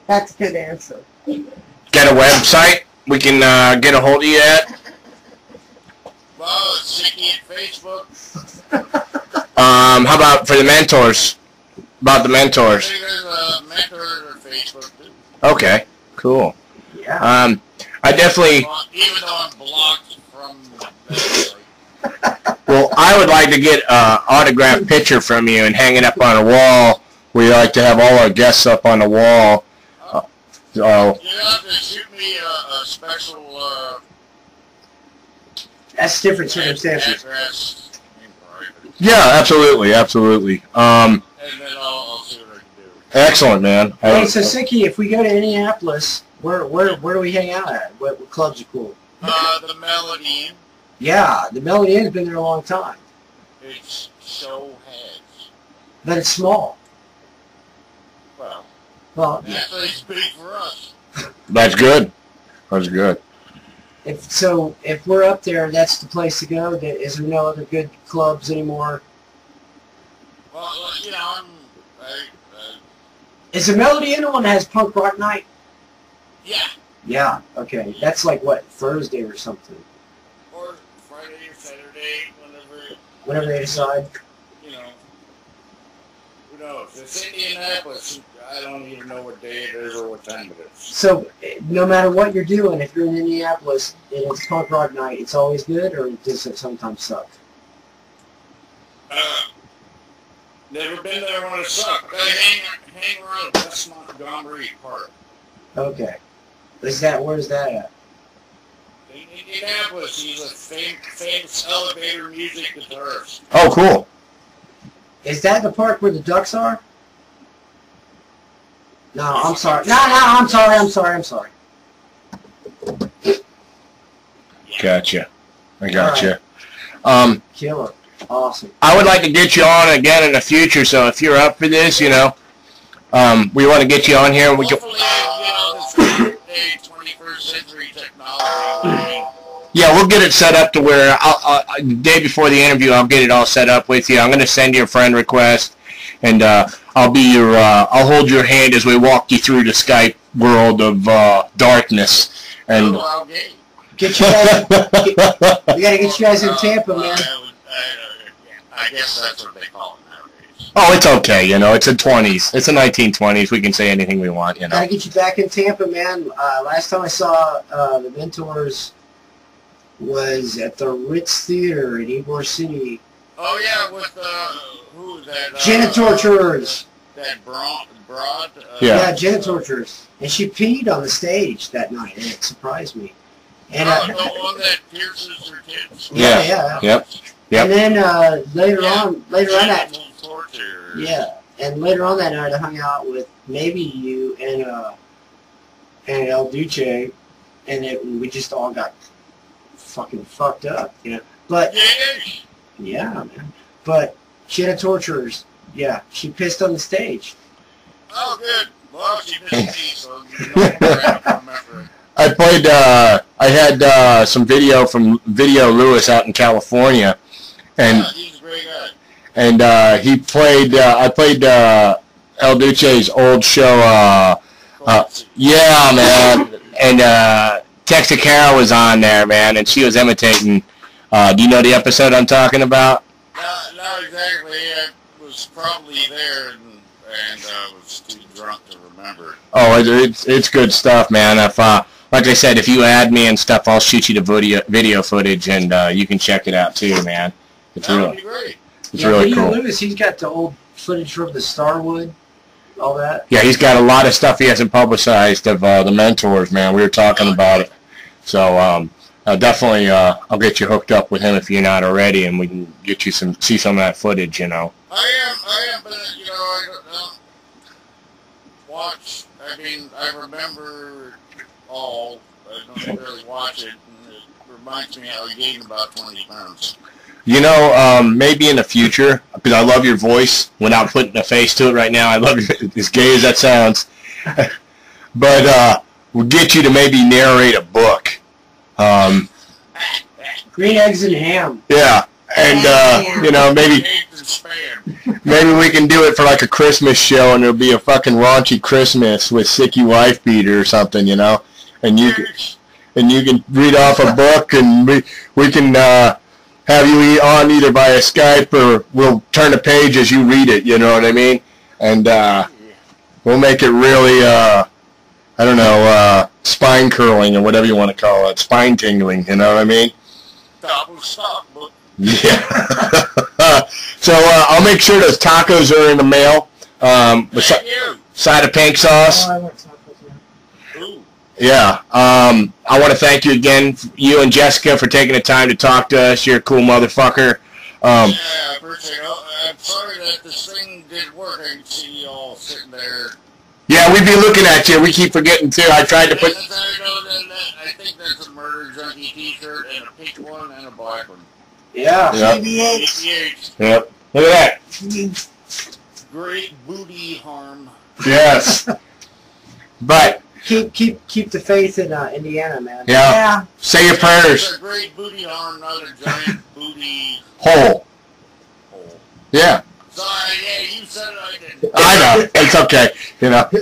[SPEAKER 6] That's a good answer.
[SPEAKER 7] Got a website we can get a hold of you at?
[SPEAKER 13] Well, it's Sicky at Facebook.
[SPEAKER 7] How about for the mentors? About the mentors.
[SPEAKER 13] There's a mentor on Facebook, too.
[SPEAKER 7] Okay. Cool.
[SPEAKER 5] Yeah.
[SPEAKER 7] I definitely...
[SPEAKER 13] Even though I'm blocked from that.
[SPEAKER 7] Well, I would like to get an autographed picture from you and hang it up on a wall. We like to have all our guests up on the wall.
[SPEAKER 13] You have to shoot me a special
[SPEAKER 5] That's different circumstances.
[SPEAKER 13] address.
[SPEAKER 7] Yeah, absolutely, absolutely.
[SPEAKER 13] And then I'll see what I can do.
[SPEAKER 7] Excellent, man.
[SPEAKER 5] Hey, so Sicky, if we go to Indianapolis, where do we hang out at? What clubs are cool?
[SPEAKER 13] The Melody Inn.
[SPEAKER 5] Yeah, the Melody Inn's been there a long time.
[SPEAKER 13] It's so has.
[SPEAKER 5] But it's small.
[SPEAKER 13] Well,
[SPEAKER 5] yeah.
[SPEAKER 13] it's big for us.
[SPEAKER 7] That's good. That's good.
[SPEAKER 5] If we're up there, that's the place to go. Is there no other good clubs anymore?
[SPEAKER 13] Well, you know,
[SPEAKER 5] Is the Melody Inn the one that has punk rock night?
[SPEAKER 13] yeah.
[SPEAKER 5] Yeah. Okay. That's like what, Thursday or something.
[SPEAKER 13] Or Friday or Saturday,
[SPEAKER 5] Whenever they decide.
[SPEAKER 13] You know, who knows? It's Indianapolis. I don't even know what day it is or what time it is.
[SPEAKER 5] So, no matter what you're doing, if you're in Indianapolis and it's punk rock night, it's always good, or does it sometimes suck?
[SPEAKER 13] Never been there when it sucked. Hang around West Montgomery Park.
[SPEAKER 5] Okay. Where's that at?
[SPEAKER 13] In Indianapolis, he's a famous elevator music guitarist.
[SPEAKER 7] Oh, cool.
[SPEAKER 5] Is that the park where the ducks are? No, I'm sorry. No, I'm sorry.
[SPEAKER 7] Gotcha. I gotcha.
[SPEAKER 5] Killer. Awesome.
[SPEAKER 7] I would like to get you on again in the future, so if you're up for this, you know, we want to get you on here. And we can.
[SPEAKER 13] Hopefully, you know, this 21st century technology.
[SPEAKER 7] Yeah, we'll get it set up to where the day before the interview, I'll get it all set up with you. I'm going to send you a friend request, and I'll be your. I'll hold your hand as we walk you through the Skype world of darkness. And
[SPEAKER 5] get you guys. We got to get you guys in Tampa, man.
[SPEAKER 13] I guess that's what they call it nowadays.
[SPEAKER 7] Oh, it's okay, you know. It's the 20s. It's the 1920s. We can say anything we want, you know.
[SPEAKER 5] Gotta get you back in Tampa, man. Last time I saw the Mentors was at the Ritz Theater in Ybor City.
[SPEAKER 13] Oh yeah, with who was that?
[SPEAKER 5] Janitorturers.
[SPEAKER 13] That broad.
[SPEAKER 5] Yeah, Janitorturers. And she peed on the stage that night, and it surprised me. And
[SPEAKER 13] the one that pierces her tits.
[SPEAKER 5] Yeah.
[SPEAKER 7] Yep.
[SPEAKER 5] And then later on that night, I hung out with maybe you and El Duce, and we just all got fucking fucked up, you know. But yeah, man. But Janitorturers, yeah, she pissed on the stage.
[SPEAKER 13] Oh, good. Well, she missed me, so you know I remember it.
[SPEAKER 7] I played, I had some video from Video Lewis out in California, and
[SPEAKER 13] he's a great guy.
[SPEAKER 7] And he played, I played El Duce's old show, yeah, man, and Texacara was on there, man, and she was imitating, do you know the episode I'm talking about?
[SPEAKER 13] Not exactly. I was probably there, and I was too drunk to remember.
[SPEAKER 7] Oh, it's good stuff, man. If like I said, if you add me and stuff, I'll shoot you the video footage, and you can check it out too, man. It's
[SPEAKER 13] That would be great.
[SPEAKER 7] It's really cool.
[SPEAKER 5] Lewis, he's got the old footage from the Starwood, all that.
[SPEAKER 7] Yeah, he's got a lot of stuff he hasn't publicized of the Mentors, man. We were talking about it. So definitely, I'll get you hooked up with him if you're not already, and we can get you see some of that footage, you know.
[SPEAKER 13] I am, but you know, I don't watch. I mean, I remember all. I don't really watch it, and it reminds me how I gained about 20 pounds.
[SPEAKER 7] You know, maybe in the future, because I love your voice, without putting a face to it right now. I love you, as gay as that sounds. But we'll get you to maybe narrate a book.
[SPEAKER 5] Green Eggs and Ham.
[SPEAKER 7] Yeah, and you know, maybe we can do it for like a Christmas show, and it'll be a fucking raunchy Christmas with Sicky Wife Beater or something, you know, and you can read off a book, and we can have you on either via Skype, or we'll turn a page as you read it, you know what I mean? And we'll make it really, I don't know, spine curling or whatever you want to call it, spine tingling, you know what I mean? Yeah. So I'll make sure those tacos are in the mail with side of pink sauce.
[SPEAKER 5] Oh, I want tacos,
[SPEAKER 7] Yeah. I want to thank you again, you and Jessica, for taking the time to talk to us. You're a cool motherfucker.
[SPEAKER 13] Yeah, I appreciate it. I'm sorry that this thing didn't work. I can see you all sitting there.
[SPEAKER 7] Yeah, we'd be looking at you. We keep forgetting, too. I tried to put...
[SPEAKER 13] I think that's a Murder Junkie t-shirt, and a pink one, and a black one.
[SPEAKER 5] Yeah.
[SPEAKER 7] Yep.
[SPEAKER 13] BBH.
[SPEAKER 7] Yep. Look at that.
[SPEAKER 13] Great booty harm.
[SPEAKER 7] Yes. But...
[SPEAKER 5] Keep the faith in Indiana, man.
[SPEAKER 7] Yeah. Say your prayers.
[SPEAKER 13] It's a great booty harm, not a giant booty
[SPEAKER 7] Hole. Yeah.
[SPEAKER 13] Sorry, yeah, you said it, I didn't.
[SPEAKER 7] I know. It's okay. You know. But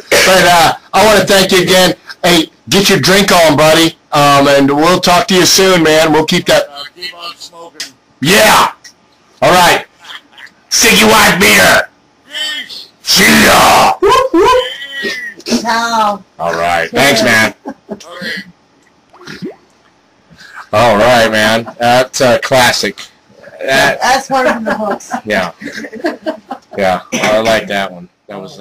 [SPEAKER 7] I want to thank you again. Hey, get your drink on, buddy. And we'll talk to you soon, man. We'll keep that.
[SPEAKER 13] Keep on smoking.
[SPEAKER 7] Yeah. All right. Siggy White Beater. See ya.
[SPEAKER 5] Whoop, whoop.
[SPEAKER 6] No.
[SPEAKER 7] All right. Thanks, man.
[SPEAKER 13] Okay.
[SPEAKER 7] All right, man. That's a classic.
[SPEAKER 6] That's one of the books.
[SPEAKER 7] Yeah. Yeah. I like that one. That was